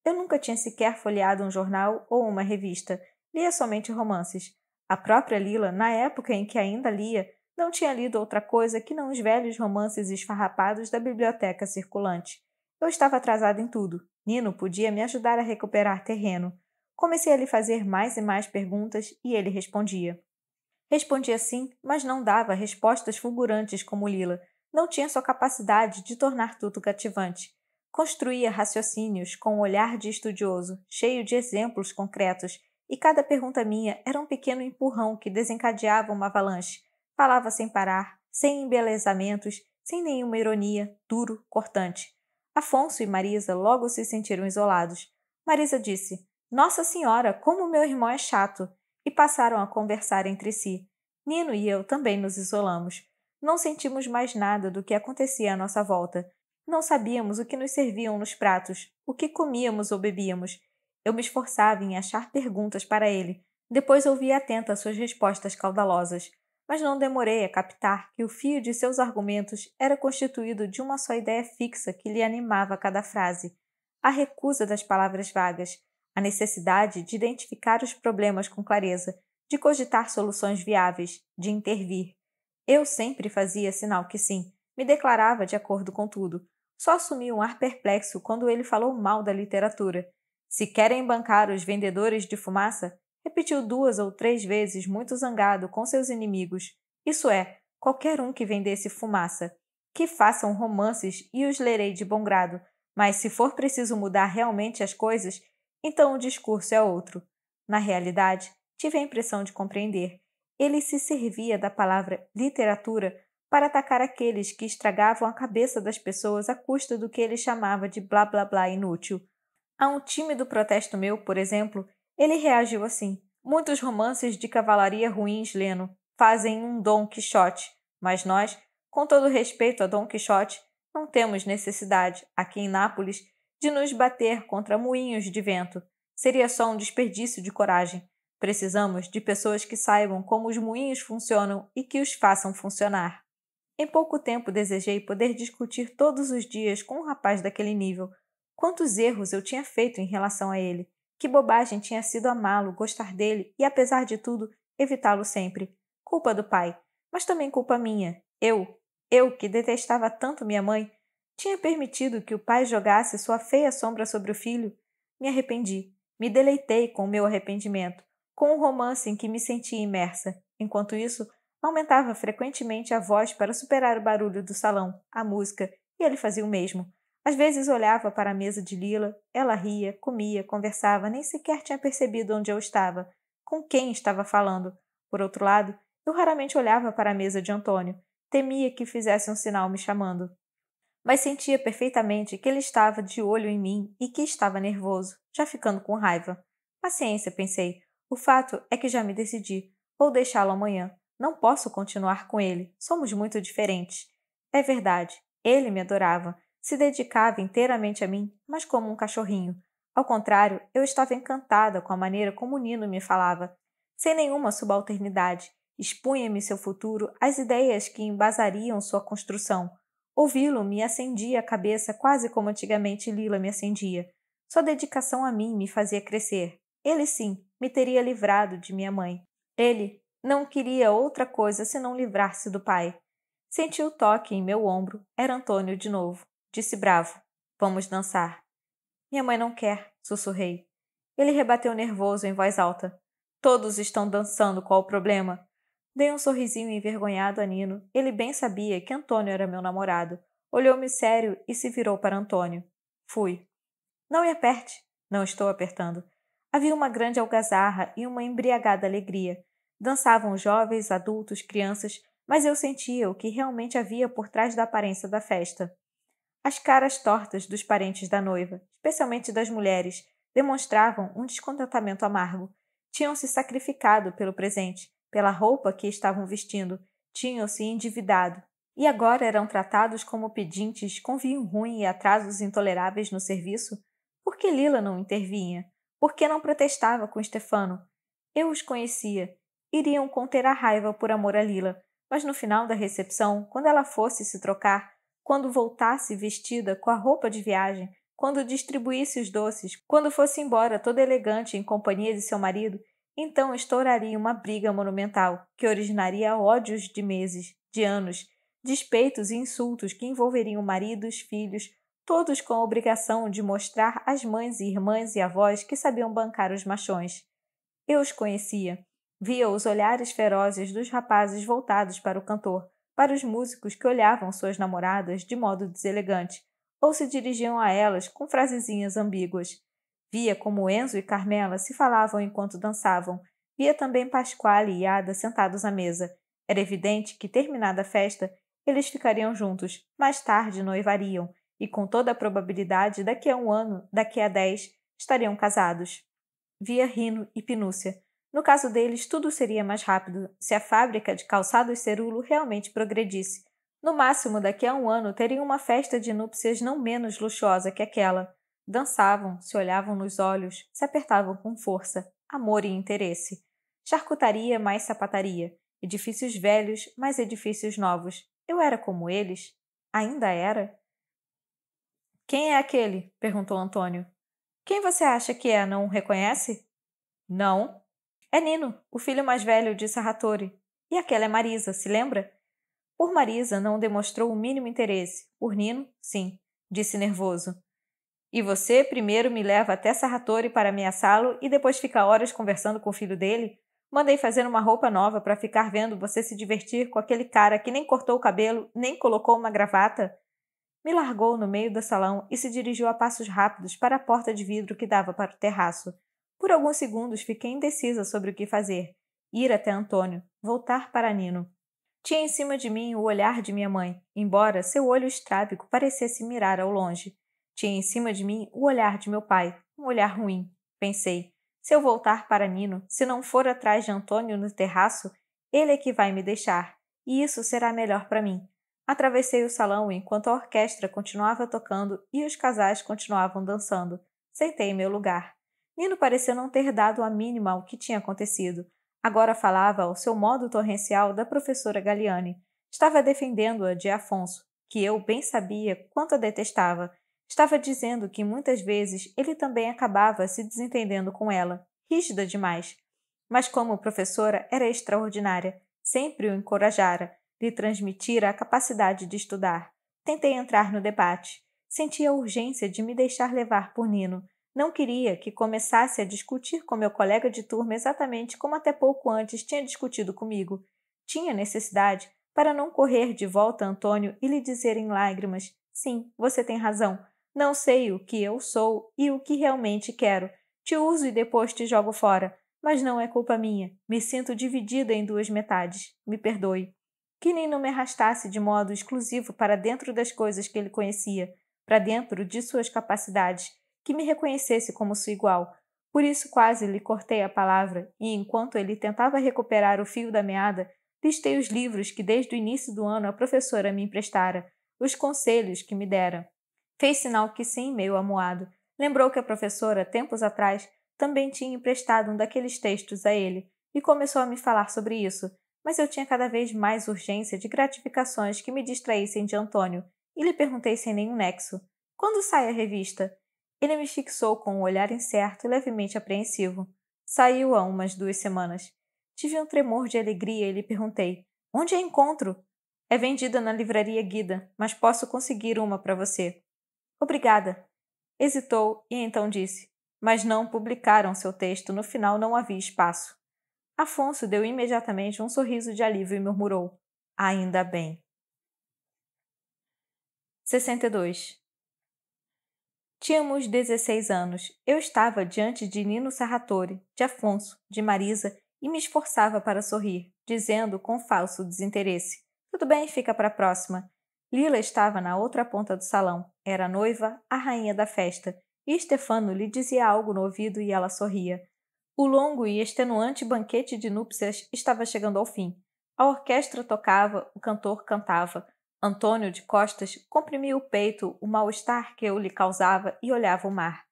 Eu nunca tinha sequer folheado um jornal ou uma revista. Lia somente romances. A própria Lila, na época em que ainda lia, não tinha lido outra coisa que não os velhos romances esfarrapados da biblioteca circulante. Eu estava atrasada em tudo. Nino podia me ajudar a recuperar terreno. Comecei a lhe fazer mais e mais perguntas e ele respondia. Respondia sim, mas não dava respostas fulgurantes como Lila. Não tinha sua capacidade de tornar tudo cativante. Construía raciocínios com um olhar de estudioso, cheio de exemplos concretos, e cada pergunta minha era um pequeno empurrão que desencadeava uma avalanche. Falava sem parar, sem embelezamentos, sem nenhuma ironia, duro, cortante. Afonso e Marisa logo se sentiram isolados. Marisa disse: Nossa Senhora, como meu irmão é chato! E passaram a conversar entre si. Nino e eu também nos isolamos. Não sentimos mais nada do que acontecia à nossa volta. Não sabíamos o que nos serviam nos pratos, o que comíamos ou bebíamos. Eu me esforçava em achar perguntas para ele. Depois ouvia atenta suas respostas caudalosas. Mas não demorei a captar que o fio de seus argumentos era constituído de uma só ideia fixa que lhe animava cada frase. A recusa das palavras vagas, a necessidade de identificar os problemas com clareza, de cogitar soluções viáveis, de intervir. Eu sempre fazia sinal que sim, me declarava de acordo com tudo. Só assumi um ar perplexo quando ele falou mal da literatura. Se querem bancar os vendedores de fumaça, repetiu 2 ou 3 vezes, muito zangado com seus inimigos. Isso é, qualquer um que vendesse fumaça. Que façam romances e os lerei de bom grado, mas se for preciso mudar realmente as coisas, então o discurso é outro. Na realidade, tive a impressão de compreender. Ele se servia da palavra literatura para atacar aqueles que estragavam a cabeça das pessoas à custa do que ele chamava de blá blá blá inútil. A um tímido protesto meu, por exemplo, ele reagiu assim: Muitos romances de cavalaria ruins, Leno, fazem um Dom Quixote, mas nós, com todo respeito a Dom Quixote, não temos necessidade, aqui em Nápoles, de nos bater contra moinhos de vento. Seria só um desperdício de coragem. Precisamos de pessoas que saibam como os moinhos funcionam e que os façam funcionar. Em pouco tempo desejei poder discutir todos os dias com um rapaz daquele nível. Quantos erros eu tinha feito em relação a ele. Que bobagem tinha sido amá-lo, gostar dele e, apesar de tudo, evitá-lo sempre. Culpa do pai, mas também culpa minha. Eu que detestava tanto minha mãe, tinha permitido que o pai jogasse sua feia sombra sobre o filho. Me arrependi. Me deleitei com o meu arrependimento, com o romance em que me sentia imersa. Enquanto isso, aumentava frequentemente a voz para superar o barulho do salão, a música, e ele fazia o mesmo. Às vezes olhava para a mesa de Lila, ela ria, comia, conversava, nem sequer tinha percebido onde eu estava, com quem estava falando. Por outro lado, eu raramente olhava para a mesa de Antônio, temia que fizesse um sinal me chamando. Mas sentia perfeitamente que ele estava de olho em mim e que estava nervoso, já ficando com raiva. Paciência, pensei. O fato é que já me decidi. Vou deixá-lo amanhã. Não posso continuar com ele. Somos muito diferentes. É verdade. Ele me adorava. Se dedicava inteiramente a mim, mas como um cachorrinho. Ao contrário, eu estava encantada com a maneira como o Nino me falava. Sem nenhuma subalternidade. Expunha-me seu futuro, as ideias que embasariam sua construção. Ouvi-lo me acendia a cabeça quase como antigamente Lila me acendia. Sua dedicação a mim me fazia crescer. Ele sim, me teria livrado de minha mãe. Ele não queria outra coisa senão livrar-se do pai. Senti o toque em meu ombro. Era Antônio de novo. Disse bravo: Vamos dançar. Minha mãe não quer, sussurrei. Ele rebateu nervoso em voz alta. Todos estão dançando, qual o problema? Dei um sorrisinho envergonhado a Nino. Ele bem sabia que Antônio era meu namorado. Olhou-me sério e se virou para Antônio. Fui. Não me aperte. Não estou apertando. Havia uma grande algazarra e uma embriagada alegria. Dançavam jovens, adultos, crianças, mas eu sentia o que realmente havia por trás da aparência da festa. As caras tortas dos parentes da noiva, especialmente das mulheres, demonstravam um descontentamento amargo. Tinham se sacrificado pelo presente, pela roupa que estavam vestindo, tinham se endividado. E agora eram tratados como pedintes com vinho ruim e atrasos intoleráveis no serviço? Por que Lila não intervinha? Por que não protestava com Stefano? Eu os conhecia. Iriam conter a raiva por amor a Lila, mas no final da recepção, quando ela fosse se trocar, quando voltasse vestida com a roupa de viagem, quando distribuísse os doces, quando fosse embora toda elegante em companhia de seu marido, então estouraria uma briga monumental que originaria ódios de meses, de anos, despeitos e insultos que envolveriam maridos, filhos, todos com a obrigação de mostrar às mães e irmãs e avós que sabiam bancar os machões. Eu os conhecia. Via os olhares ferozes dos rapazes voltados para o cantor, para os músicos que olhavam suas namoradas de modo deselegante, ou se dirigiam a elas com frasezinhas ambíguas. Via como Enzo e Carmela se falavam enquanto dançavam. Via também Pasquale e Ada sentados à mesa. Era evidente que, terminada a festa, eles ficariam juntos, mais tarde noivariam, e com toda a probabilidade, daqui a 1 ano, daqui a 10, estariam casados. Via Rino e Pinúcia. No caso deles, tudo seria mais rápido, se a fábrica de calçados Cerulo realmente progredisse. No máximo, daqui a 1 ano, teriam uma festa de núpcias não menos luxuosa que aquela. Dançavam, se olhavam nos olhos, se apertavam com força, amor e interesse. Charcutaria mais sapataria. Edifícios velhos mais edifícios novos. Eu era como eles? Ainda era? Quem é aquele? Perguntou Antônio. Quem você acha que é, não o reconhece? Não. É Nino, o filho mais velho de Sarratori. E aquela é Marisa, se lembra? Por Marisa não demonstrou o mínimo interesse. Por Nino, sim, disse nervoso. E você primeiro me leva até Sarratori para ameaçá-lo e depois fica horas conversando com o filho dele? Mandei fazer uma roupa nova para ficar vendo você se divertir com aquele cara que nem cortou o cabelo, nem colocou uma gravata? Me largou no meio do salão e se dirigiu a passos rápidos para a porta de vidro que dava para o terraço. Por alguns segundos fiquei indecisa sobre o que fazer. Ir até Antônio, voltar para Nino. Tinha em cima de mim o olhar de minha mãe, embora seu olho estrábico parecesse mirar ao longe. Tinha em cima de mim o olhar de meu pai, um olhar ruim. Pensei, se eu voltar para Nino, se não for atrás de Antônio no terraço, ele é que vai me deixar, e isso será melhor para mim. Atravessei o salão enquanto a orquestra continuava tocando e os casais continuavam dançando. Sentei em meu lugar. Nino parecia não ter dado a mínima ao que tinha acontecido. Agora falava ao seu modo torrencial da professora Galiani. Estava defendendo-a de Afonso, que eu bem sabia quanto a detestava. Estava dizendo que muitas vezes ele também acabava se desentendendo com ela, rígida demais. Mas como professora era extraordinária, sempre o encorajara, lhe transmitira a capacidade de estudar. Tentei entrar no debate. Sentia a urgência de me deixar levar por Nino. Não queria que começasse a discutir com meu colega de turma exatamente como até pouco antes tinha discutido comigo. Tinha necessidade para não correr de volta a Antônio e lhe dizer em lágrimas: sim, você tem razão. Não sei o que eu sou e o que realmente quero. Te uso e depois te jogo fora. Mas não é culpa minha. Me sinto dividida em 2 metades. Me perdoe. Que nem não me arrastasse de modo exclusivo para dentro das coisas que ele conhecia, para dentro de suas capacidades, que me reconhecesse como sua igual. Por isso quase lhe cortei a palavra, e enquanto ele tentava recuperar o fio da meada, listei os livros que desde o início do ano a professora me emprestara, os conselhos que me dera. Fez sinal que sim, meio amuado. Lembrou que a professora, tempos atrás, também tinha emprestado um daqueles textos a ele, e começou a me falar sobre isso, mas eu tinha cada vez mais urgência de gratificações que me distraíssem de Antônio, e lhe perguntei sem nenhum nexo: quando sai a revista? Ele me fixou com um olhar incerto e levemente apreensivo. Saiu há umas 2 semanas. Tive um tremor de alegria e lhe perguntei: onde a encontro? É vendida na livraria Guida, mas posso conseguir uma para você. Obrigada. Hesitou e então disse: mas não publicaram seu texto, no final não havia espaço. Afonso deu imediatamente um sorriso de alívio e murmurou: ainda bem. 62. Tínhamos 16 anos. Eu estava diante de Nino Sarratori, de Afonso, de Marisa e me esforçava para sorrir, dizendo com falso desinteresse: Tudo bem, fica para a próxima. Lila estava na outra ponta do salão. Era a noiva, a rainha da festa, e Stefano lhe dizia algo no ouvido e ela sorria. O longo e extenuante banquete de núpcias estava chegando ao fim. A orquestra tocava, o cantor cantava. Antônio, de costas, comprimia o peito, o mal-estar que eu lhe causava e olhava o mar.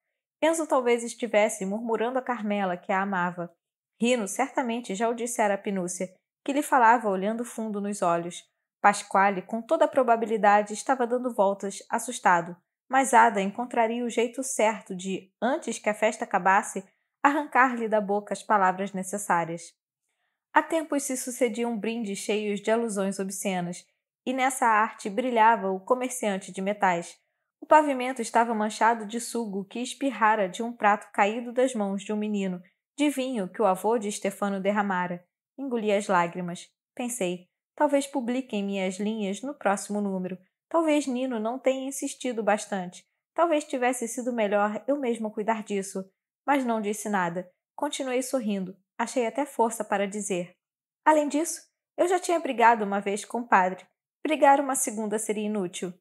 Enzo talvez estivesse murmurando a Carmela que a amava. Rino certamente já o dissera a Pinúcia, que lhe falava olhando fundo nos olhos. Pasquale, com toda a probabilidade, estava dando voltas, assustado, mas Ada encontraria o jeito certo de, antes que a festa acabasse, arrancar-lhe da boca as palavras necessárias. Há tempos se sucediam brindes cheios de alusões obscenas, e nessa arte brilhava o comerciante de metais. O pavimento estava manchado de sugo que espirrara de um prato caído das mãos de um menino, de vinho que o avô de Stefano derramara. Engoli as lágrimas. Pensei, talvez publiquem minhas linhas no próximo número. Talvez Nino não tenha insistido bastante. Talvez tivesse sido melhor eu mesmo cuidar disso. Mas não disse nada. Continuei sorrindo. Achei até força para dizer. Além disso, eu já tinha brigado uma vez com o padre. Brigar uma segunda seria inútil.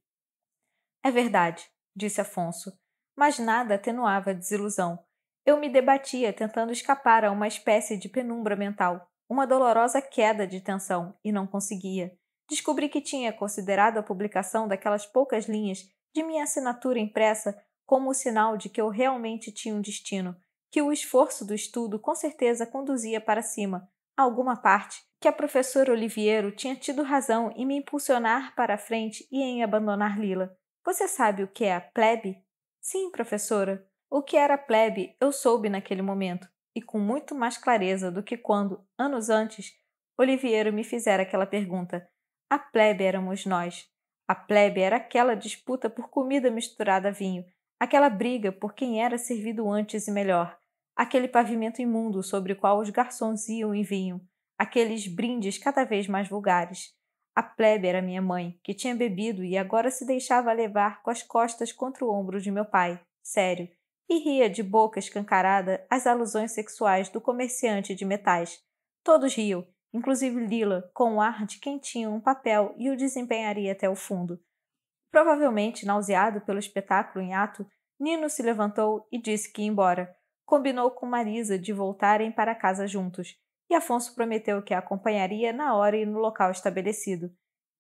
É verdade, disse Afonso, mas nada atenuava a desilusão. Eu me debatia tentando escapar a uma espécie de penumbra mental, uma dolorosa queda de tensão, e não conseguia. Descobri que tinha considerado a publicação daquelas poucas linhas de minha assinatura impressa como o sinal de que eu realmente tinha um destino, que o esforço do estudo com certeza conduzia para cima, a alguma parte, que a professora Oliviero tinha tido razão em me impulsionar para a frente e em abandonar Lila. Você sabe o que é a plebe? Sim, professora. O que era plebe eu soube naquele momento, e com muito mais clareza do que quando, anos antes, Oliviero me fizera aquela pergunta. A plebe éramos nós. A plebe era aquela disputa por comida misturada a vinho, aquela briga por quem era servido antes e melhor, aquele pavimento imundo sobre o qual os garçons iam e vinham, aqueles brindes cada vez mais vulgares. A plebe era minha mãe, que tinha bebido e agora se deixava levar com as costas contra o ombro de meu pai, sério, e ria de boca escancarada às alusões sexuais do comerciante de metais. Todos riam, inclusive Lila, com o ar de quem tinha um papel e o desempenharia até o fundo. Provavelmente nauseado pelo espetáculo em ato, Nino se levantou e disse que ia embora. Combinou com Marisa de voltarem para casa juntos, e Afonso prometeu que a acompanharia na hora e no local estabelecido.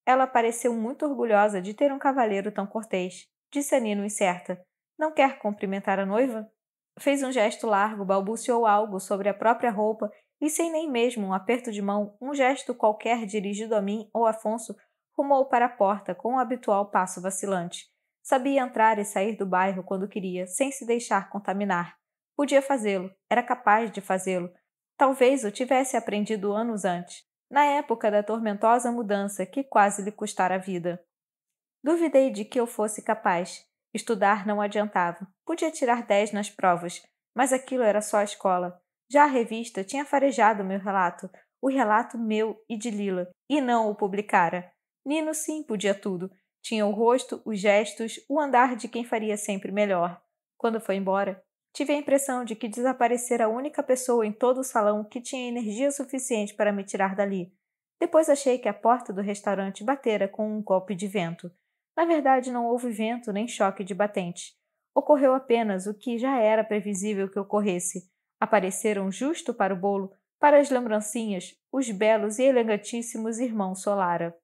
Ela pareceu muito orgulhosa de ter um cavalheiro tão cortês. Disse a Nino incerta. Não quer cumprimentar a noiva? Fez um gesto largo, balbuciou algo sobre a própria roupa e, sem nem mesmo um aperto de mão, um gesto qualquer dirigido a mim ou Afonso, rumou para a porta com o habitual passo vacilante. Sabia entrar e sair do bairro quando queria, sem se deixar contaminar. Podia fazê-lo, era capaz de fazê-lo. Talvez o tivesse aprendido anos antes, na época da tormentosa mudança que quase lhe custara a vida. Duvidei de que eu fosse capaz. Estudar não adiantava. Podia tirar 10 nas provas, mas aquilo era só a escola. Já a revista tinha farejado meu relato, o relato meu e de Lila, e não o publicara. Nino sim podia tudo. Tinha o rosto, os gestos, o andar de quem faria sempre melhor. Quando foi embora, tive a impressão de que desaparecera a única pessoa em todo o salão que tinha energia suficiente para me tirar dali. Depois achei que a porta do restaurante batera com um golpe de vento. Na verdade, não houve vento nem choque de batente. Ocorreu apenas o que já era previsível que ocorresse. Apareceram justo para o bolo, para as lembrancinhas, os belos e elegantíssimos irmãos Solara.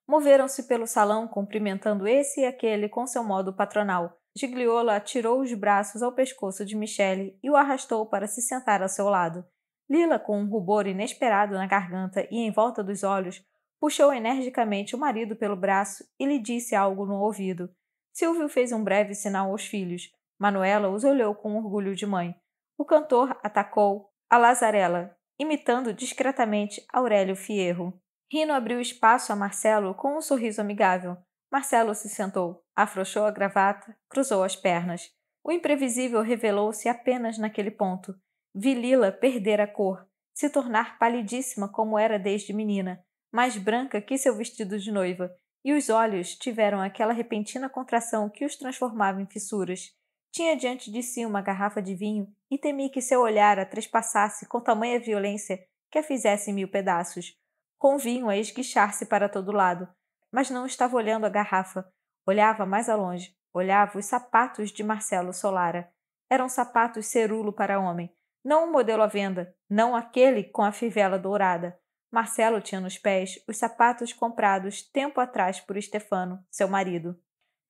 Moveram-se pelo salão, cumprimentando esse e aquele com seu modo patronal. Gigliola atirou os braços ao pescoço de Michele e o arrastou para se sentar ao seu lado. Lila, com um rubor inesperado na garganta e em volta dos olhos, puxou energicamente o marido pelo braço e lhe disse algo no ouvido. Silvio fez um breve sinal aos filhos. Manuela os olhou com orgulho de mãe. O cantor atacou a Lazarela, imitando discretamente Aurélio Fierro. Rino abriu espaço a Marcelo com um sorriso amigável. Marcelo se sentou, afrouxou a gravata, cruzou as pernas. O imprevisível revelou-se apenas naquele ponto. Vi Lila perder a cor, se tornar palidíssima como era desde menina, mais branca que seu vestido de noiva, e os olhos tiveram aquela repentina contração que os transformava em fissuras. Tinha diante de si uma garrafa de vinho e temi que seu olhar a trespassasse com tamanha violência que a fizesse em 1000 pedaços. Com o vinho a esguichar-se para todo lado, mas não estava olhando a garrafa. Olhava mais a longe. Olhava os sapatos de Marcelo Solara. Eram sapatos cerulo para homem. Não o modelo à venda, não aquele com a fivela dourada. Marcelo tinha nos pés os sapatos comprados tempo atrás por Stefano, seu marido.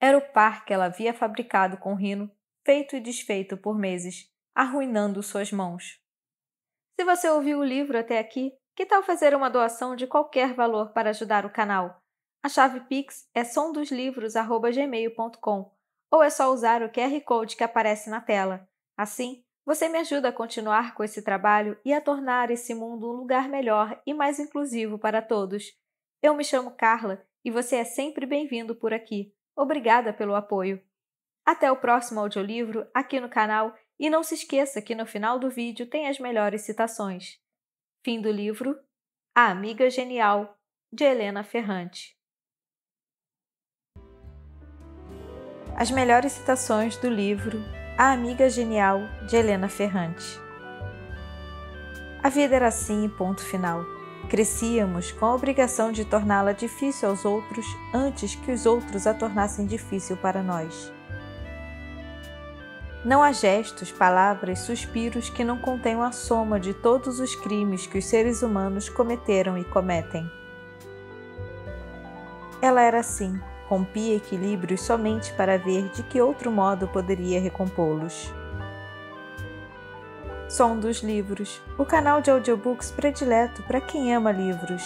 Era o par que ela havia fabricado com Rino, feito e desfeito por meses, arruinando suas mãos. Se você ouviu o livro até aqui, que tal fazer uma doação de qualquer valor para ajudar o canal? A chave Pix é somdosLivros@gmail.com ou é só usar o QR Code que aparece na tela. Assim, você me ajuda a continuar com esse trabalho e a tornar esse mundo um lugar melhor e mais inclusivo para todos. Eu me chamo Carla e você é sempre bem-vindo por aqui. Obrigada pelo apoio. Até o próximo audiolivro aqui no canal e não se esqueça que no final do vídeo tem as melhores citações. Fim do livro A Amiga Genial, de Helena Ferrante. As melhores citações do livro A Amiga Genial, de Helena Ferrante. A vida era assim e ponto final. Crescíamos com a obrigação de torná-la difícil aos outros antes que os outros a tornassem difícil para nós. Não há gestos, palavras, suspiros que não contenham a soma de todos os crimes que os seres humanos cometeram e cometem. Ela era assim, rompia equilíbrios somente para ver de que outro modo poderia recompô-los. Som dos Livros, o canal de audiobooks predileto para quem ama livros.